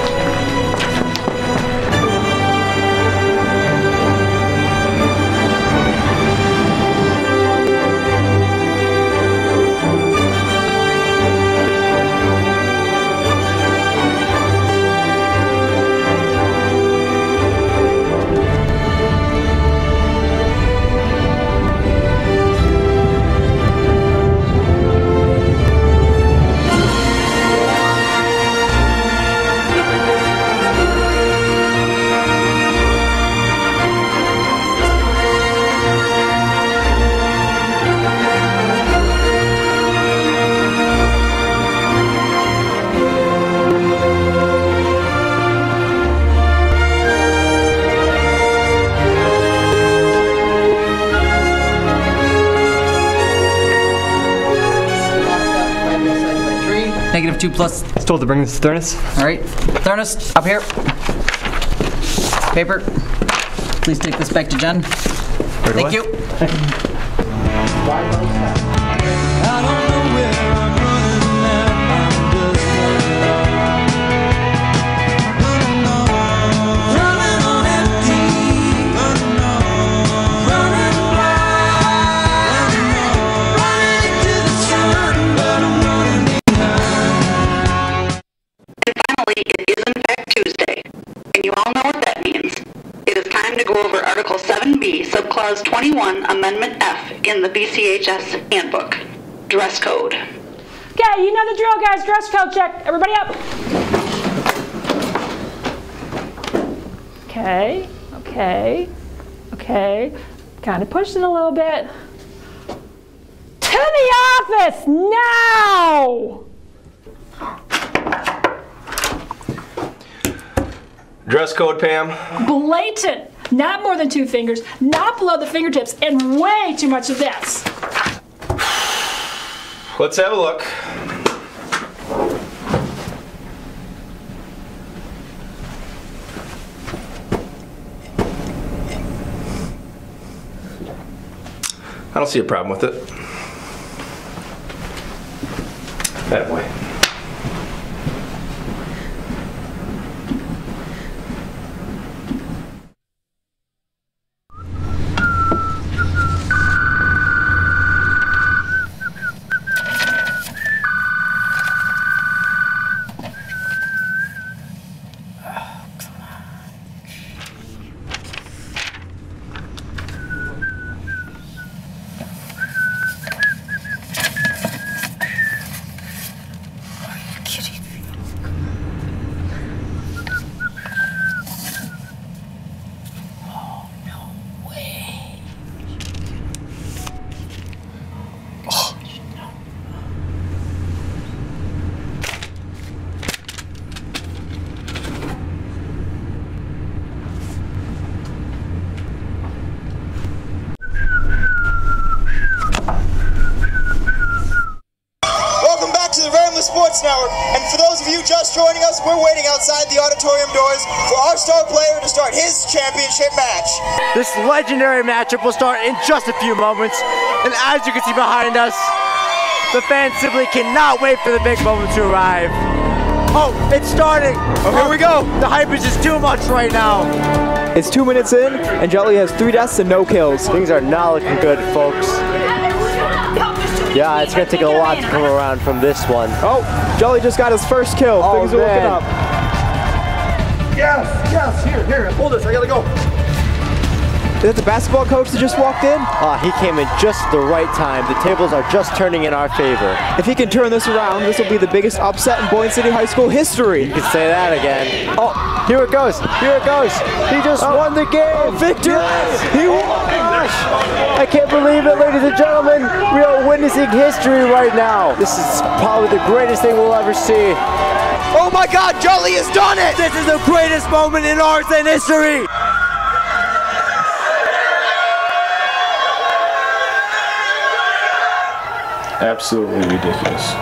-2 plus. It's told to bring this to Thurnis. All right. Thurnis, up here. Paper. Please take this back to Jen. Thank you. Article 7B, Subclause 21, Amendment F in the BCHS Handbook. Dress code. Okay, you know the drill, guys. Dress code check. Everybody up. Okay, okay, okay. Kind of pushing a little bit. To the office now! Dress code, Pam. Blatant. Not more than 2 fingers, not below the fingertips, and way too much of this. Let's have a look. I don't see a problem with it. That way. boys, we're waiting outside the auditorium doors for our star player to start his championship match. This legendary matchup will start in just a few moments, and as you can see behind us, the fans simply cannot wait for the big moment to arrive. Oh, it's starting! Oh, here we go! The hype is just too much right now. It's 2 minutes in, and Jelly has 3 deaths and no kills. Things are not looking good, folks. Yeah, it's gonna take a lot to come around from this one. Oh, Jelly just got his first kill. Oh, Things are looking up. Yes, here, hold this, I gotta go. Is that the basketball coach that just walked in? He came in just the right time. The tables are just turning in our favor. If he can turn this around, this will be the biggest upset in Boyne City High School history. You can say that again. Oh, here it goes, here it goes. He just won the game. Oh, victory! Yes, he won! Gosh, I can't believe it, ladies and gentlemen. We are witnessing history right now. This is probably the greatest thing we'll ever see. Oh my God, Jolly has done it! This is the greatest moment in arts and history. Absolutely ridiculous.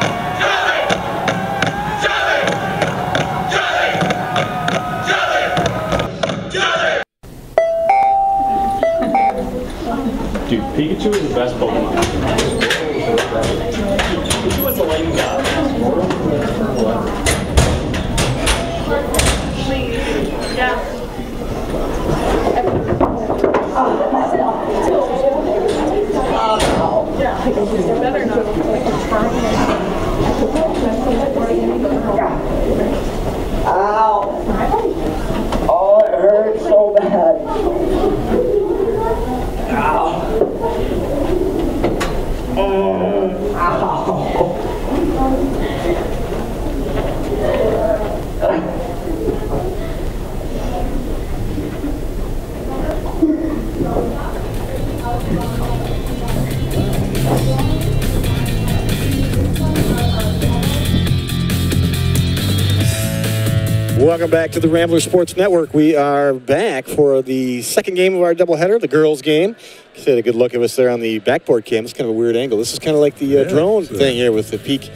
Dude, Pikachu is the best Pokemon. Pikachu was the lame guy. Yeah. Better not. Ow! Oh, it hurts so bad. Ow! Welcome back to the Rambler Sports Network. We are back for the second game of our doubleheader, the girls' game. Just had a good look at us there on the backboard cam. It's kind of a weird angle. This is kind of like the drone thing here with the peak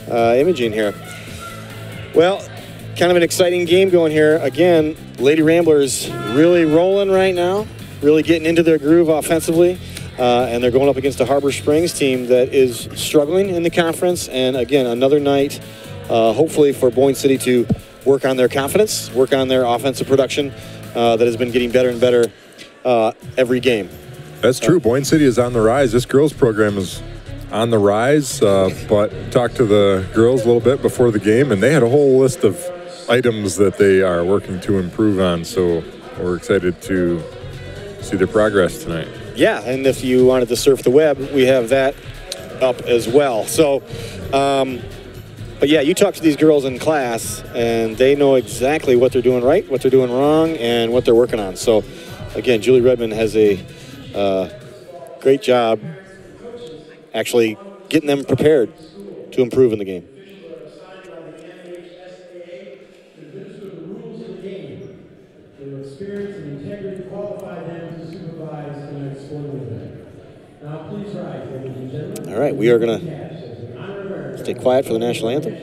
imaging here. Well, kind of an exciting game going here. Again, Lady Ramblers really rolling right now, really getting into their groove offensively. And they're going up against a Harbor Springs team that is struggling in the conference. And again, another night, hopefully for Boyne City to work on their confidence, work on their offensive production that has been getting better and better every game. That's true. Boyne City is on the rise. This girls program is on the rise, but talked to the girls a little bit before the game, and they had a whole list of items that they are working to improve on, so we're excited to see their progress tonight. Yeah, and if you wanted to surf the web, we have that up as well. So, but yeah, you talk to these girls in class, and they know exactly what they're doing right, what they're doing wrong, and what they're working on. So, again, Julie Redmond has a great job actually getting them prepared to improve in the game. All right, we are going to stay quiet for the national anthem.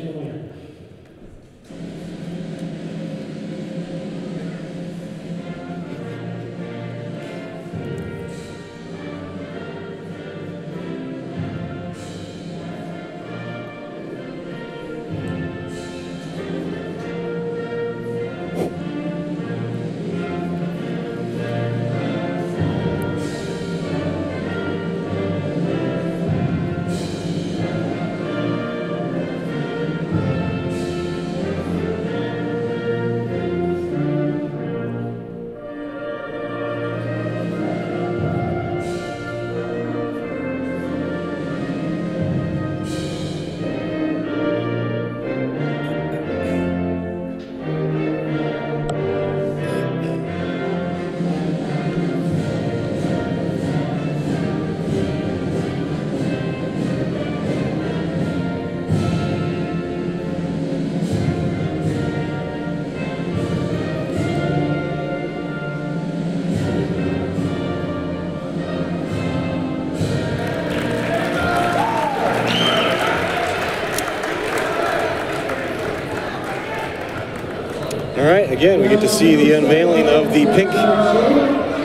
again, we get to see the unveiling of the pink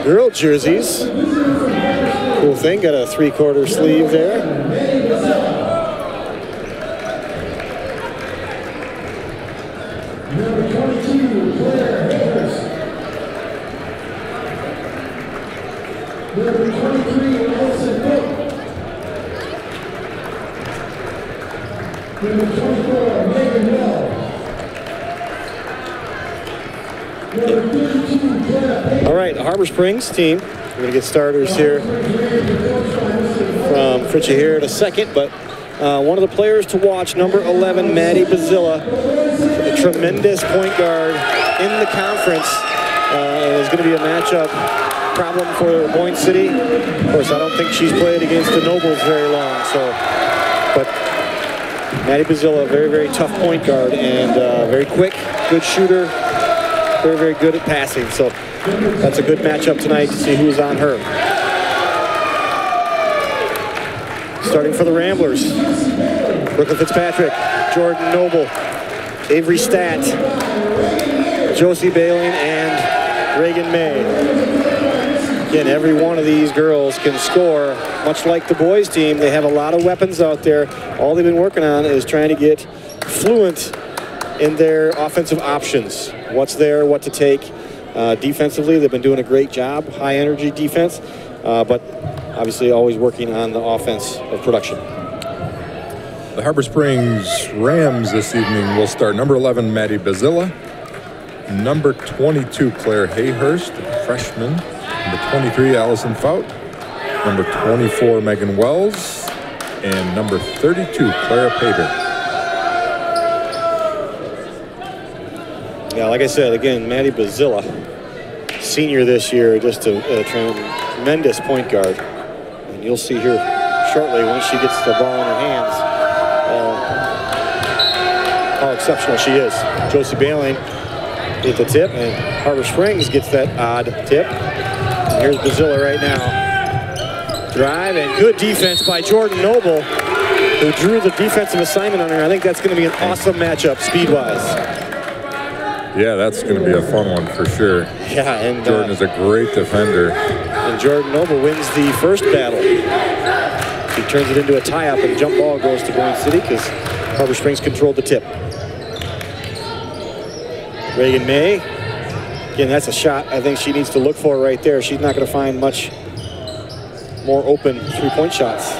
girl jerseys. Cool thing, got a 3/4 sleeve there. All right, Harbor Springs team. We're going to get starters here from Fritchie here in a second, but one of the players to watch, number 11, Maddie Bazilla, a tremendous point guard in the conference. Is going to be a matchup problem for Boyne City. Of course, I don't think she's played against the Nobles very long, but Maddie Bazilla, very, very tough point guard and very quick, good shooter, very, very good at passing. So that's a good matchup tonight to see who's on her. Starting for the Ramblers, Brooklyn Fitzpatrick, Jordan Noble, Avery Statt, Josie Baling, and Reagan May. Again, every one of these girls can score. Much like the boys team, they have a lot of weapons out there. All they've been working on is trying to get fluent in their offensive options. What's there, what to take. Defensively, they've been doing a great job, high energy defense, but obviously always working on the offense of production. The Harbor Springs Rams this evening will start number 11, Maddie Bazilla, number 22, Claire Hayhurst, freshman, number 23, Allison Fout, number 24, Megan Wells, and number 32, Clara Pater. Yeah, like I said, again, Maddie Bazilla, senior this year, just a tremendous point guard. And you'll see here shortly, once she gets the ball in her hands, how exceptional she is. Josie Baling get the tip, and Harbor Springs gets that odd tip. And here's Bazilla right now. Drive, and good defense by Jordan Noble, who drew the defensive assignment on her. I think that's going to be an awesome matchup speed-wise. Yeah, that's going to be a fun one for sure. Yeah, and Jordan is a great defender. And Jordan Noble wins the first battle. He turns it into a tie-up, and the jump ball goes to Boyne City because Harbor Springs controlled the tip. Reagan May, again, that's a shot I think she needs to look for right there. She's not going to find much more open three-point shots.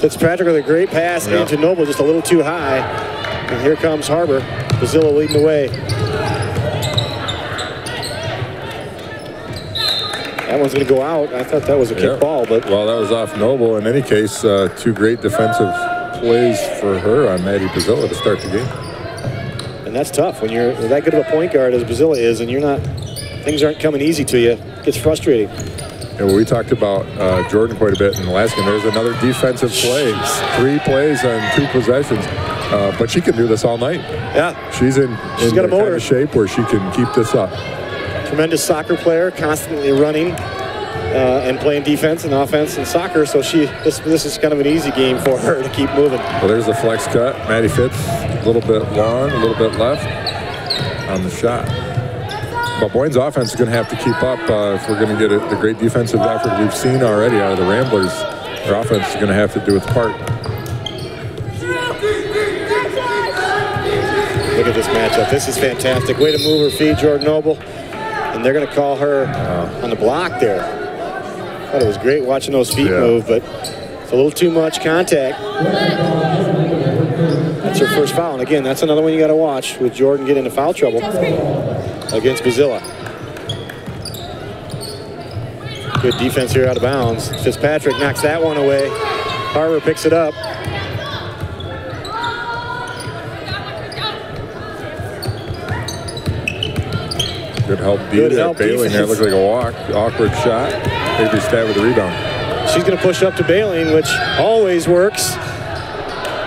Fitzpatrick with a great pass into Noble, just a little too high. And here comes Harbor. Bazilla leading the way. That one's going to go out. I thought that was a kick ball, but... Well, that was off Noble. In any case, two great defensive plays for her on Maddie Bazilla to start the game. And that's tough when you're that good of a point guard as Bazilla is, and things aren't coming easy to you. It gets frustrating. Yeah, well, we talked about Jordan quite a bit in the last game. There's another defensive play. 3 plays on 2 possessions. But she can do this all night. Yeah. She's in got a motor. kind of shape where she can keep this up. Tremendous soccer player, constantly running and playing defense and offense and soccer. So this is kind of an easy game for her to keep moving. Well, there's the flex cut. Maddie Fitz, a little bit long, a little bit left on the shot. But Boyne's offense is going to have to keep up if we're going to get the great defensive effort we've seen already out of the Ramblers. Their offense is going to have to do its part. Look at this matchup. This is fantastic. Way to move her feet, Jordan Noble. And they're going to call her on the block there. I thought it was great watching those feet move, but it's a little too much contact. That's her first foul. And again, that's another one you got to watch with Jordan getting into foul trouble against Bazilla. Good defense here out of bounds. Fitzpatrick knocks that one away. Harbor picks it up. Good help deep there. Baling there looked like a walk. Awkward shot. Avery Statt with the rebound. She's going to push up to Baling, which always works.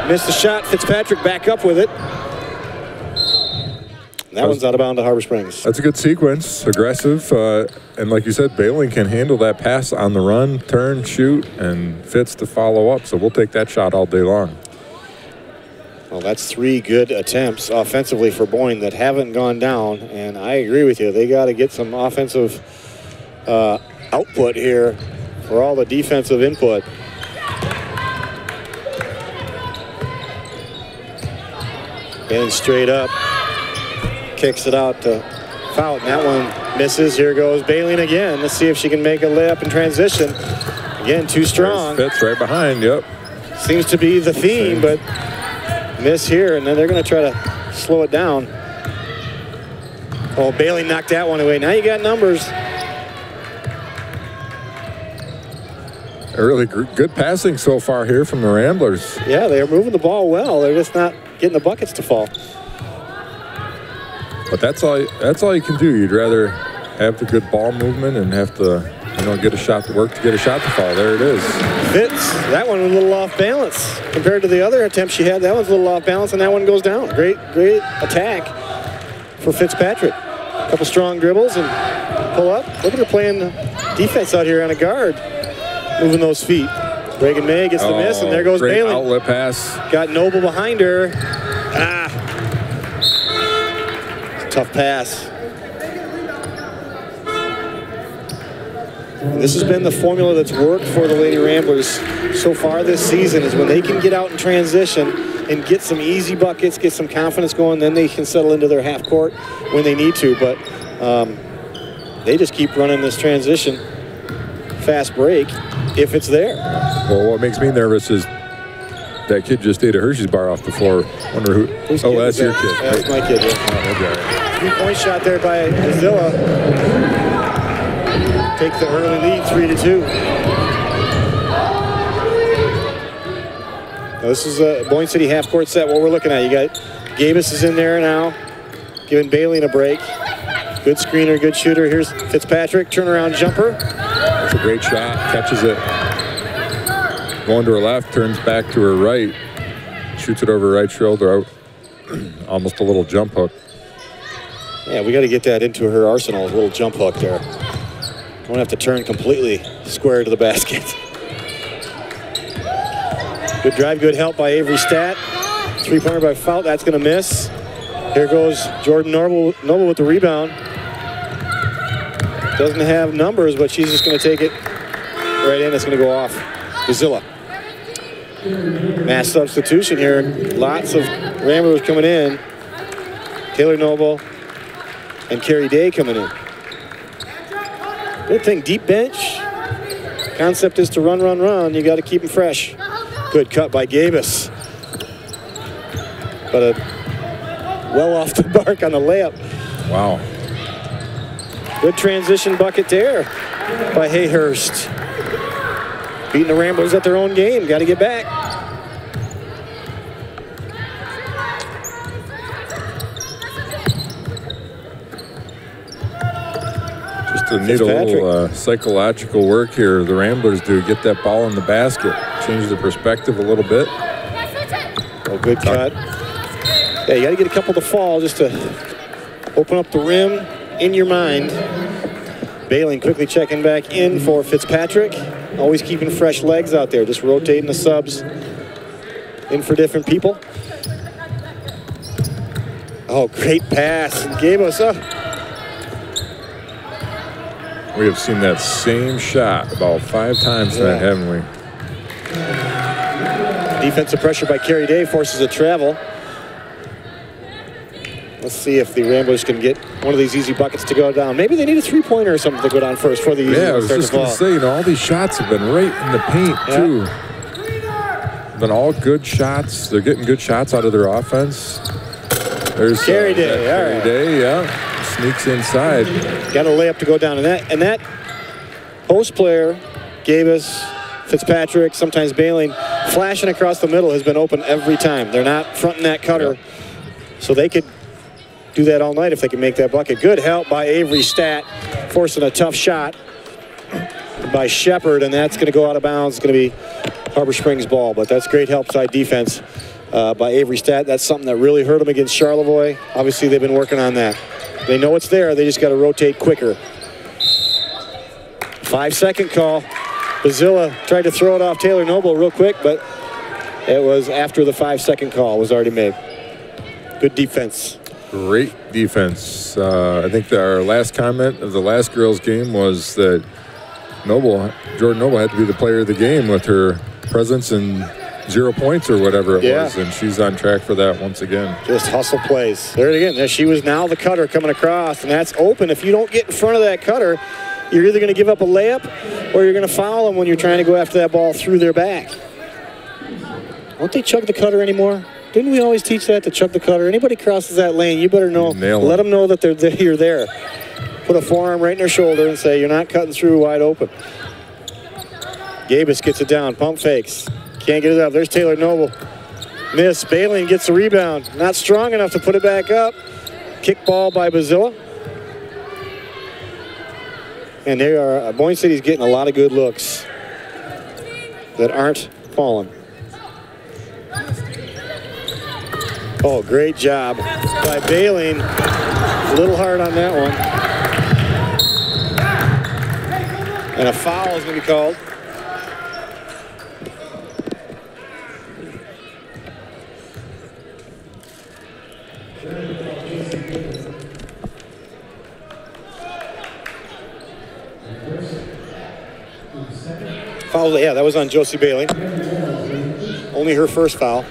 Missed the shot. Fitzpatrick back up with it. That one's out of bounds to Harbor Springs. That's a good sequence. Aggressive. And like you said, Baling can handle that pass on the run, turn, shoot, and Fitz to follow up. So we'll take that shot all day long. Well, that's 3 good attempts offensively for Boyne that haven't gone down, and I agree with you. They got to get some offensive output here for all the defensive input. Getting straight up, kicks it out to Fout, and that one misses. Here goes Baleen again. Let's see if she can make a layup in transition. Again, too strong. Fits right behind, yep. Seems to be the theme, but miss here, and then they're going to try to slow it down. Oh, Bailey knocked that one away. Now you got numbers. Really good passing so far here from the Ramblers. Yeah, they're moving the ball well. They're just not getting the buckets to fall. But that's all you can do. You'd rather have the good ball movement and have to, get a shot to work to get a shot to fall. There it is. Fitz, that one was a little off balance compared to the other attempt she had. That one's a little off balance, and that one goes down. Great attack for Fitzpatrick. A couple strong dribbles and pull up. Look at her playing defense out here on a guard, moving those feet. Reagan May gets the miss, and there goes great Bailey. Outlet pass. Got Noble behind her. Tough pass. And this has been the formula that's worked for the Lady Ramblers so far this season, is when they can get out in transition and get some easy buckets, get some confidence going, then they can settle into their half court when they need to. But they just keep running this transition fast break if it's there. Well, what makes me nervous is that kid just ate a Hershey's bar off the floor. Wonder who. Oh, that's your kid. That's my kid. Yeah. 3-point shot there by Zilla. Take the early lead, 3-2. Now this is a Boyne City half-court set. What we're looking at, you got Gabus is in there now, giving Bailey a break. Good screener, good shooter. Here's Fitzpatrick, turnaround jumper. That's a great shot. Catches it. Going to her left, turns back to her right, shoots it over her right shoulder out. Almost a little jump hook. Yeah, we got to get that into her arsenal, a little jump hook there. Don't have to turn completely square to the basket. Good drive, good help by Avery Stat. 3-pointer by Fout, that's going to miss. Here goes Jordan Noble with the rebound. Doesn't have numbers, but she's just going to take it right in. It's going to go off. Bazilla. Mass substitution here. Lots of Ramblers coming in. Taylor Noble and Carrie Day coming in. Good thing, deep bench. Concept is to run, run, run. You got to keep them fresh. Good cut by Gabus. But well off the mark on the layup. Wow. Good transition bucket there by Hayhurst. Beating the Ramblers at their own game. Got to get back. Just a neat little psychological work here the Ramblers do. Get that ball in the basket. Change the perspective a little bit. Oh, good cut. Yeah, you got to get a couple to fall just to open up the rim in your mind. Bailey quickly checking back in for Fitzpatrick. Always keeping fresh legs out there, just rotating the subs in for different people. Oh, great pass. Gave us up. We have seen that same shot about 5 times tonight, haven't we? Defensive pressure by Carrie Day forces a travel. Let's see if the Ramblers can get one of these easy buckets to go down. Maybe they need a 3-pointer or something to go down first for the easy. Yeah, I was just going to say, all these shots have been right in the paint, too. Been all good shots. They're getting good shots out of their offense. There's Carrie Day. Carrie Day, yeah. Sneaks inside. Got a layup to go down. And that post player gave us Fitzpatrick, sometimes Bailey, flashing across the middle has been open every time. They're not fronting that cutter. Yep. So they could do that all night if they can make that bucket. Good help by Avery Stat, forcing a tough shot by Shepard, and that's going to go out of bounds. It's going to be Harbor Springs ball, but that's great help side defense by Avery Stat. That's something that really hurt them against Charlevoix. Obviously, they've been working on that. They know it's there. They just got to rotate quicker. 5-second call. Bazilla tried to throw it off Taylor Noble real quick, but It was after the 5-second call was already made. Good defense. Great defense. I think that our last comment of the last girls' game was that Jordan Noble had to be the player of the game with her presence and 0 points or whatever it was, and she's on track for that once again. Just hustle plays. There it again. There she was now the cutter coming across, and that's open. If you don't get in front of that cutter, you're either going to give up a layup or you're going to foul them when you're trying to go after that ball through their back. Won't they chug the cutter anymore? Didn't we always teach that, to chug the cutter? Anybody crosses that lane, you better know. Let them know that you're there. Put a forearm right in their shoulder and say, you're not cutting through wide open. Gabus gets it down, pump fakes. Can't get it up. There's Taylor Noble. Miss. Baleen gets the rebound. Not strong enough to put it back up. Kick ball by Bazilla. And they are, Boyne City's getting a lot of good looks that aren't falling. Oh, great job by Baleen. A little hard on that one. And a foul is going to be called. Foul, yeah, that was on Josie Bailey. Only her first foul.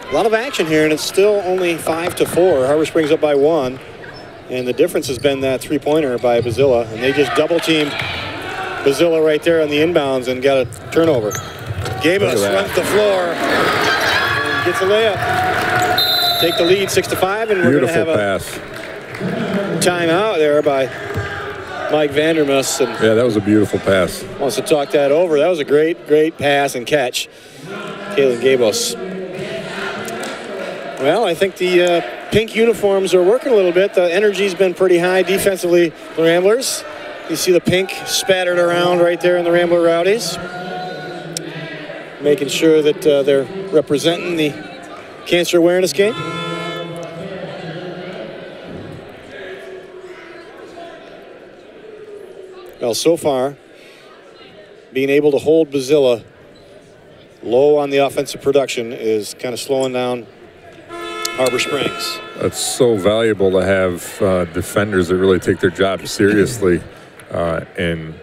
A lot of action here, and it's still only 5-4. Harbor Springs up by 1. And the difference has been that three-pointer by Bazilla. And they just double-teamed Bazilla right there on the inbounds and got a turnover. Gabus runs the floor and gets a layup. Take the lead 6-5, and we're going to have a timeout there by Mike Vandermus. And yeah, that was a beautiful pass. Wants to talk that over. That was a great pass and catch. Kaylin Gabos. Well, I think the pink uniforms are working a little bit. The energy's been pretty high defensively, the Ramblers. You see the pink spattered around right there in the Rambler Rowdies. Making sure that they're representing the cancer awareness game. Well, so far, being able to hold Bazilla low on the offensive production is kind of slowing down Harbor Springs. It's so valuable to have defenders that really take their job seriously. And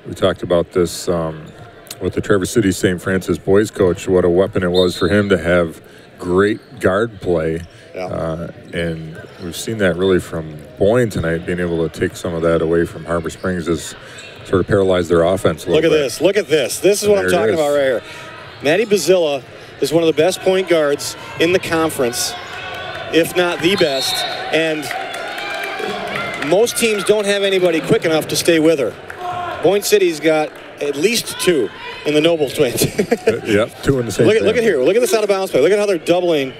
we talked about this with the Traverse City St. Francis boys coach, what a weapon it was for him to have great guard play. Yeah. And we've seen that really from Boyne tonight, being able to take some of that away from Harbor Springs has sort of paralyzed their offense a little bit. Look at this. This is what I'm talking about right here. Maddie Bazilla is one of the best point guards in the conference, if not the best, and most teams don't have anybody quick enough to stay with her. Boyne City's got at least 2 in the Noble twins. Yep, 2 in the same. Look at here. Look at this out of bounds play. Look at how they're doubling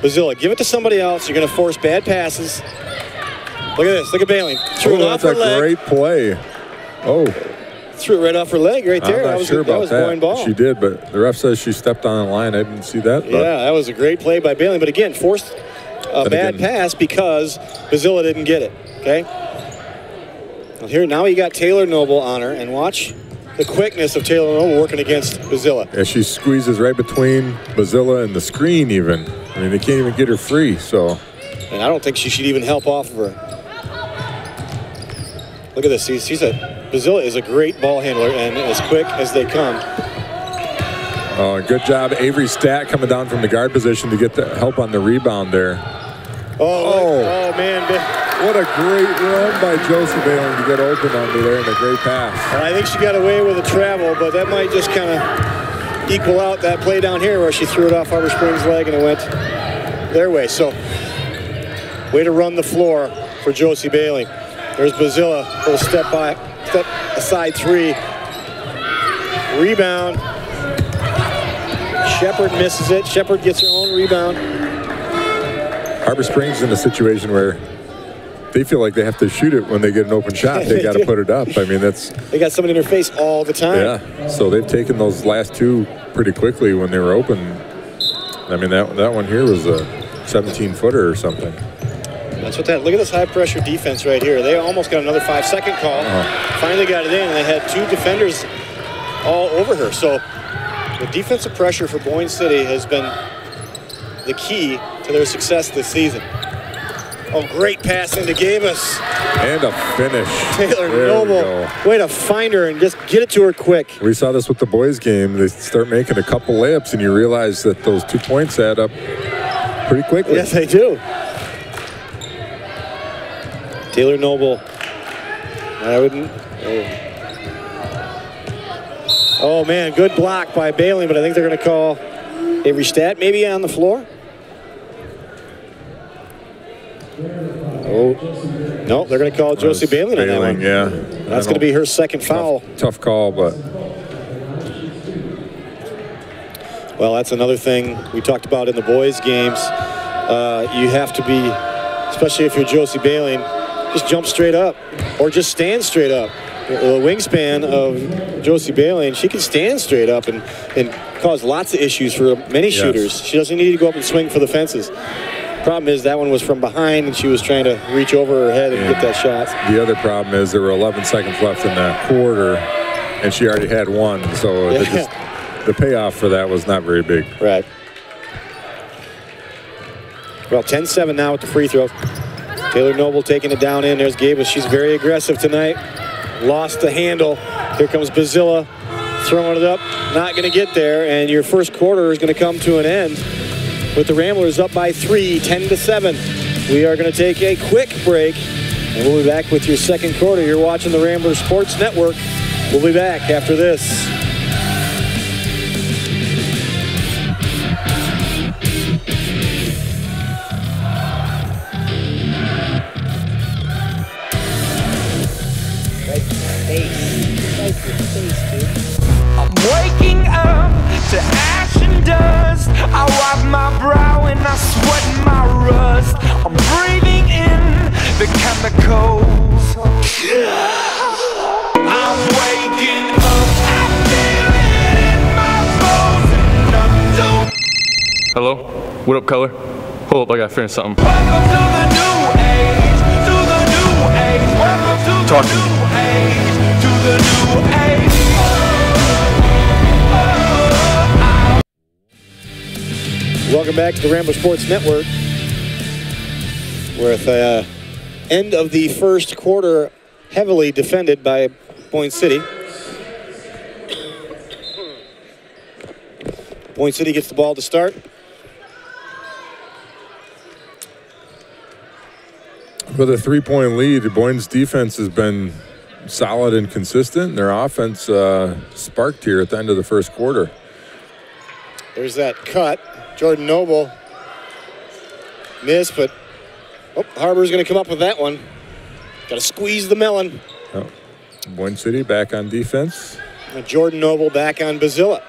Bazilla. Give it to somebody else. You're going to force bad passes. Look at this. Look at Bailey. Threw it off her leg. That's a great play. Oh. Threw it right off her leg right there. I'm not sure about that. Boyne ball. She did, but the ref says she stepped on the line. I didn't see that. But. Yeah, that was a great play by Bailey. But again, forced a bad pass because Bazilla didn't get it. Okay. Well, here now you got Taylor Noble on her, and watch the quickness of Taylor Noble working against Bazilla. Yeah, she squeezes right between Bazilla and the screen even. I mean, they can't even get her free, so. And I don't think she should even help off of her. Look at this. Bazilla is a great ball handler and as quick as they come. Oh, good job, Avery Stat coming down from the guard position to get the help on the rebound there. Oh man. What a great run by Josie Bailey to get open under there and a great pass. And I think she got away with a travel, but that might just kind of equal out that play down here where she threw it off Harbor Springs' leg and it went their way. So, way to run the floor for Josie Bailey. There's Bazilla, little step aside 3. Rebound. Shepard misses it. Shepard gets her own rebound. Harbor Springs in a situation where they feel like they have to shoot it when they get an open shot. They got to put it up. I mean, they got somebody in their face all the time. Yeah. So they've taken those last 2 pretty quickly when they were open. I mean, that one here was a 17-footer or something. That's what that. Look at this high-pressure defense right here. They almost got another 5-second call. Finally got it in, and they had 2 defenders all over her. So The defensive pressure for Boyne City has been the key to their success this season. Oh, great pass into Gabus. And a finish. Taylor Noble, way to find her and just get it to her quick. We saw this with the boys game. They start making a couple layups and you realize that those 2 points add up pretty quickly. Yes, they do. Taylor Noble. I wouldn't. Oh man, good block by Bailey, but I think they're going to call Avery Stat maybe on the floor. Oh, no, they're going to call Josie Bailey on that one. Yeah. That's going to be her second foul. Tough call, but. Well, that's another thing we talked about in the boys' games. You have to be, especially if you're Josie Bailey, just jump straight up or just stand straight up. The wingspan of Josie Bailey, and she can stand straight up and cause lots of issues for many shooters. She doesn't need to go up and swing for the fences. Problem is that one was from behind and she was trying to reach over her head and get that shot. The other problem is there were 11 seconds left in that quarter and she already had one, so the payoff for that was not very big. Right. Well, 10-7 now with the free throw. Taylor Noble taking it down in. There's Gabus. She's very aggressive tonight. Lost the handle. Here comes Bazilla throwing it up. Not going to get there, and your first quarter is going to come to an end with the Ramblers up by 3, 10-7. We are going to take a quick break, and we'll be back with your second quarter. You're watching the Rambler Sports Network. We'll be back after this. I'm waking up to ash and dust. I wipe my brow and I sweat my rust. I'm breathing in the chemicals. I'm waking up. I feel it in my bones and I'm doing. Hello? What up, Color? Hold up, I gotta finish something. Welcome to the new age, to the new age. Welcome to Talk the to me. new age, to the new age. Welcome back to the Rambler Sports Network. With end of the first quarter heavily defended by Boyne City. Boyne City gets the ball to start. With a 3-point lead, Boyne's defense has been solid and consistent. Their offense sparked here at the end of the first quarter. There's that cut. Jordan Noble missed, but Harbor's going to come up with that one. Got to squeeze the melon. Oh. Boyne City back on defense. And Jordan Noble back on Bazilla.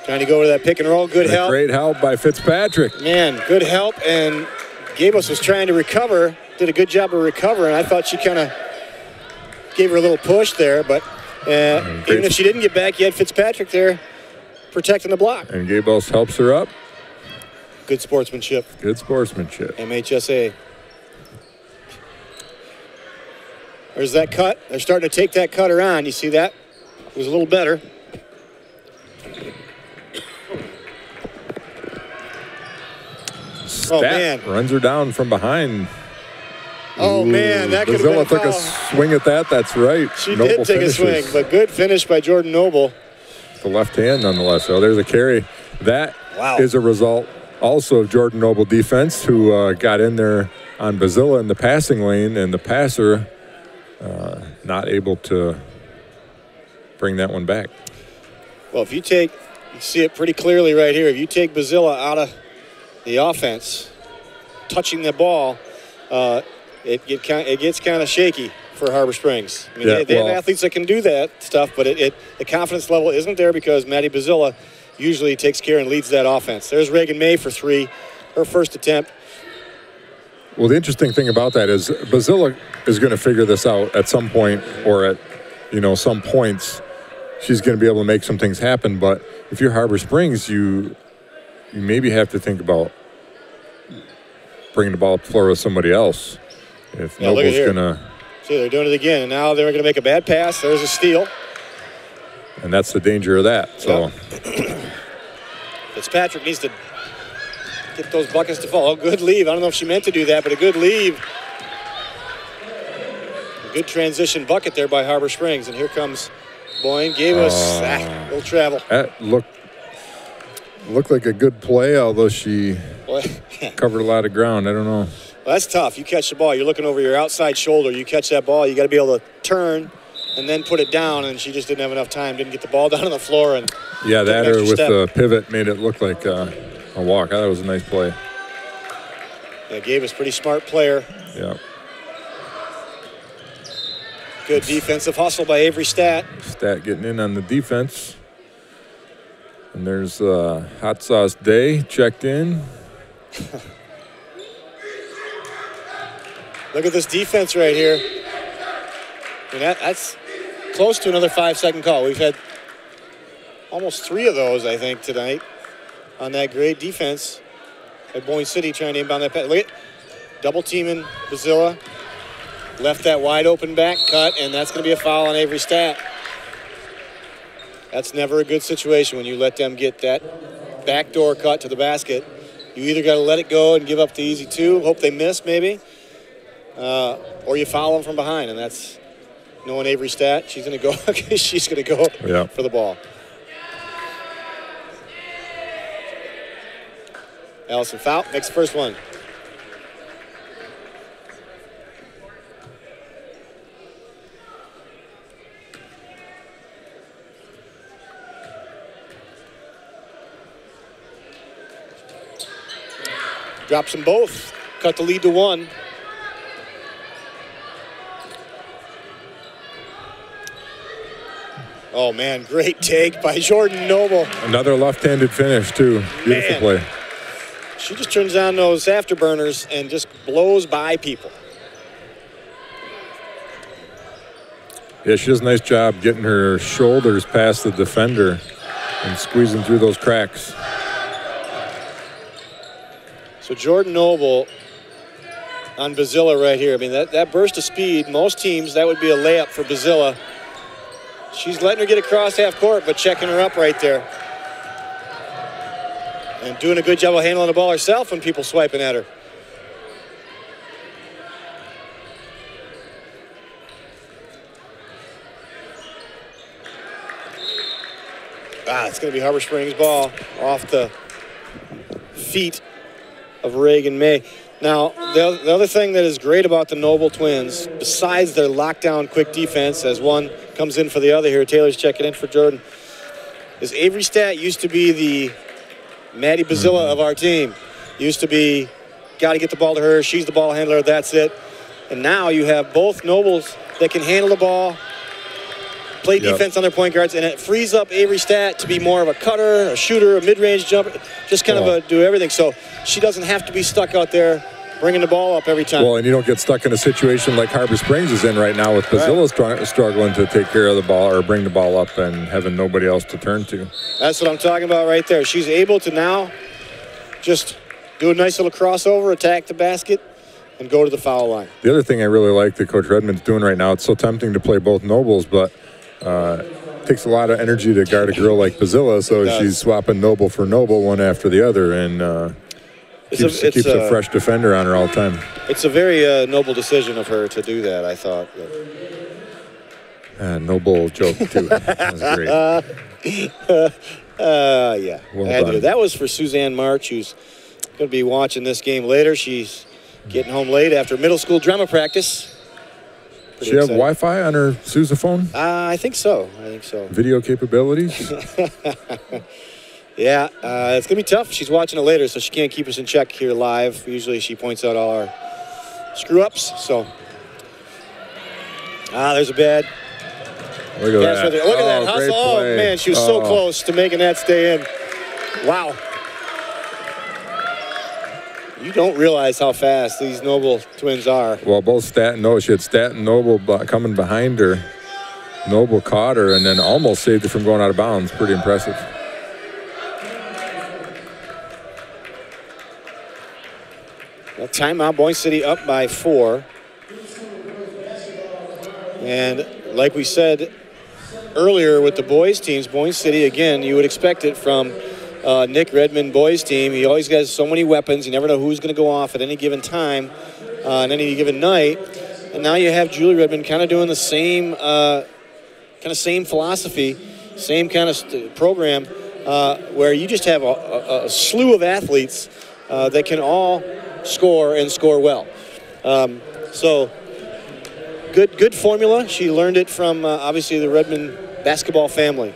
Trying to go to that pick and roll. Good help. Great help by Fitzpatrick. Man, good help. And Gabos was trying to recover. Did a good job of recovering. I thought she kind of gave her a little push there, but even if she didn't get back, you had Fitzpatrick there protecting the block. And Gabos helps her up. Good sportsmanship. Good sportsmanship. MHSA. There's that cut. They're starting to take that cutter on. You see that? It was a little better. Stat man. Runs her down from behind. Oh, man, that could have been a took foul. a swing at that. That's right. She Noble did take finishes. a swing, but good finish by Jordan Noble. The left hand, nonetheless. So there's a carry. That is a result also of Jordan Noble defense, who got in there on Bazilla in the passing lane, and the passer not able to bring that one back. Well, if you take, you see it pretty clearly right here. If you take Bazilla out of the offense, touching the ball, it gets kind of shaky for Harbor Springs. I mean, they have athletes that can do that stuff, but the confidence level isn't there because Maddie Bazilla usually takes care and leads that offense. There's Reagan May for three, her first attempt. Well, the interesting thing about that is Bazilla is going to figure this out at some point, or at some points she's going to be able to make some things happen. But if you're Harbor Springs, you maybe have to think about bringing the ball up the floor with somebody else. If Noble's going to See, they're doing it again, and now they're going to make a bad pass. There's a steal. And that's the danger of that. So Fitzpatrick needs to get those buckets to fall. Oh, good leave. I don't know if she meant to do that, but a good leave. A good transition bucket there by Harbor Springs. And here comes Boyne. Gave us a little travel. That looked like a good play, although she covered a lot of ground. I don't know. Well, that's tough. You catch the ball. You're looking over your outside shoulder. You catch that ball. You got to be able to turn and then put it down. And she just didn't have enough time. Didn't get the ball down on the floor. And yeah, that or with the pivot made it look like a walk. I thought it was a nice play. Yeah, Gabe is a pretty smart player. Yeah. Good defensive hustle by Avery Stat. Stat getting in on the defense. And there's Hot Sauce Day checked in. Look at this defense right here. I mean, that's close to another 5-second call. We've had almost 3 of those, I think, tonight on that great defense at Boyne City trying to inbound that pass. Look at double teaming Bazilla. Left that wide open back cut, and that's going to be a foul on Avery Stat. That's never a good situation when you let them get that backdoor cut to the basket. You either got to let it go and give up the easy 2, hope they miss maybe, or you foul them from behind, and that's knowing Avery Stat. She's going to go. She's going to go for the ball. Allison foul makes the first one. Drops them both. Cut the lead to 1. Oh, man, great take by Jordan Noble. Another left-handed finish, too. Beautiful play. She just turns on those afterburners and just blows by people. Yeah, she does a nice job getting her shoulders past the defender and squeezing through those cracks. So Jordan Noble on Bazilla right here. I mean, that burst of speed, most teams, that would be a layup for Bazilla. She's letting her get across half court, but checking her up right there. And doing a good job of handling the ball herself when people swiping at her. It's going to be Harbor Springs ball off the feet of Reagan May. Now, the other thing that is great about the Noble twins, besides their lockdown quick defense, as one comes in for the other here, Taylor's checking in for Jordan, is Avery Stat used to be the Maddie Bazilla of our team. Used to be, got to get the ball to her, she's the ball handler, that's it. And now you have both Nobles that can handle the ball, play defense on their point guards, and it frees up Avery Stat to be more of a cutter, a shooter, a mid-range jumper, just kind of do everything. So she doesn't have to be stuck out there bringing the ball up every time. Well, and you don't get stuck in a situation like Harbor Springs is in right now with Bazilla struggling to take care of the ball or bring the ball up and having nobody else to turn to. That's what I'm talking about right there. She's able to now just do a nice little crossover, attack the basket, and go to the foul line. The other thing I really like that Coach Redmond's doing right now, it's so tempting to play both Nobles, but it takes a lot of energy to guard a girl like Bazilla, so she's swapping Noble for Noble one after the other, and keeps a fresh defender on her all the time. It's a very noble decision of her to do that, I thought. Noble joke, too. That was great. Yeah. Well done. That was for Suzanne March, who's going to be watching this game later. She's getting home late after middle school drama practice. Does she have Wi-Fi on her sousaphone? I think so. Video capabilities? Yeah, it's going to be tough. She's watching it later, so she can't keep us in check here live. Usually she points out all our screw-ups, so. There's a bad. Look at that. Look at that hustle. Oh, man, she was so close to making that stay in. Wow. You don't realize how fast these Noble twins are. Well, both Stat and Noble. She had Stat and Noble coming behind her. Noble caught her and then almost saved her from going out of bounds. Pretty impressive. Well, timeout, Boyne City up by 4. And like we said earlier with the boys teams, Boyne City, again, you would expect it from Nick Redmond boys team. He always has so many weapons. You never know who's going to go off at any given time on any given night. And now you have Julie Redmond kind of doing the same same philosophy, same kind of program where you just have a slew of athletes that can all score and score well. So good formula. She learned it from obviously the Redmond basketball family.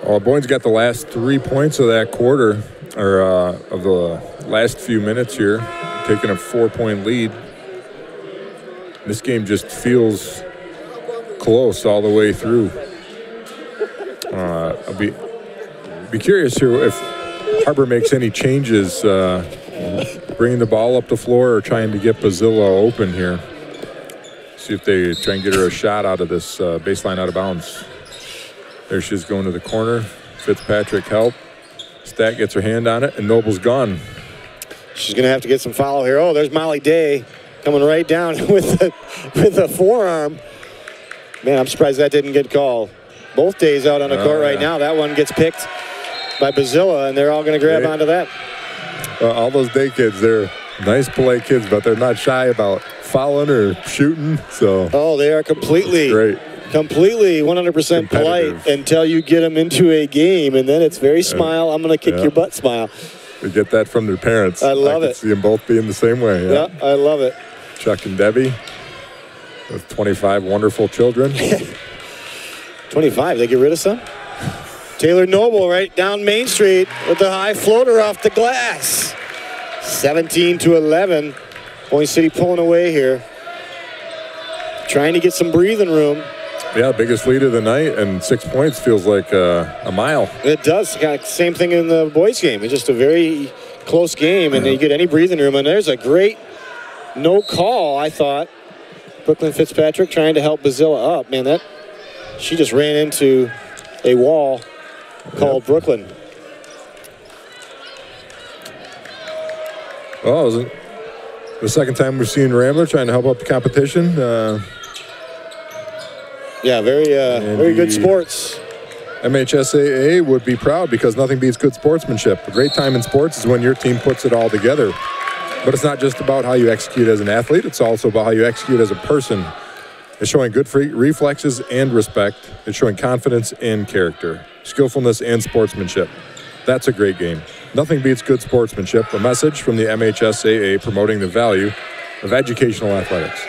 Well, Boyne's got the last 3 points of that quarter, or of the last few minutes here, taking a 4-point lead. This game just feels close all the way through. I'll be curious here if Harbor makes any changes, bringing the ball up the floor or trying to get Bazzilla open here. See if they try and get her a shot out of this baseline out of bounds. There she's going to the corner. Fitzpatrick help. Stat gets her hand on it, and Noble's gone. She's going to have to get some follow here. Oh, there's Molly Day coming right down with the forearm. Man, I'm surprised that didn't get called. Both Days out on the court right now. That one gets picked by Bazzilla, and they're all going to grab onto that. All those Day kids, they're nice play kids, but they're not shy about fouling or shooting. So they are completely 100% polite until you get them into a game, and then it's very smile. I'm going to kick your butt smile. They get that from their parents. I love it. See them both being the same way. Yeah, I love it. Chuck and Debbie with 25 wonderful children. 25, they get rid of some? Taylor Noble right down Main Street with the high floater off the glass. 17-11. Boyne City pulling away here. Trying to get some breathing room. Yeah, biggest lead of the night, and 6 points feels like a mile. It does. Kind of same thing in the boys' game. It's just a very close game, and you get any breathing room. And there's a great no call, I thought. Brooklyn Fitzpatrick trying to help Bazzilla up. Man, she just ran into a wall called Brooklyn. Well, it was the second time we've seen Rambler trying to help up the competition. Yeah, very good sports. MHSAA would be proud because nothing beats good sportsmanship. A great time in sports is when your team puts it all together. But it's not just about how you execute as an athlete, it's also about how you execute as a person. It's showing good reflexes and respect. It's showing confidence and character, skillfulness and sportsmanship. That's a great game. Nothing beats good sportsmanship. A message from the MHSAA promoting the value of educational athletics.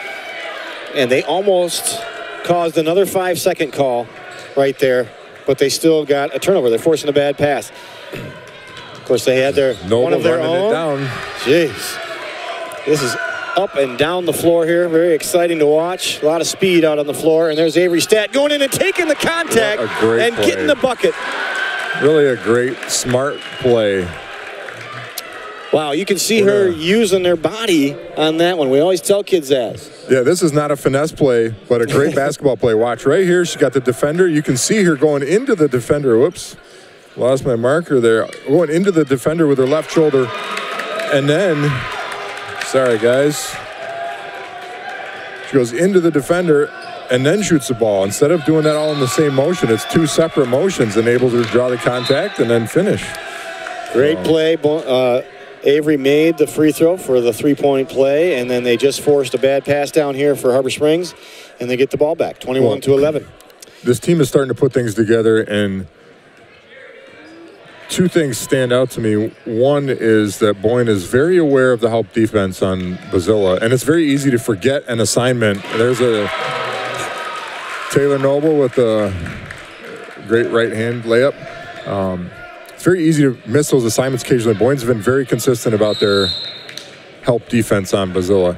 And they almost caused another 5-second call right there, but they still got a turnover. They're forcing a bad pass. Of course, they had one of their own. Down. Jeez. This is up and down the floor here. Very exciting to watch. A lot of speed out on the floor. And there's Avery Stat going in and taking the contact and getting the bucket. Really a great, smart play. Wow, you can see her using their body on that one. We always tell kids that. Yeah, this is not a finesse play, but a great basketball play. Watch right here. She got the defender. You can see her going into the defender. Whoops. Lost my marker there. Going into the defender with her left shoulder. And then, sorry guys. She goes into the defender and then shoots the ball. Instead of doing that all in the same motion, it's two separate motions, enables her to draw the contact and then finish. Great play. Avery made the free throw for the three-point play, and then they just forced a bad pass down here for Harbor Springs, and they get the ball back, 21-11. This team is starting to put things together, and two things stand out to me. One is that Boyne is very aware of the help defense on Bazzilla, and it's very easy to forget an assignment. There's a Taylor Noble with a great right-hand layup. It's very easy to miss those assignments occasionally. Boyne's been very consistent about their help defense on Bazzilla.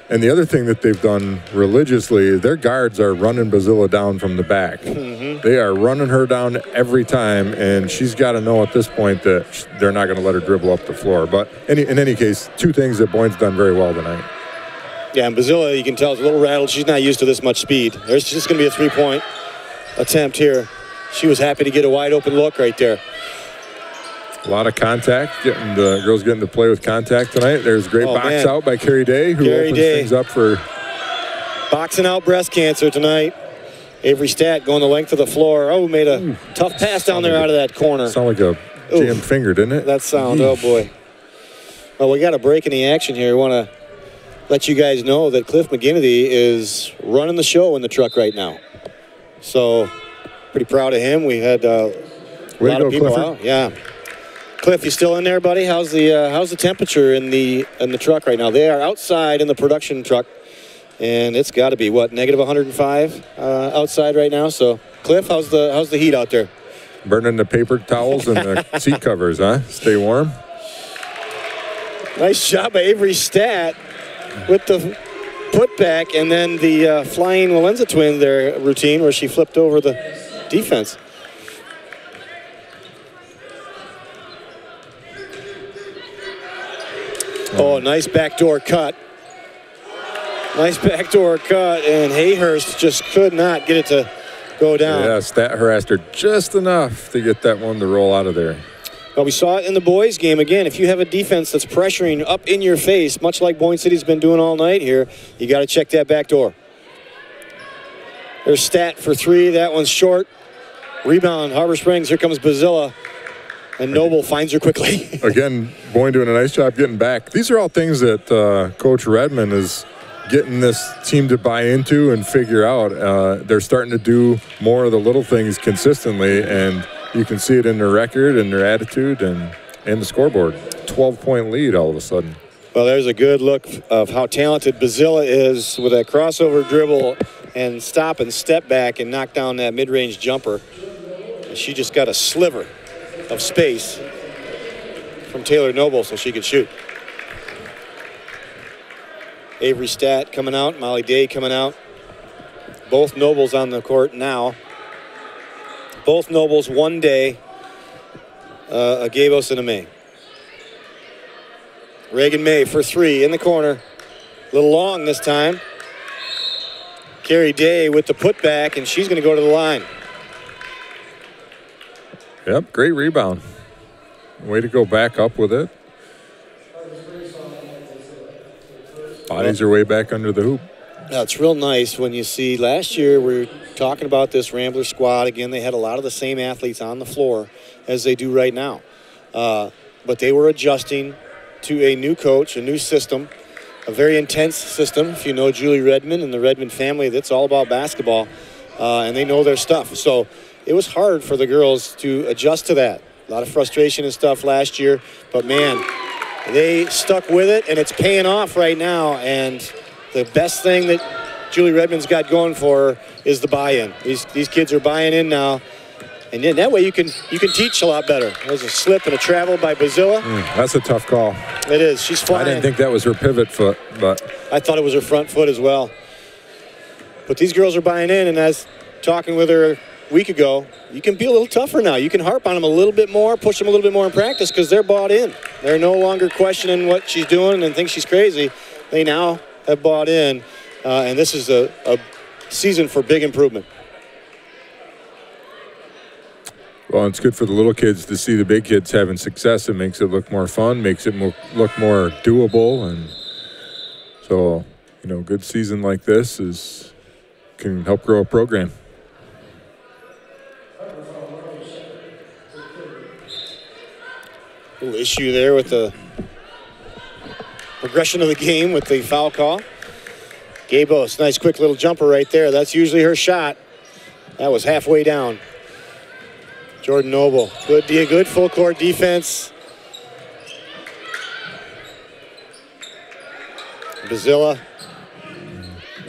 And the other thing that they've done religiously, their guards are running Bazzilla down from the back. Mm-hmm. They are running her down every time, and she's got to know at this point that they're not going to let her dribble up the floor. But in any case, two things that Boyne's done very well tonight. Yeah, and Bazzilla, you can tell, is a little rattled. She's not used to this much speed. There's just going to be a three-point attempt here. She was happy to get a wide-open look right there. A lot of contact. The girls getting to play with contact tonight. There's a great box out by Carrie Day, who opens things up for boxing out breast cancer tonight. Avery Stat going the length of the floor. Oh, made a tough pass down there out of that corner. Sound like a jammed finger, didn't it? That sound, oh boy. Well, we got a break in the action here. We want to let you guys know that Cliff McGinnity is running the show in the truck right now. So, pretty proud of him. We had a lot of people out. Yeah. Cliff, you still in there, buddy? How's the temperature in the truck right now? They are outside in the production truck, and it's got to be what, negative 105 outside right now. So, Cliff, how's the heat out there? Burning the paper towels and the seat covers, huh? Stay warm. Nice job by Avery Stat with the putback, and then the flying Walenza twin their routine where she flipped over the defense. Oh, nice backdoor cut. Nice backdoor cut, and Hayhurst just could not get it to go down. Yeah, Stat harassed her just enough to get that one to roll out of there. Well, we saw it in the boys' game. Again, if you have a defense that's pressuring up in your face, much like Boyne City's been doing all night here, you got to check that back door. There's Stat for three. That one's short. Rebound, Harbor Springs. Here comes Bazilla. And Noble finds her quickly. Again, Boyne doing a nice job getting back. These are all things that Coach Redmond is getting this team to buy into and figure out. They're starting to do more of the little things consistently, and you can see it in their record and their attitude and the scoreboard. 12-point lead all of a sudden. Well, there's a good look of how talented Bazilla is with that crossover dribble and stop and step back and knock down that mid-range jumper. And she just got a sliver of space from Taylor Noble so she could shoot. Avery Stat coming out, Molly Day coming out. Both Nobles on the court now. Both Nobles, one day, a Gabos and a May. Reagan May for three in the corner. A little long this time. Carrie Day with the putback, and she's going to go to the line. Yep, great rebound. Way to go back up with it. Bodies are way back under the hoop. Now, it's real nice when you see last year we were talking about this Rambler squad. Again, they had a lot of the same athletes on the floor as they do right now. But they were adjusting to a new coach, a new system, a very intense system. If you know Julie Redmond and the Redmond family, that's all about basketball, and they know their stuff. So it was hard for the girls to adjust to that. A lot of frustration and stuff last year, but man, they stuck with it, and it's paying off right now. And the best thing that Julie Redmond's got going for her is the buy-in. These kids are buying in now, and then that way you can teach a lot better. There's a slip and a travel by Bazilla. That's a tough call. It is. She's flying. I didn't think that was her pivot foot, but I thought it was her front foot as well. But these girls are buying in, and as talking with her a week ago, you can be a little tougher now. You can harp on them a little bit more, push them a little bit more in practice because they're bought in. They're no longer questioning what she's doing and think she's crazy. They now have bought in, and this is a season for big improvement. Well, it's good for the little kids to see the big kids having success. It makes it look more fun, makes it look more doable, and so, you know, a good season like this can help grow a program. Little issue there with the progression of the game with the foul call. Gabos, nice quick little jumper right there. That's usually her shot. That was halfway down. Jordan Noble, good full court defense. Bazilla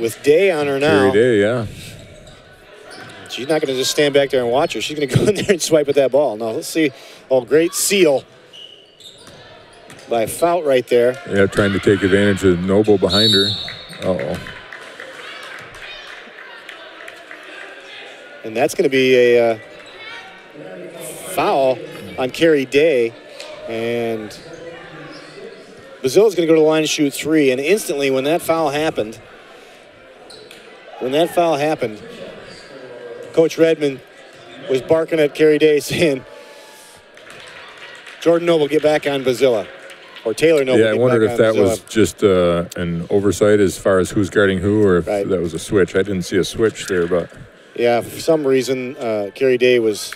with Day on her now. Day, yeah. She's not going to just stand back there and watch her. She's going to go in there and swipe at that ball. Now let's see. Oh, great seal by Fout right there. Yeah, trying to take advantage of Noble behind her. Uh-oh. And that's going to be a foul on Carrie Day. And Bazilla's going to go to the line and shoot three. And instantly when that foul happened, Coach Redmond was barking at Carrie Day saying, Jordan Noble get back on Bazilla. Or Taylor Noble. Yeah, I wondered if that was just an oversight as far as who's guarding who, or if that was a switch. I didn't see a switch there, but. Yeah, for some reason, Kerry Day was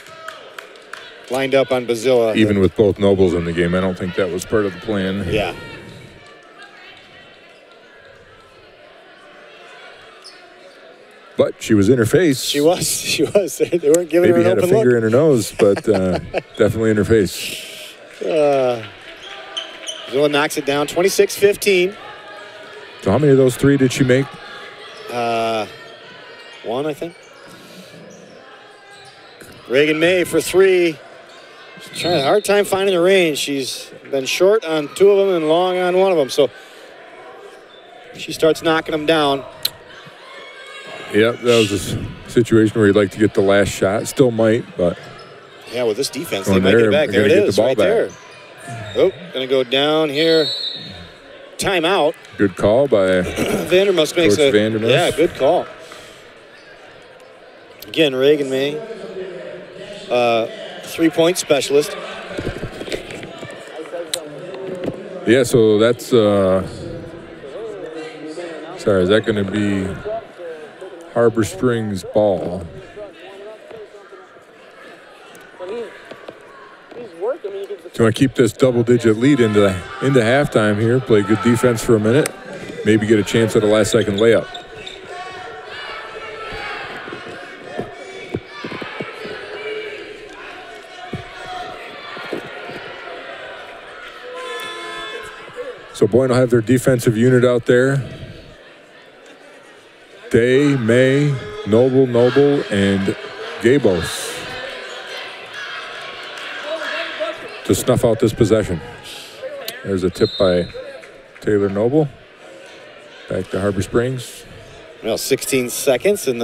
lined up on Bazilla. Even with both Nobles in the game, I don't think that was part of the plan. Yeah. But she was in her face. She was. She was. They weren't giving her an open look. Maybe had a finger in her nose, but definitely in her face. Bazilla knocks it down, 26-15. So how many of those three did she make? One, I think. Reagan May for three. She's trying a hard time finding the range. She's been short on two of them and long on one of them. So she starts knocking them down. Yep, that was a situation where you'd like to get the last shot. Still might, but. Yeah, with this defense, they might get back. There it is, right there. Oh, gonna go down here. Timeout. Good call by Vandermus makes Coach Vandermus. Yeah, good call. Again, Reagan May, 3-point specialist. Yeah, so that's sorry, is that going to be Harbor Springs ball? So I keep this double-digit lead into halftime here. Play good defense for a minute. Maybe get a chance at a last-second layup. So Boyne will have their defensive unit out there. Day, May, Noble, and Gabos to snuff out this possession. There's a tip by Taylor Noble. Back to Harbor Springs. Well, 16 seconds, and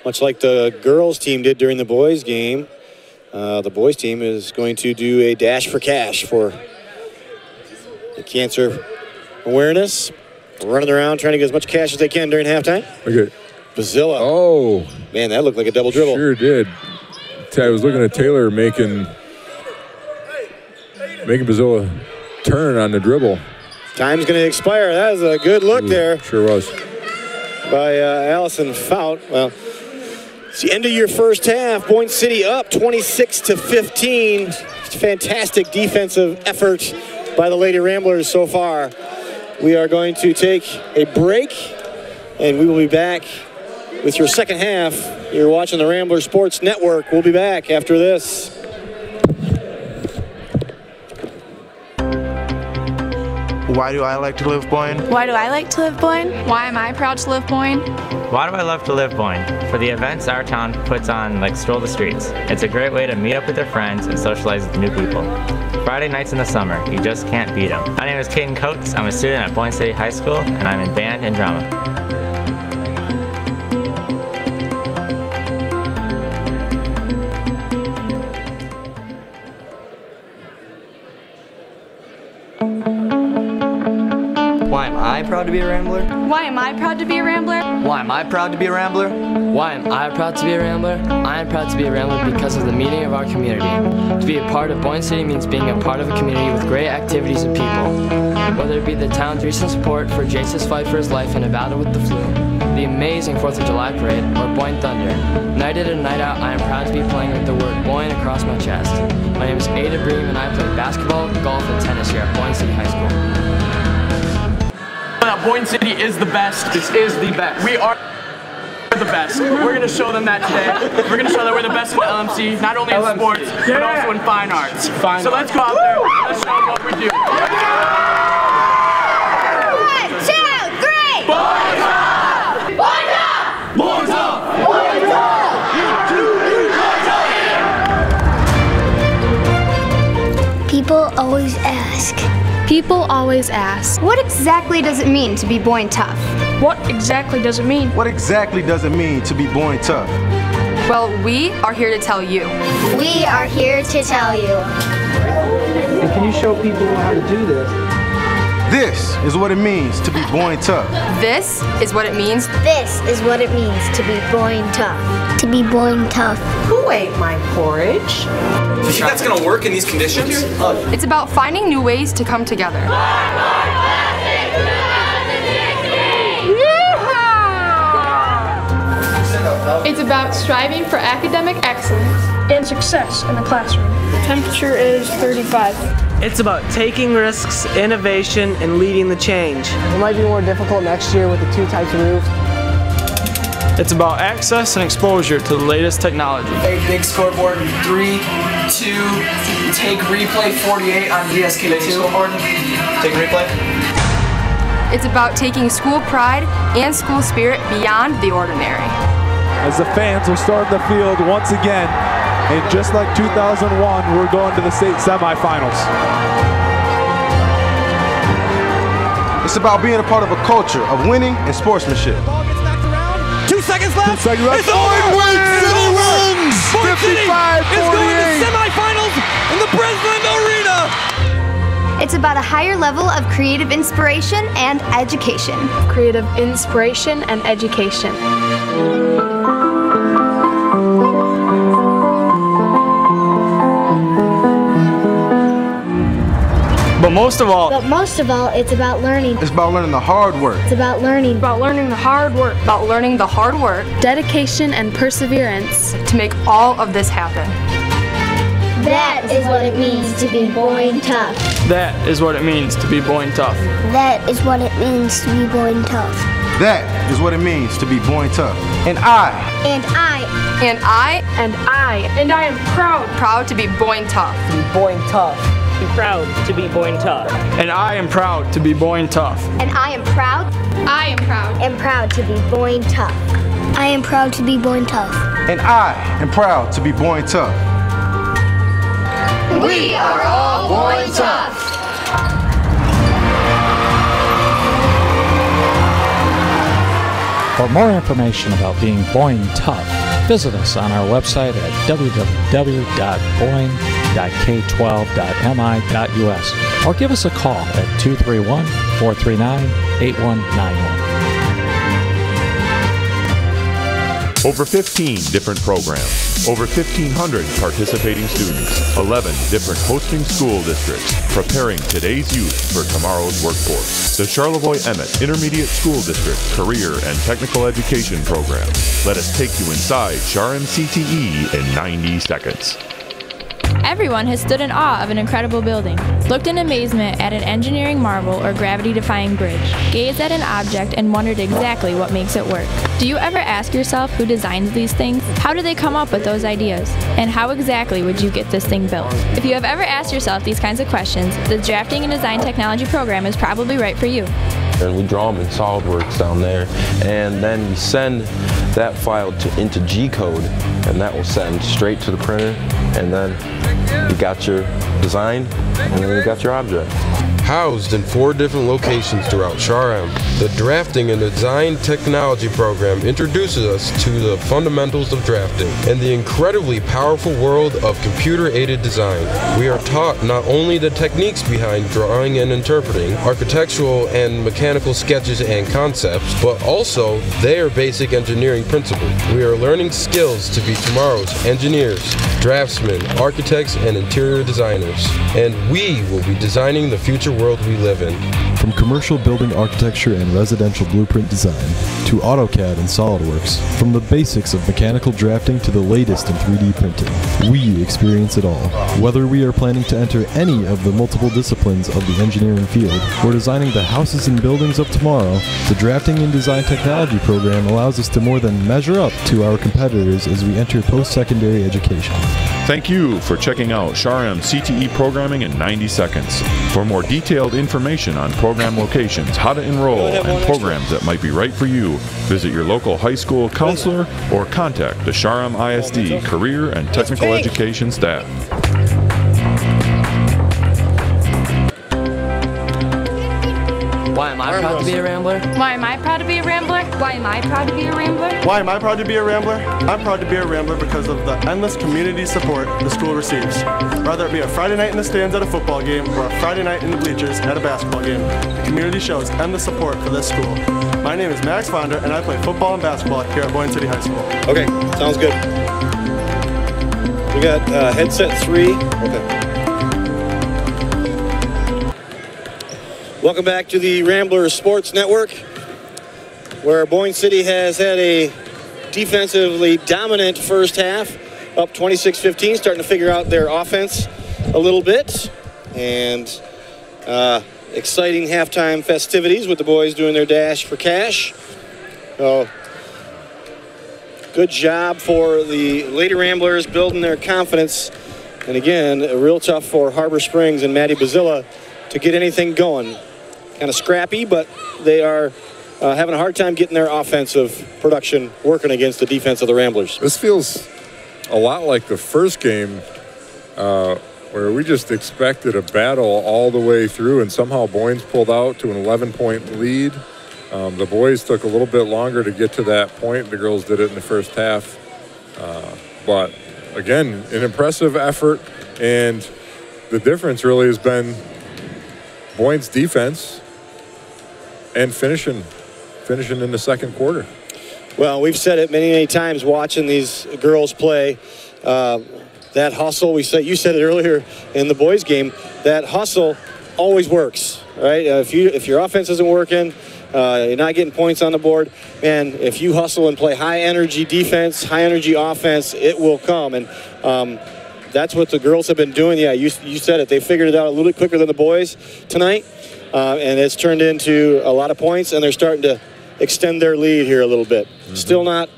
much like the girls team did during the boys game, the boys team is going to do a dash for cash for the cancer awareness. Running around trying to get as much cash as they can during halftime. Okay. Bazilla. Oh. Man, that looked like a double dribble. Sure did. I was looking at Taylor making Bazilla turn on the dribble. Time's going to expire. That was a good look there. Sure was. By Allison Fout. Well, it's the end of your first half. Boyne City up 26-15. Fantastic defensive effort by the Lady Ramblers so far. We are going to take a break, and we will be back with your second half. You're watching the Rambler Sports Network. We'll be back after this. Why do I like to live Boyne? Why do I like to live Boyne? Why am I proud to live Boyne? Why do I love to live Boyne? For the events our town puts on, like Stroll the Streets. It's a great way to meet up with your friends and socialize with new people. Friday nights in the summer, you just can't beat them. My name is Caden Coates. I'm a student at Boyne City High School, and I'm in band and drama. Why am I proud to be a Rambler? Why am I proud to be a Rambler? Why am I proud to be a Rambler? Why am I proud to be a Rambler? I am proud to be a Rambler because of the meaning of our community. To be a part of Boyne City means being a part of a community with great activities and people. Whether it be the town's recent support for Jace's fight for his life in a battle with the flu, the amazing 4th of July parade, or Boyne Thunder. Night in and night out, I am proud to be playing with the word Boyne across my chest. My name is Ada Bream, and I play basketball, golf, and tennis here at Boyne City High School. Boyne City is the best. This is the best. We are the best. We're going to show them that today. We're going to show that we're the best in LMC, not only in sports, but also in fine arts. So let's go out there. Let's show them what we do. 1, 2, 3! Boys up! Boys up! Boys up! Boys up! 1, 2, 3, People always ask. People always ask, what exactly does it mean to be Boyne tough? What exactly does it mean? What exactly does it mean to be Boyne tough? Well, we are here to tell you. We are here to tell you. And can you show people how to do this? This is what it means to be born tough. This is what it means. This is what it means to be born tough. To be born tough. Who ate my porridge? Do you think that's gonna work in these conditions? It's about finding new ways to come together. It's about striving for academic excellence and success in the classroom. The temperature is 35. It's about taking risks, innovation, and leading the change. It might be more difficult next year with the 2 types of roofs. It's about access and exposure to the latest technology. A big scoreboard, 3, 2, take replay 48 on DSK2. Scoreboard, take replay. It's about taking school pride and school spirit beyond the ordinary. As the fans are starting the field once again, and just like 2001, we're going to the state semifinals. It's about being a part of a culture of winning and sportsmanship. 2 seconds left. 2 seconds left. It's over. It wins. 55-48. It's going to semifinals in the Brisbane Arena. It's about a higher level of creative inspiration and education. Creative inspiration and education. But most of all, it's about learning. It's about learning the hard work. It's about learning. About learning the hard work. About learning the hard work. Dedication and perseverance. To make all of this happen. That is what it means to be born tough. That is what it means to be born tough. That is what it means to be born tough. That is what it means to be born tough. And I am proud to be born tough. To be born tough. Be proud to be born tough. And I am proud to be born tough. And I am proud. I am proud. And proud to be born tough. I am proud to be born tough. And I am proud to be born tough. We are all born tough. For more information about being born tough, visit us on our website at www.boing.k12.mi.us or give us a call at 231-439-8191. Over 15 different programs, over 1,500 participating students, 11 different hosting school districts, preparing today's youth for tomorrow's workforce. The Charlevoix-Emmett Intermediate School District Career and Technical Education Program. Let us take you inside Charm CTE in 90 seconds. Everyone has stood in awe of an incredible building, looked in amazement at an engineering marvel or gravity-defying bridge, gazed at an object and wondered exactly what makes it work. Do you ever ask yourself who designs these things? How do they come up with those ideas? And how exactly would you get this thing built? If you have ever asked yourself these kinds of questions, the Drafting and Design Technology program is probably right for you. And we draw them in SolidWorks down there, and then we send that file into G-code, and that will send straight to the printer, and then you got your design, and then you got your object. Housed in 4 different locations throughout Charm, the Drafting and Design Technology program introduces us to the fundamentals of drafting and the incredibly powerful world of computer-aided design. We are taught not only the techniques behind drawing and interpreting, architectural and mechanical sketches and concepts, but also their basic engineering principles. We are learning skills to be tomorrow's engineers, draftsmen, architects, and interior designers. And we will be designing the future world we live in. From commercial building architecture and residential blueprint design to AutoCAD and SolidWorks, from the basics of mechanical drafting to the latest in 3D printing, we experience it all. Whether we are planning to enter any of the multiple disciplines of the engineering field or designing the houses and buildings of tomorrow, the Drafting and Design Technology program allows us to more than measure up to our competitors as we enter post-secondary education. Thank you for checking out SHARM CTE programming in 90 seconds. For more detailed information on program locations, how to enroll, and programs that might be right for you, visit your local high school counselor or contact the SHARM ISD Career and Technical Education staff. Why am I proud to be a Rambler? Why am I proud to be a Rambler? Why am I proud to be a Rambler? Why am I proud to be a Rambler? I'm proud to be a Rambler because of the endless community support the school receives. Whether it be a Friday night in the stands at a football game or a Friday night in the bleachers at a basketball game, the community shows endless support for this school. My name is Max Fonda, and I play football and basketball here at Boyne City High School. Okay, sounds good. We got headset 3. Okay. Welcome back to the Rambler Sports Network, where Boyne City has had a defensively dominant first half, up 26-15, starting to figure out their offense a little bit, and exciting halftime festivities with the boys doing their dash for cash. So, good job for the Lady Ramblers building their confidence, and again, real tough for Harbor Springs and Maddie Bazilla to get anything going. Kind of scrappy, but they are having a hard time getting their offensive production working against the defense of the Ramblers. This feels a lot like the first game where we just expected a battle all the way through, and somehow Boyne's pulled out to an 11-point lead. The boys took a little bit longer to get to that point. The girls did it in the first half. But, again, an impressive effort, and the difference really has been Boyne's defense and finishing in the second quarter. Well, we've said it many, many times watching these girls play. That hustle, you said it earlier in the boys' game, that hustle always works, right? If your offense isn't working, you're not getting points on the board, man, if you hustle and play high-energy defense, high-energy offense, it will come. And that's what the girls have been doing. Yeah, you said it. They figured it out a little bit quicker than the boys tonight. And it's turned into a lot of points, and they're starting to extend their lead here a little bit. Mm-hmm. Still not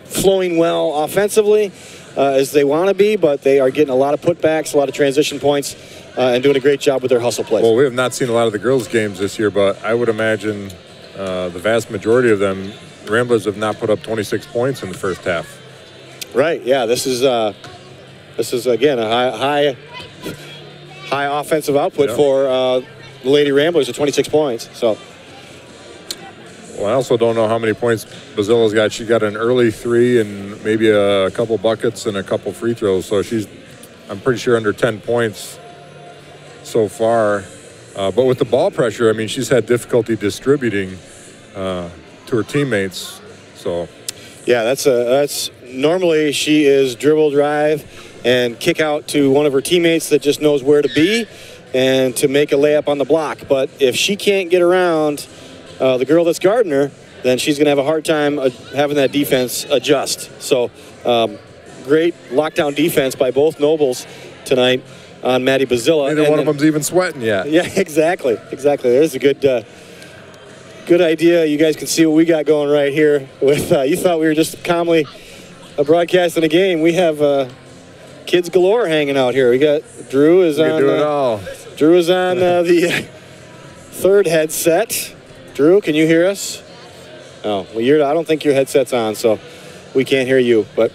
flowing well offensively as they want to be, but they are getting a lot of putbacks, a lot of transition points, and doing a great job with their hustle plays. Well, we have not seen a lot of the girls' games this year, but I would imagine the vast majority of them, the Ramblers have not put up 26 points in the first half. Right, yeah, this is again, a high offensive output for the Lady Ramblers at 26 points. So, well, I also don't know how many points Bazilla's got. She got an early 3 and maybe a couple buckets and a couple free throws. So I'm pretty sure under 10 points so far. But with the ball pressure, I mean, she's had difficulty distributing to her teammates. So, yeah, that's normally she is dribble, drive, and kick out to one of her teammates that just knows where to be and to make a layup on the block. But if she can't get around the girl that's guarding her, then she's going to have a hard time having that defense adjust. So great lockdown defense by both Nobles tonight on Maddie Bazilla. Neither one of them's even sweating yet. Yeah, exactly. There's a good idea. You guys can see what we got going right here. With you thought we were just calmly broadcasting a game. We have kids galore hanging out here. We got Drew is on. Do it all. Drew is on the third headset. Drew, can you hear us? Oh, well, I don't think your headset's on, so we can't hear you. But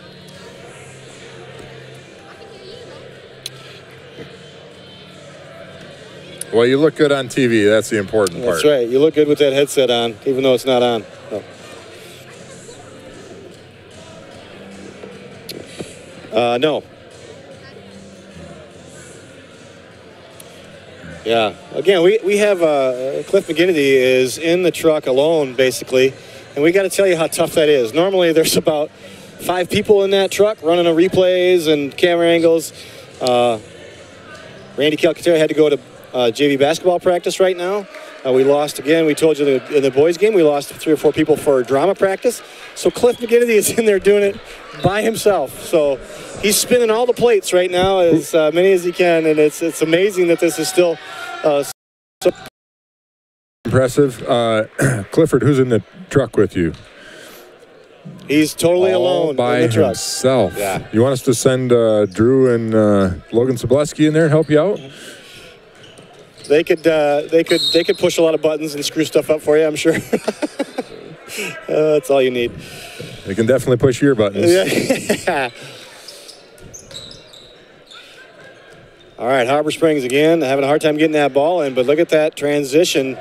well, you look good on TV. That's the important part. That's right. You look good with that headset on, even though it's not on. Oh. No. Yeah. Again, we have Cliff McGinnity is in the truck alone, basically, and we got to tell you how tough that is. Normally, there's about 5 people in that truck running the replays and camera angles. Randy Calcaterra had to go to JV basketball practice right now. We lost again. We told you in the boys' game we lost 3 or 4 people for drama practice. So Cliff McGinnity is in there doing it by himself. So he's spinning all the plates right now, as many as he can, and it's amazing that this is still so impressive. Clifford, who's in the truck with you? He's totally alone by in the truck. himself. Yeah. You want us to send Drew and Logan Sobleski in there and help you out? They could push a lot of buttons and screw stuff up for you, I'm sure. That's all you need. They can definitely push your buttons. Yeah. All right, Harbor Springs again, having a hard time getting that ball in, but look at that transition.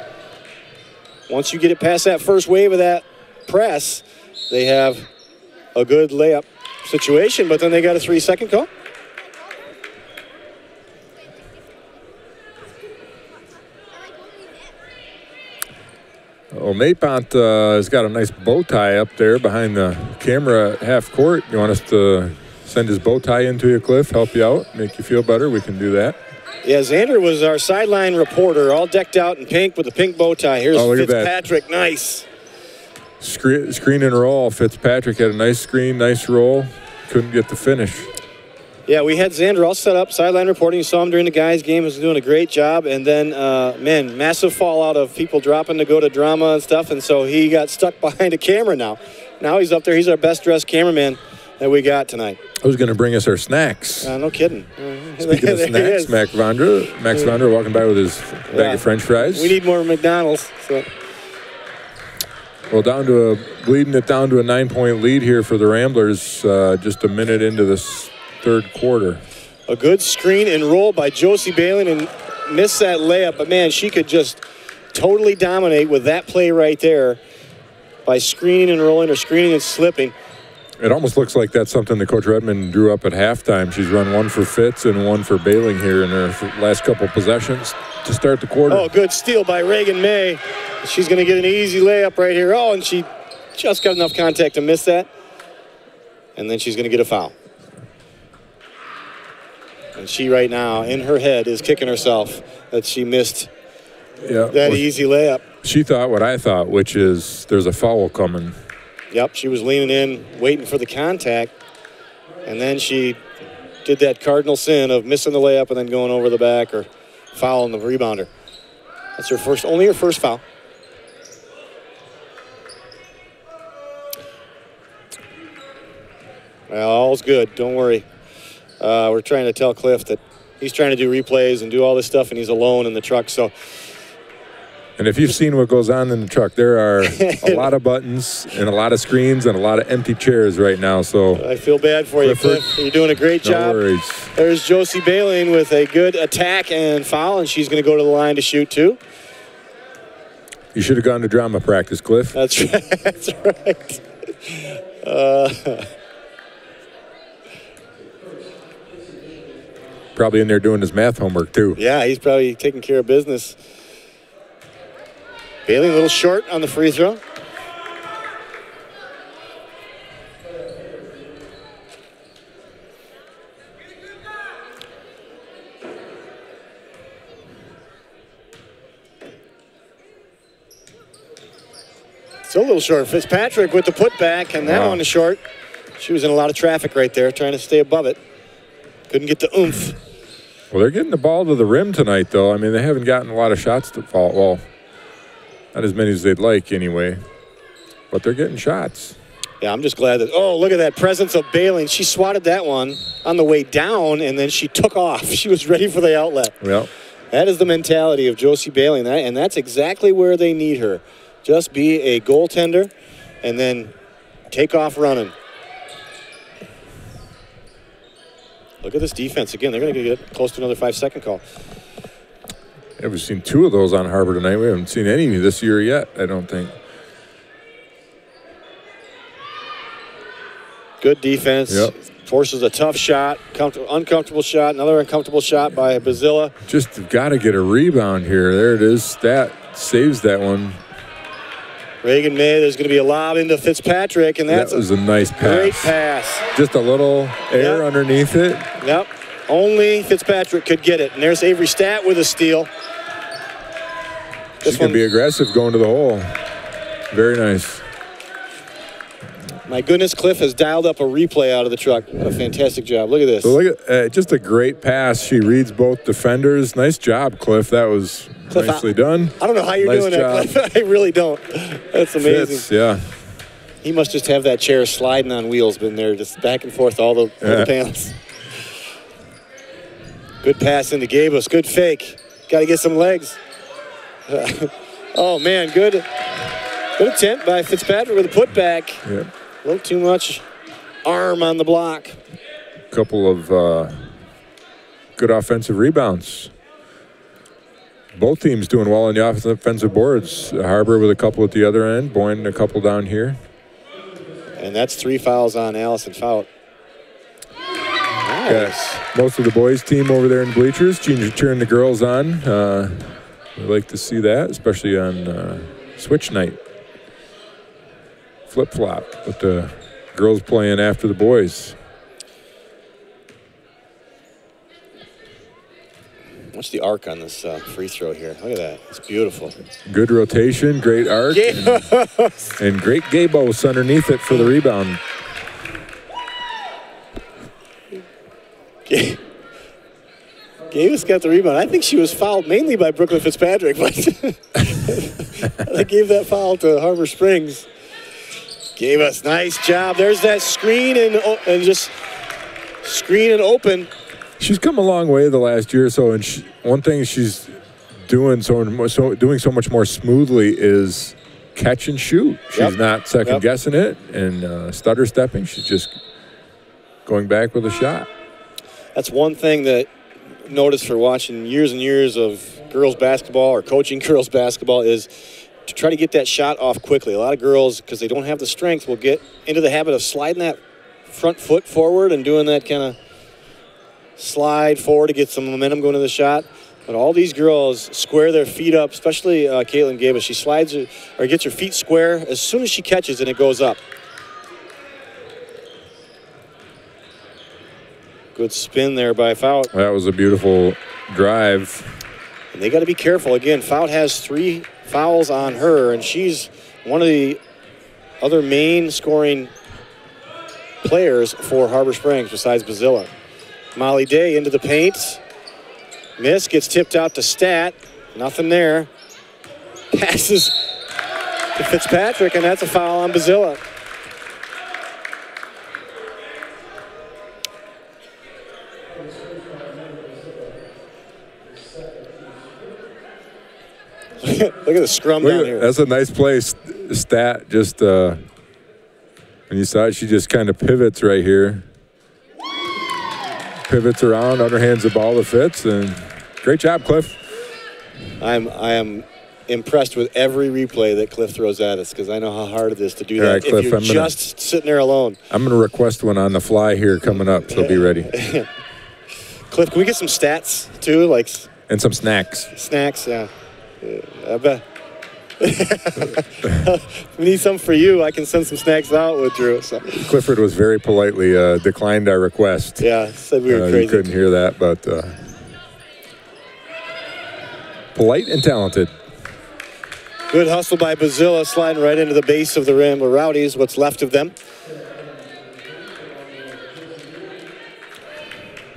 Once you get it past that first wave of that press, they have a good layup situation, but then they got a 3-second call. Well, Mapont has got a nice bow tie up there behind the camera at half court. You want us to send his bow tie into you, Cliff, help you out, make you feel better? We can do that. Yeah, Xander was our sideline reporter, all decked out in pink with a pink bow tie. Here's Fitzpatrick, nice. Screen and roll. Fitzpatrick had a nice screen, nice roll. Couldn't get the finish. Yeah, we had Xander all set up, sideline reporting. You saw him during the guys' game. He was doing a great job. And then, man, massive fallout of people dropping to go to drama and stuff. And so he got stuck behind a camera now. Now he's up there. He's our best-dressed cameraman that we got tonight. Who's going to bring us our snacks? No kidding. Speaking of snacks, Max Vandra walking by with his bag of French fries. We need more McDonald's. So. Well, bleeding it down to a 9-point lead here for the Ramblers just a minute into this third quarter. A good screen and roll by Josie Balin and missed that layup, but man, she could just totally dominate with that play right there by screening and rolling or screening and slipping. It almost looks like that's something that Coach Redmond drew up at halftime. She's run one for Fitz and one for Bailing here in her last couple possessions to start the quarter. Oh, good steal by Reagan May. She's going to get an easy layup right here. Oh, and she just got enough contact to miss that. And then she's going to get a foul. And she right now, in her head, is kicking herself that she missed that easy layup. She thought what I thought, which is there's a foul coming. Yep, she was leaning in, waiting for the contact, and then she did that cardinal sin of missing the layup and then going over the back or fouling the rebounder. That's only her first foul. Well, all's good, don't worry. We're trying to tell Cliff that he's trying to do replays and do all this stuff, and he's alone in the truck, so. And if you've seen what goes on in the truck, there are a lot of buttons and a lot of screens and a lot of empty chairs right now. So I feel bad for you, Cliff. You're doing a great job. No worries. There's Josie Bailing with a good attack and foul, and she's going to go to the line to shoot too. You should have gone to drama practice, Cliff. That's right. That's right. Probably in there doing his math homework too. Yeah, he's probably taking care of business. Bailey a little short on the free throw. Still a little short. Fitzpatrick with the putback, and that one is short. She was in a lot of traffic right there, trying to stay above it. Couldn't get the oomph. Well, they're getting the ball to the rim tonight, though. I mean, they haven't gotten a lot of shots to fall. Well, not as many as they'd like, anyway. But they're getting shots. Yeah, I'm just glad that. Oh, look at that presence of Bailing. She swatted that one on the way down, and then she took off. She was ready for the outlet. Yeah. That is the mentality of Josie Bailing, and that's exactly where they need her. Just be a goaltender, and then take off running. Look at this defense again. They're going to get close to another 5-second call. Yeah, we've seen 2 of those on Harbor tonight. We haven't seen any this year yet, I don't think. Good defense. Yep. Forces a tough shot, uncomfortable shot, another uncomfortable shot by Bazilla. Just got to get a rebound here. There it is. That saves that one. Reagan May, there's going to be a lob into Fitzpatrick, and that was a nice pass. Great pass. Just a little air underneath it. Yep. Only Fitzpatrick could get it. And there's Avery Stat with a steal. She can be aggressive going to the hole. Very nice. My goodness, Cliff has dialed up a replay out of the truck. A fantastic job. Look at this. So look at just a great pass. She reads both defenders. Nice job, Cliff. That was nicely done. I don't know how you're doing that, Cliff. I really don't. That's amazing. Fits, yeah. He must just have that chair sliding on wheels, been there just back and forth all the panels. Good pass into Gabus. Good fake. Got to get some legs. Oh, man, good attempt by Fitzpatrick with a putback. Yeah. A little too much arm on the block. Couple of good offensive rebounds. Both teams doing well on the offensive boards. Harbor with a couple at the other end, Boyne a couple down here. And that's 3 fouls on Allison Faut. Nice. Yes. Most of the boys' team over there in the bleachers, cheering the girls on. We like to see that, especially on switch night. Flip-flop with the girls playing after the boys. What's the arc on this free throw here? Look at that. It's beautiful. Good rotation, great arc, and great Gabos underneath it for the rebound. Gabos got the rebound. I think she was fouled mainly by Brooklyn Fitzpatrick, but they gave that foul to Harbor Springs. Gabos, nice job. There's that screen and just screen and open. She's come a long way the last year or so, and one thing she's doing so much more smoothly is catch and shoot. She's not second guessing it and stutter stepping. She's just going back with a shot. That's one thing that I noticed for watching years and years of girls basketball or coaching girls basketball is to try to get that shot off quickly. A lot of girls, because they don't have the strength, will get into the habit of sliding that front foot forward and doing that kind of slide forward to get some momentum going to the shot. But all these girls square their feet up, especially Caitlin Gabos. She slides or gets her feet square as soon as she catches and it goes up. Good spin there by Faut. That was a beautiful drive. And they got to be careful. Again, Faut has 3 fouls on her, and she's one of the other main scoring players for Harbor Springs besides Bazilla. Molly Day into the paint. Miss, gets tipped out to Stat. Nothing there. Passes to Fitzpatrick, and that's a foul on Bazilla. Look at the scrum down here. That's a nice place. Stat just, when you saw it, she just kind of pivots right here. Pivots around, underhands the ball to Fitz, and great job, Cliff. I am impressed with every replay that Cliff throws at us because I know how hard it is to do that right, Cliff, if you're just sitting there alone. I'm going to request one on the fly here coming up, so be ready. Cliff, can we get some stats too? And some snacks. Snacks, yeah. I bet. We need some for you. I can send some snacks out with Drew. So. Clifford was very politely declined our request. Yeah, said we were crazy. You couldn't hear that, but polite and talented. Good hustle by Bazilla, sliding right into the base of the rim. The Rowdies, what's left of them.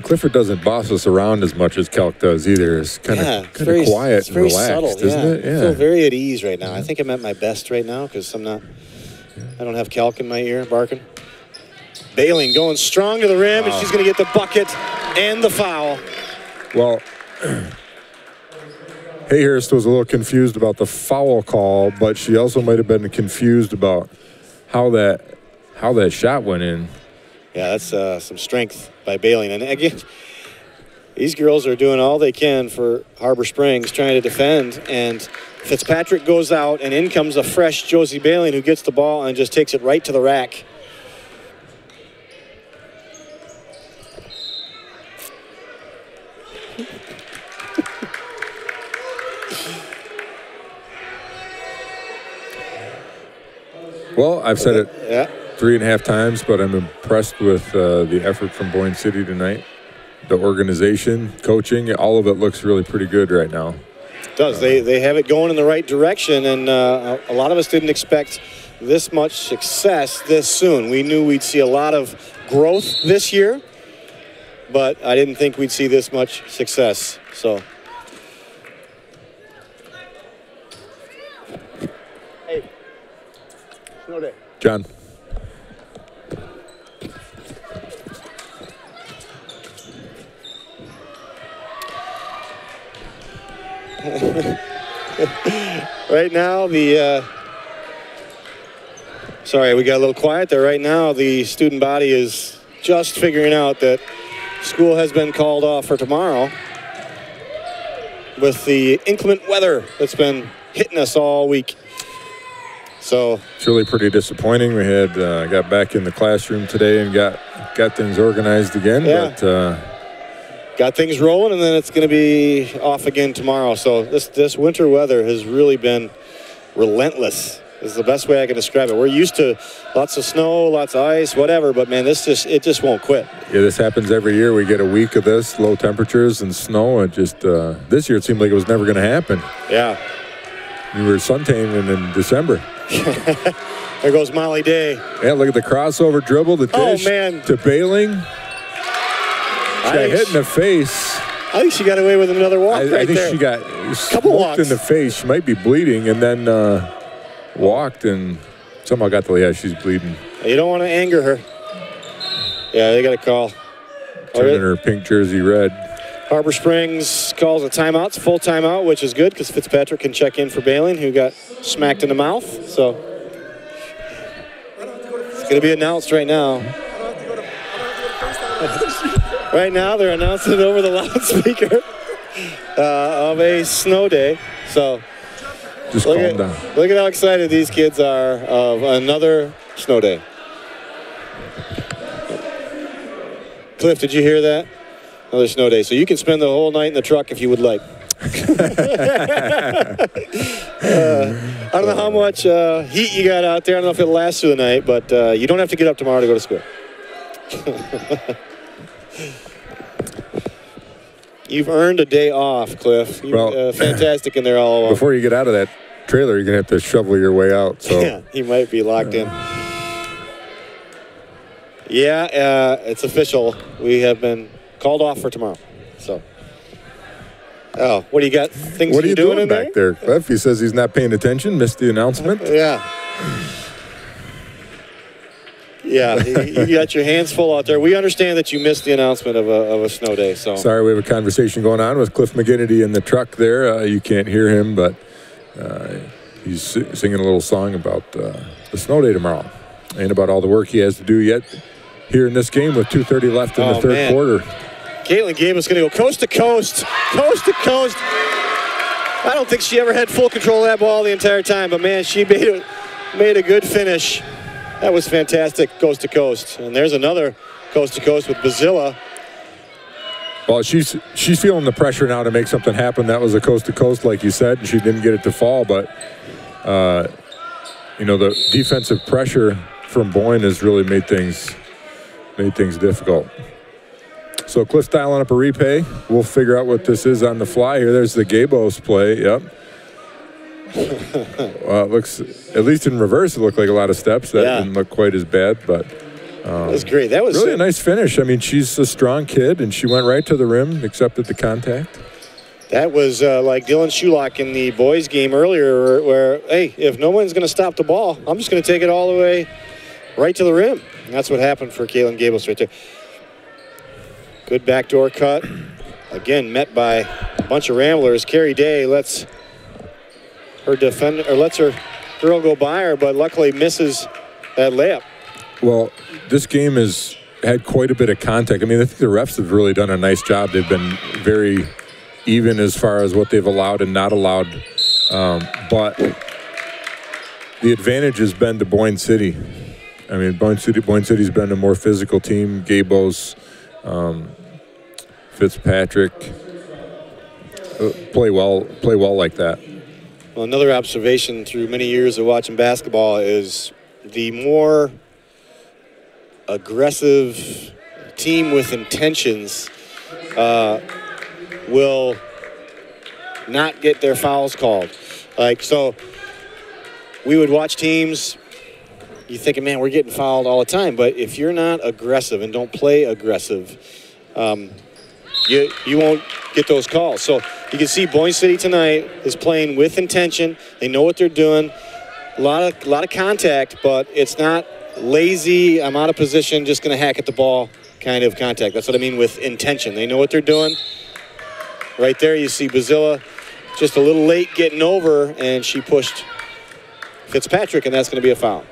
Clifford doesn't boss us around as much as Kelk does either. It's kind of quiet and relaxed, subtle, isn't it? Yeah. I feel very at ease right now. I think I'm at my best right now because I don't have Kelk in my ear barking. Bailing going strong to the rim, and she's going to get the bucket and the foul. Well, Hayhurst was a little confused about the foul call, but she also might have been confused about how that shot went in. Yeah, that's some strength by Bailing. And again, these girls are doing all they can for Harbor Springs, trying to defend. And Fitzpatrick goes out, and in comes a fresh Josie Bailing, who gets the ball and just takes it right to the rack. Well, I've said it 3.5 times, but I'm impressed with the effort from Boyne City tonight. The organization, coaching, all of it looks really pretty good right now. It does. They have it going in the right direction, and a lot of us didn't expect this much success this soon. We knew we'd see a lot of growth this year, but I didn't think we'd see this much success. So. Hey. Snow day. John. Right now, sorry, we got a little quiet there. Right now, the student body is just figuring out that school has been called off for tomorrow with the inclement weather that's been hitting us all week. So it's really pretty disappointing. We had got back in the classroom today and got things organized again. Yeah. But got things rolling, and then it's going to be off again tomorrow. So this winter weather has really been relentless. This is the best way I can describe it. We're used to lots of snow, lots of ice, whatever, but man, it just won't quit. Yeah, this happens every year. We get a week of this, low temperatures and snow. It just this year it seemed like it was never going to happen. Yeah. We were sun-tanning in December. There goes Molly Day. Yeah, look at the crossover dribble, the dish to Bailing. She got hit in the face. I think she got away with another walk I think she got smoked in the face. She might be bleeding, and then walked and somehow got to, she's bleeding. You don't want to anger her. Yeah, they got a call. Turning her pink jersey red. Harbor Springs calls a timeout. It's a full timeout, which is good because Fitzpatrick can check in for Bailing, who got smacked in the mouth. So it's going to be announced right now. Right now, they're announcing it over the loudspeaker of a snow day. So just calm down. Look at how excited these kids are of another snow day. Cliff, did you hear that? Another snow day. So you can spend the whole night in the truck if you would like. I don't know how much heat you got out there. I don't know if it lasts through the night, but you don't have to get up tomorrow to go to school. You've earned a day off, Cliff. You're fantastic in there all along. Before you get out of that trailer, you're going to have to shovel your way out. So. Yeah, he might be locked in. Yeah, it's official. We have been called off for tomorrow. So, what do you got? Things what are you doing in back there, Cliff? He says he's not paying attention. Missed the announcement. Yeah. Yeah, you got your hands full out there. We understand that you missed the announcement of a snow day. So sorry, we have a conversation going on with Cliff McGinnity in the truck there. You can't hear him, but he's singing a little song about the snow day tomorrow and about all the work he has to do yet here in this game with 2:30 left in the third quarter. Caitlin Gabus going to go coast to coast, coast to coast. I don't think she ever had full control of that ball the entire time, but man, she made a good finish. That was fantastic, coast to coast. And there's another coast to coast with Bazilla. Well, she's feeling the pressure now to make something happen. That was a coast to coast, like you said, and she didn't get it to fall. But the defensive pressure from Boyne has really made things difficult. So Cliff's dialing up a repay. We'll figure out what this is on the fly here. There's the Gabos play. Yep. Well, it looks, at least in reverse, it looked like a lot of steps. That didn't look quite as bad, but that was great. That was really a nice finish. I mean, she's a strong kid, and she went right to the rim, accepted the contact. That was like Dylan Shulock in the boys' game earlier, where hey, if no one's going to stop the ball, I'm just going to take it all the way right to the rim. And that's what happened for Caitlin Gabus right there. Good backdoor cut. Again, met by a bunch of Ramblers. Carrie Day lets her girl go by her, but luckily misses that layup. Well, this game has had quite a bit of contact. I mean, I think the refs have really done a nice job. They've been very even as far as what they've allowed and not allowed. But the advantage has been to Boyne City. I mean, Boyne City's been a more physical team. Gabos, Fitzpatrick play well like that. Well, another observation through many years of watching basketball is the more aggressive team with intentions will not get their fouls called. So we would watch teams, you're thinking, man, we're getting fouled all the time. But if you're not aggressive and don't play aggressive, you won't get those calls. So you can see Boyne City tonight is playing with intention. They know what they're doing. A lot of contact, but it's not lazy, I'm out of position, just going to hack at the ball kind of contact. That's what I mean with intention. They know what they're doing. Right there you see Bazilla just a little late getting over, and she pushed Fitzpatrick, and that's going to be a foul.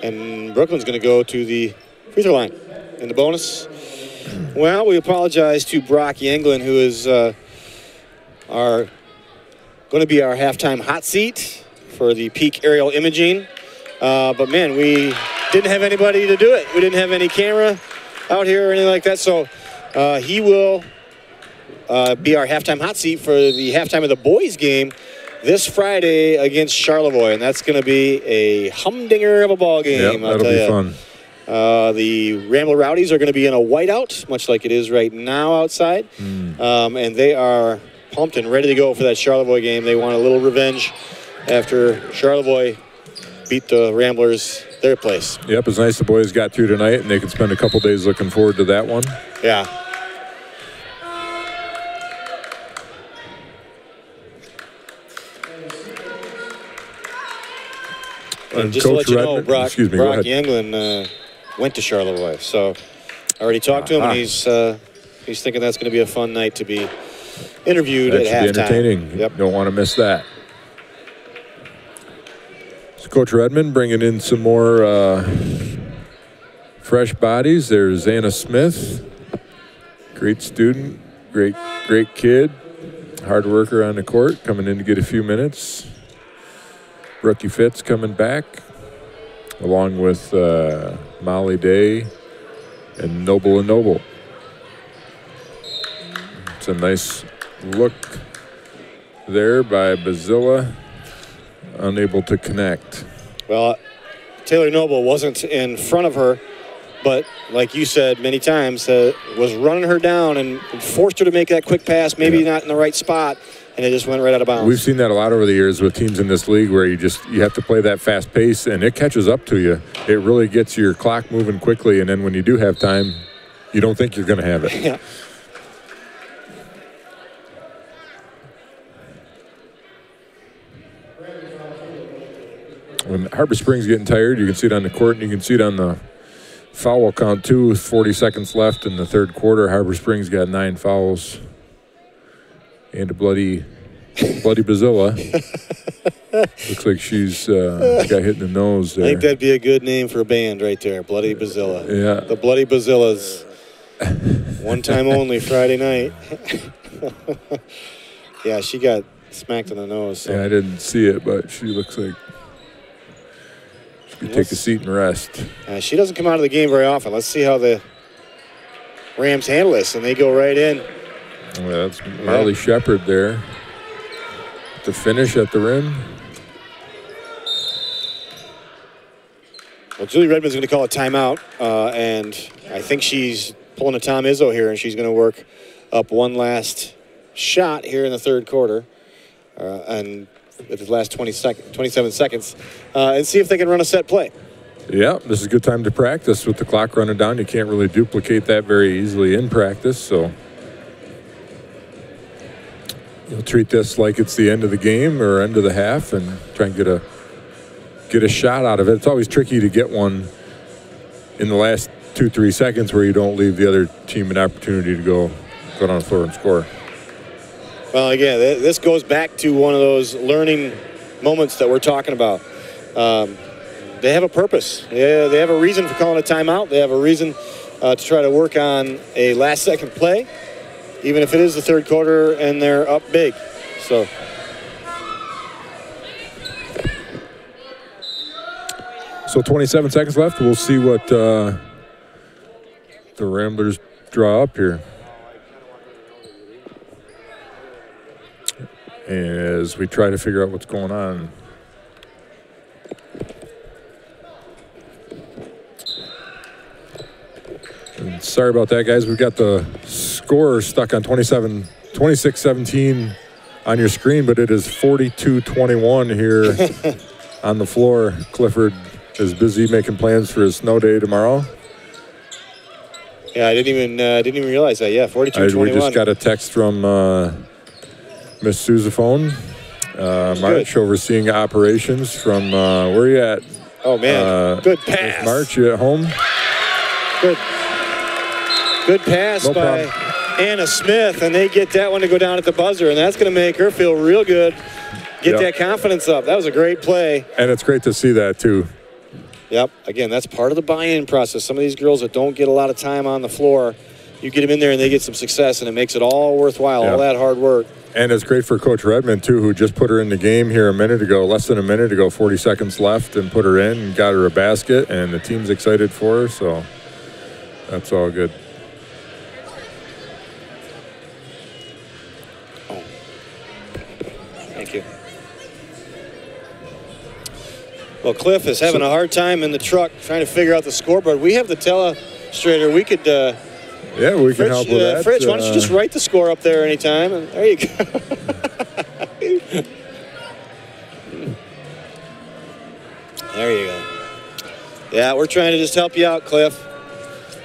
And Brooklyn's going to go to the free throw line. And the bonus, well, we apologize to Brock Yanglin, who is going to be our halftime hot seat for the peak aerial imaging. But, man, we didn't have anybody to do it. We didn't have any camera out here or anything like that. So he will be our halftime hot seat for the halftime of the boys game this Friday against Charlevoix. And that's going to be a humdinger of a ball game. Yep, that'll be fun. The Rambler Rowdies are going to be in a whiteout, much like it is right now outside. And they are pumped and ready to go for that Charlevoix game. They want a little revenge after Charlevoix beat the Ramblers their place. Yep, it's nice the boys got through tonight, and they can spend a couple days looking forward to that one. Yeah. And just Coach to let you know, Brock Yanglin went to Charlevoix. So I already talked to him, and he's thinking that's going to be a fun night to be interviewed at halftime. That should be entertaining. Yep. Don't want to miss that. So Coach Redmond bringing in some more fresh bodies. There's Anna Smith, great student, great kid, hard worker on the court, coming in to get a few minutes. Rookie Fitz coming back, along with Molly Day and Noble and Noble. It's a nice look there by Bazilla, unable to connect. Well, Taylor Noble wasn't in front of her, but like you said many times, was running her down and forced her to make that quick pass, maybe not in the right spot, and it just went right out of bounds. We've seen that a lot over the years with teams in this league where you have to play that fast pace, and it catches up to you. It really gets your clock moving quickly, and then when you do have time, you don't think you're going to have it. Yeah. When Harbor Springs getting tired, you can see it on the court, and you can see it on the foul count too. With 40 seconds left in the third quarter, Harbor Springs got 9 fouls and a bloody Bazilla. Looks like she's got hit in the nose there. I think that'd be a good name for a band right there, Bloody Bazilla. Yeah. The Bloody Bazillas. One time only, Friday night. Yeah, she got smacked in the nose. So. Yeah, I didn't see it, but she looks like she could take a seat and rest. She doesn't come out of the game very often. Let's see how the Rams handle this, and they go right in. Well, that's Marley Shepard there to finish at the rim. Well, Julie Redmond's going to call a timeout, and I think she's pulling a Tom Izzo here, and she's going to work up one last shot here in the third quarter, and at the last 27 seconds, and see if they can run a set play. Yeah, this is a good time to practice with the clock running down. You can't really duplicate that very easily in practice, so you'll treat this like it's the end of the game or end of the half and try and get a shot out of it. It's always tricky to get one in the last 2-3 seconds where you don't leave the other team an opportunity to go down the floor and score. Well, again, this goes back to one of those learning moments that we're talking about. They have a purpose. They have a reason for calling a timeout. They have a reason to try to work on a last-second play, even if it is the third quarter and they're up big. So So 27 seconds left. We'll see what the Ramblers draw up here. As we try to figure out what's going on. And sorry about that, guys. We've got the score stuck on 26-17 on your screen, but it is 42-21 here on the floor. Clifford is busy making plans for his snow day tomorrow. Yeah, I didn't even realize that. Yeah, 42-21. We just got a text from Miss Sousaphone, March, overseeing operations from where are you at? Oh man, good pass. March, you at home? Good pass by Anna Smith, and they get that one to go down at the buzzer, and that's going to make her feel real good. Get that confidence up. That was a great play. And it's great to see that too. Yep. Again, that's part of the buy-in process. Some of these girls that don't get a lot of time on the floor, you get them in there and they get some success, and it makes it all worthwhile, all that hard work. And it's great for Coach Redmond, too, who just put her in the game here a minute ago, less than a minute ago, 40 seconds left, and put her in and got her a basket, and the team's excited for her, so that's all good. Oh. Thank you. Well, Cliff is having a hard time in the truck trying to figure out the scoreboard. We have the telestrator. We could... yeah, we can help with that. Fritz, why don't you just write the score up there anytime? And there you go. There you go. Yeah, we're trying to just help you out, Cliff.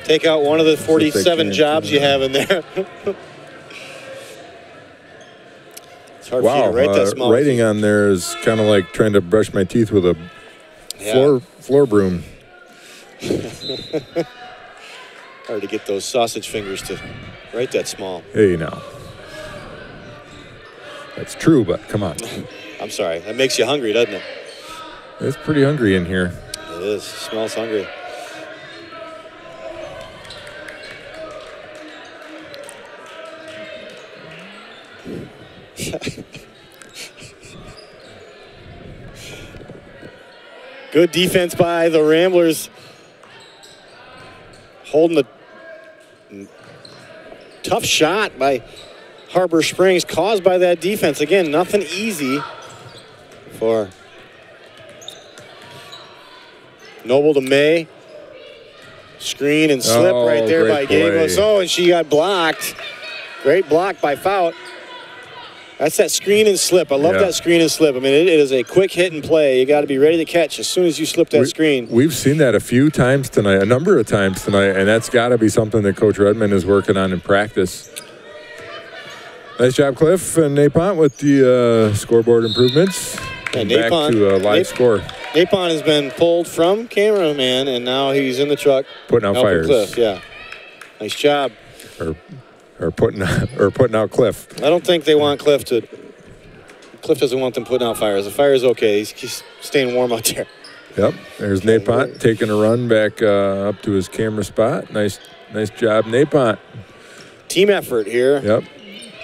Take out one of the 47 jobs you have in there. It's hard for you to write that small. Writing on there is kind of like trying to brush my teeth with a floor broom. Hard to get those sausage fingers to write that small. Hey, now. That's true, but come on. I'm sorry. That makes you hungry, doesn't it? It's pretty hungry in here. It is. It smells hungry. Good defense by the Ramblers. Holding the tough shot by Harbor Springs caused by that defense. Again, nothing easy for Noble to May. Screen and slip right there by Gabos. Oh, and she got blocked. Great block by Faut. That's that screen and slip. I love that screen and slip. I mean, it is a quick hit and play. You got to be ready to catch as soon as you slip that screen. We've seen that a few times tonight, a number of times tonight, and that's got to be something that Coach Redmond is working on in practice. Nice job, Cliff and Napont with the scoreboard improvements. And back to a live score. Napont has been pulled from cameraman, and now he's in the truck. Putting out fires. Cliff, yeah. Nice job. Or putting out Cliff. I don't think they want Cliff to. Cliff doesn't want them putting out fires. The fire's okay. He's staying warm out there. Yep. There's Napont taking a run back up to his camera spot. Nice job, Napont. Team effort here. Yep.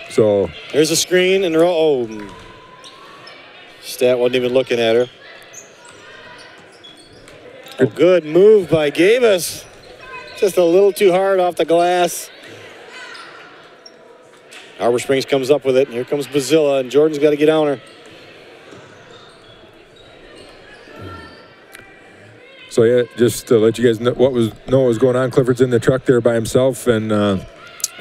So there's a screen and oh, Stat wasn't even looking at her. Oh, good move by Gabus. Just a little too hard off the glass. Harbor Springs comes up with it, and here comes Bazilla, and Jordan's got to get on her. So, yeah, just to let you guys know what was going on. Clifford's in the truck there by himself, and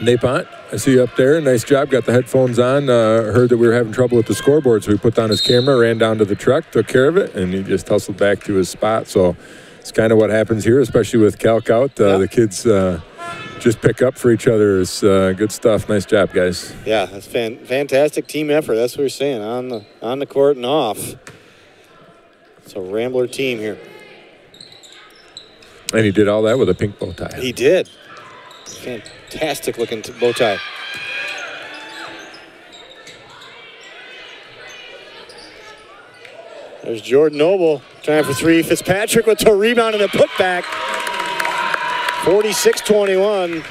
Napont, I see you up there. Nice job. Got the headphones on. Heard that we were having trouble with the scoreboard, so he put down his camera, ran down to the truck, took care of it, and he just hustled back to his spot. So it's kind of what happens here, especially with Calc out. The kids just pick up for each other. It's good stuff. Nice job, guys. Yeah, that's fantastic team effort. That's what we're saying, on the court and off. It's a Rambler team here. And he did all that with a pink bow tie. He did. Fantastic looking bow tie. There's Jordan Noble trying for three. Fitzpatrick with the rebound and a putback. 46-21.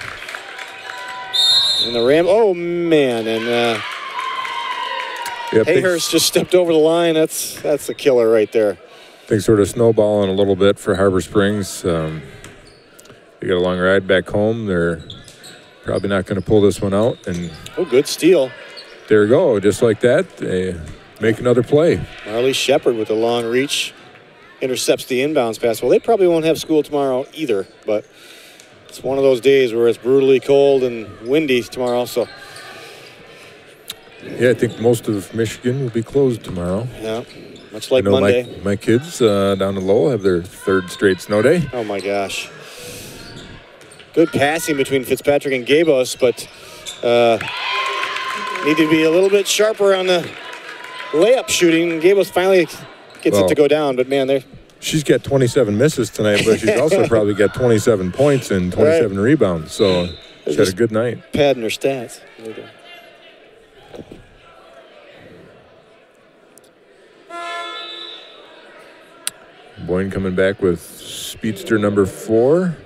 And the oh man, and Hayhurst just stepped over the line. That's a killer right there. Things sort of snowballing a little bit for Harbor Springs. They got a long ride back home. They're probably not going to pull this one out. And good steal. There we go, just like that. They make another play. Marley Shepard with a long reach intercepts the inbounds pass. Well, they probably won't have school tomorrow either, but it's one of those days where it's brutally cold and windy tomorrow. So yeah, I think most of Michigan will be closed tomorrow. Yeah, much like Monday. My kids down in Lowell have their third straight snow day. Oh my gosh. Good passing between Fitzpatrick and Gabos, but need to be a little bit sharper on the layup shooting. Gabos finally gets it to go down, but man, she's got 27 misses tonight, but she's also probably got 27 points and 27 rebounds. So she had a good night. Padding her stats. There we go. Boyne coming back with speedster number 4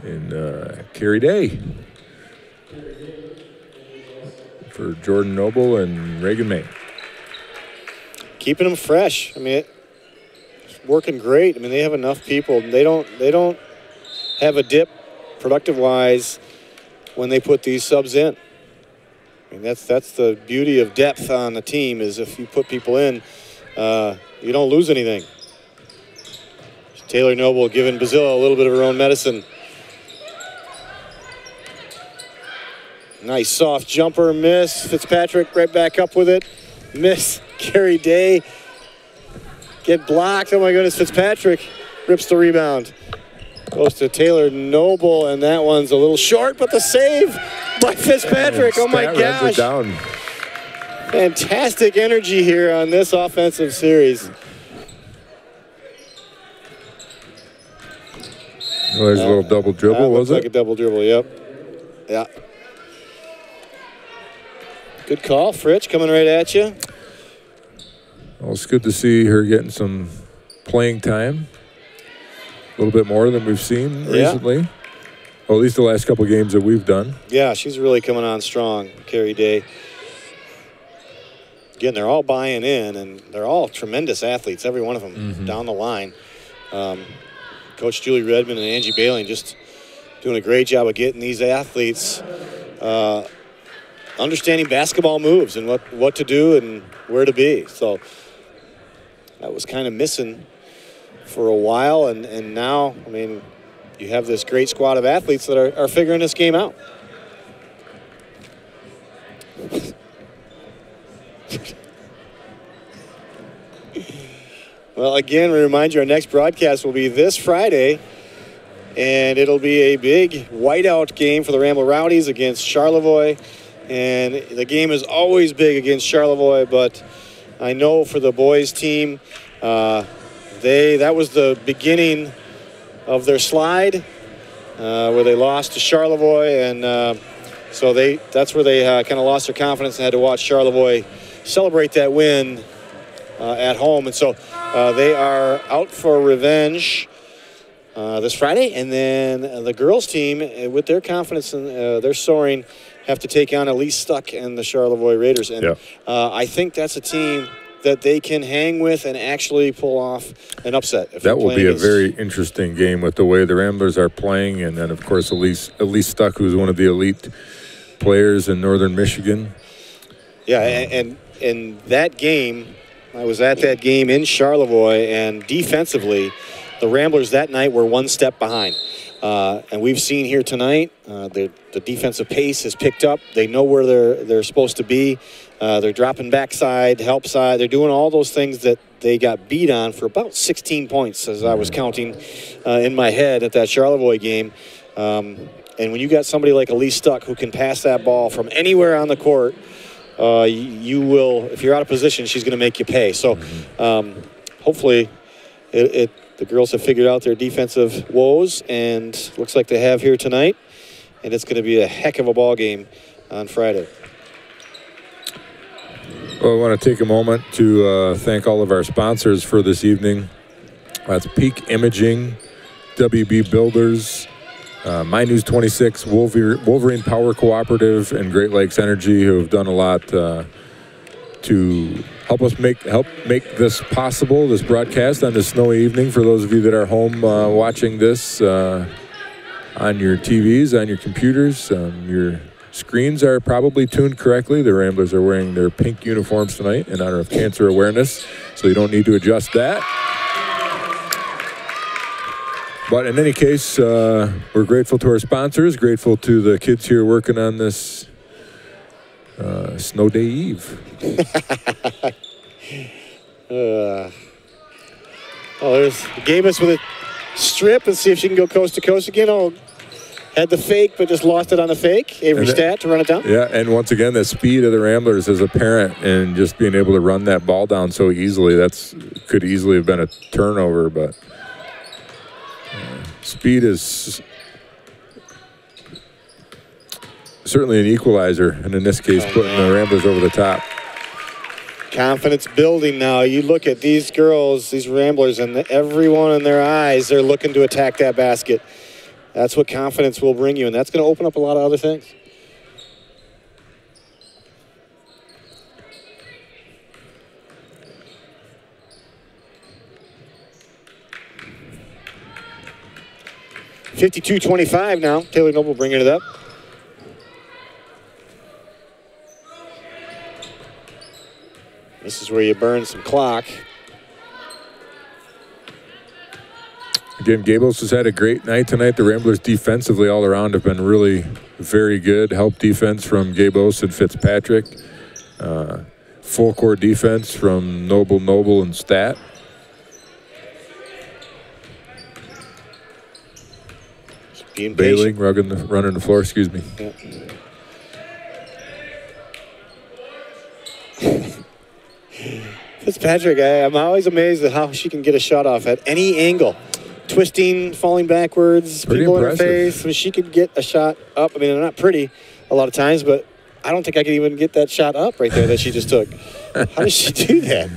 in Carrie Day for Jordan Noble and Reagan May. Keeping them fresh. I mean, it's working great. I mean, they have enough people. They don't have a dip productive-wise when they put these subs in. I mean, that's the beauty of depth on the team, is if you put people in, you don't lose anything. Taylor Noble giving Bazilla a little bit of her own medicine. Nice soft jumper, miss. Fitzpatrick right back up with it. Miss. Carrie Day. Get blocked. Oh my goodness, Fitzpatrick rips the rebound. Goes to Taylor Noble, and that one's a little short, but the save by Fitzpatrick. Oh my gosh. Down. Fantastic energy here on this offensive series. Oh, there's a little double dribble, was it? Like a double dribble, yep. Yeah. Good call, Fritsch, coming right at you. Well, it's good to see her getting some playing time. A little bit more than we've seen recently. Well, at least the last couple games that we've done. Yeah, she's really coming on strong, Carrie Day. Again, they're all buying in, and they're all tremendous athletes, every one of them, down the line. Coach Julie Redmond and Angie Baling just doing a great job of getting these athletes understanding basketball moves and what to do and where to be. So that was kind of missing for a while, and now, I mean, you have this great squad of athletes that are figuring this game out. Well, again, we remind you our next broadcast will be this Friday, and it'll be a big whiteout game for the Rambler Rowdies against Charlevoix. And the game is always big against Charlevoix, but I know for the boys team, that was the beginning of their slide, where they lost to Charlevoix, and so that's where they kind of lost their confidence and had to watch Charlevoix celebrate that win at home. And so they are out for revenge this Friday, and then the girls team, with their confidence and their soaring, have to take on Elise Stuck and the Charlevoix Raiders. And I think that's a team that they can hang with and actually pull off an upset. That will be a very interesting game with the way the Ramblers are playing, and then, of course, Elise Stuck, who's one of the elite players in Northern Michigan. Yeah, and that game, I was at that game in Charlevoix, and defensively, the Ramblers that night were one step behind. And we've seen here tonight, the defensive pace has picked up. They know where they're supposed to be. They're dropping backside, help side. They're doing all those things that they got beat on for about 16 points, as I was counting in my head at that Charlevoix game. And when you got somebody like Elise Stuck who can pass that ball from anywhere on the court, you will, if you're out of position, she's going to make you pay. So hopefully the girls have figured out their defensive woes, and looks like they have here tonight. And it's going to be a heck of a ball game on Friday. Well, I want to take a moment to thank all of our sponsors for this evening. That's Peak Imaging, WB Builders, My News 26, Wolverine Power Cooperative, and Great Lakes Energy, who have done a lot to help make this possible, this broadcast on this snowy evening. For those of you that are home watching this on your TVs, on your computers, your screens are probably tuned correctly. The Ramblers are wearing their pink uniforms tonight in honor of cancer awareness, so you don't need to adjust that. But in any case, we're grateful to our sponsors, grateful to the kids here working on this snow day eve. There's Gabus with a strip, and see if she can go coast to coast again. Oh, had the fake, but just lost it on the fake. Avery Stat to run it down. Yeah, and once again, the speed of the Ramblers is apparent, and just being able to run that ball down so easily, could easily have been a turnover, but speed is certainly an equalizer, and in this case, putting the Ramblers over the top. Confidence building now. You look at these girls, these Ramblers, and everyone in their eyes, they're looking to attack that basket. That's what confidence will bring you, and that's going to open up a lot of other things. (52-25) now. Taylor Noble bringing it up. This is where you burn some clock. Again, Gabos has had a great night tonight. The Ramblers defensively all around have been really very good. Help defense from Gabos and Fitzpatrick. Full court defense from Noble, and Stat. Bailing, running the floor, excuse me. Yeah. Fitzpatrick, I'm always amazed at how she can get a shot off at any angle. Twisting, falling backwards, pretty people impressive. in her face. I mean, she could get a shot up. I mean, they're not pretty a lot of times, but I don't think I could even get that shot up right there that she just took. How does she do that?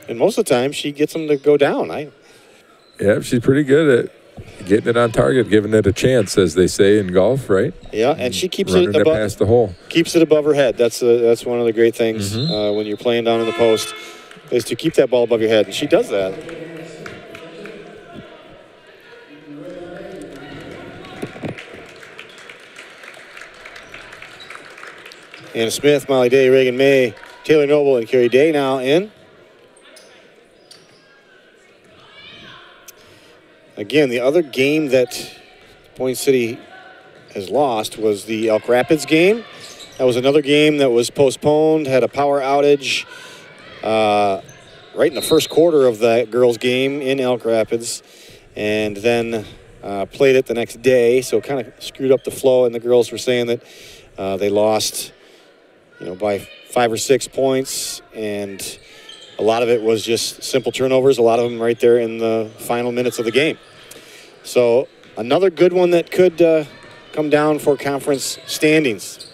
And most of the time, she gets them to go down. Yeah, she's pretty good at getting it on target, giving it a chance, as they say in golf, right? Yeah, and she keeps running it above, past the hole. Keeps it above her head. That's one of the great things when you're playing down in the post, is to keep that ball above your head, and she does that. Anna Smith, Molly Day, Reagan May, Taylor Noble, and Carrie Day now in. Again, the other game that Point City has lost was the Elk Rapids game. That was another game that was postponed, had a power outage right in the first quarter of that girls' game in Elk Rapids, and then played it the next day, so kind of screwed up the flow, and the girls were saying that they lost by 5 or 6 points, and a lot of it was just simple turnovers, a lot of them right there in the final minutes of the game. So another good one that could come down for conference standings.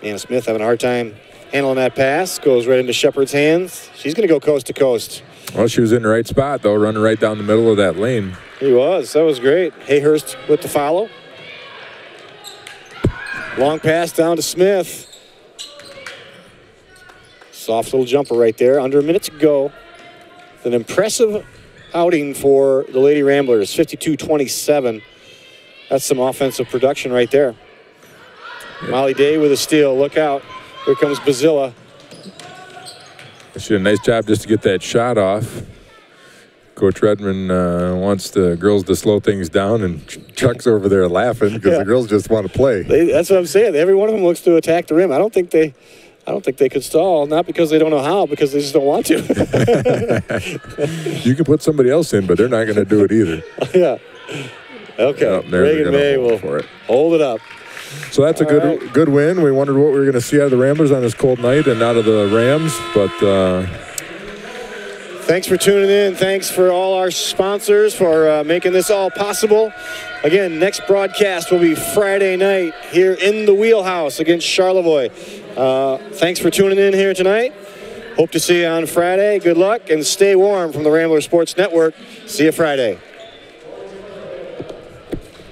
Anna Smith having a hard time handling that pass, goes right into Shepard's hands. She's going to go coast to coast. Well, she was in the right spot, though, running right down the middle of that lane. He was. That was great. Hayhurst with the follow. Long pass down to Smith. Soft little jumper right there. Under a minute to go. An impressive outing for the Lady Ramblers. 52-27. That's some offensive production right there. Yeah. Molly Day with a steal. Look out. Here comes Bazilla. She did a nice job just to get that shot off. Coach Redmond wants the girls to slow things down, and Chuck's over there laughing because the girls just want to play. That's what I'm saying. Every one of them looks to attack the rim. I don't think they could stall, not because they don't know how, because they just don't want to. You can put somebody else in, but they're not going to do it either. Yeah. Okay. Reagan May will hold it up. So that's a good win. We wondered what we were going to see out of the Ramblers on this cold night and out of the Rams, but thanks for tuning in. Thanks for all our sponsors for making this all possible. Again, next broadcast will be Friday night here in the Wheelhouse against Charlevoix. Thanks for tuning in here tonight. Hope to see you on Friday. Good luck and stay warm from the Rambler Sports Network. See you Friday.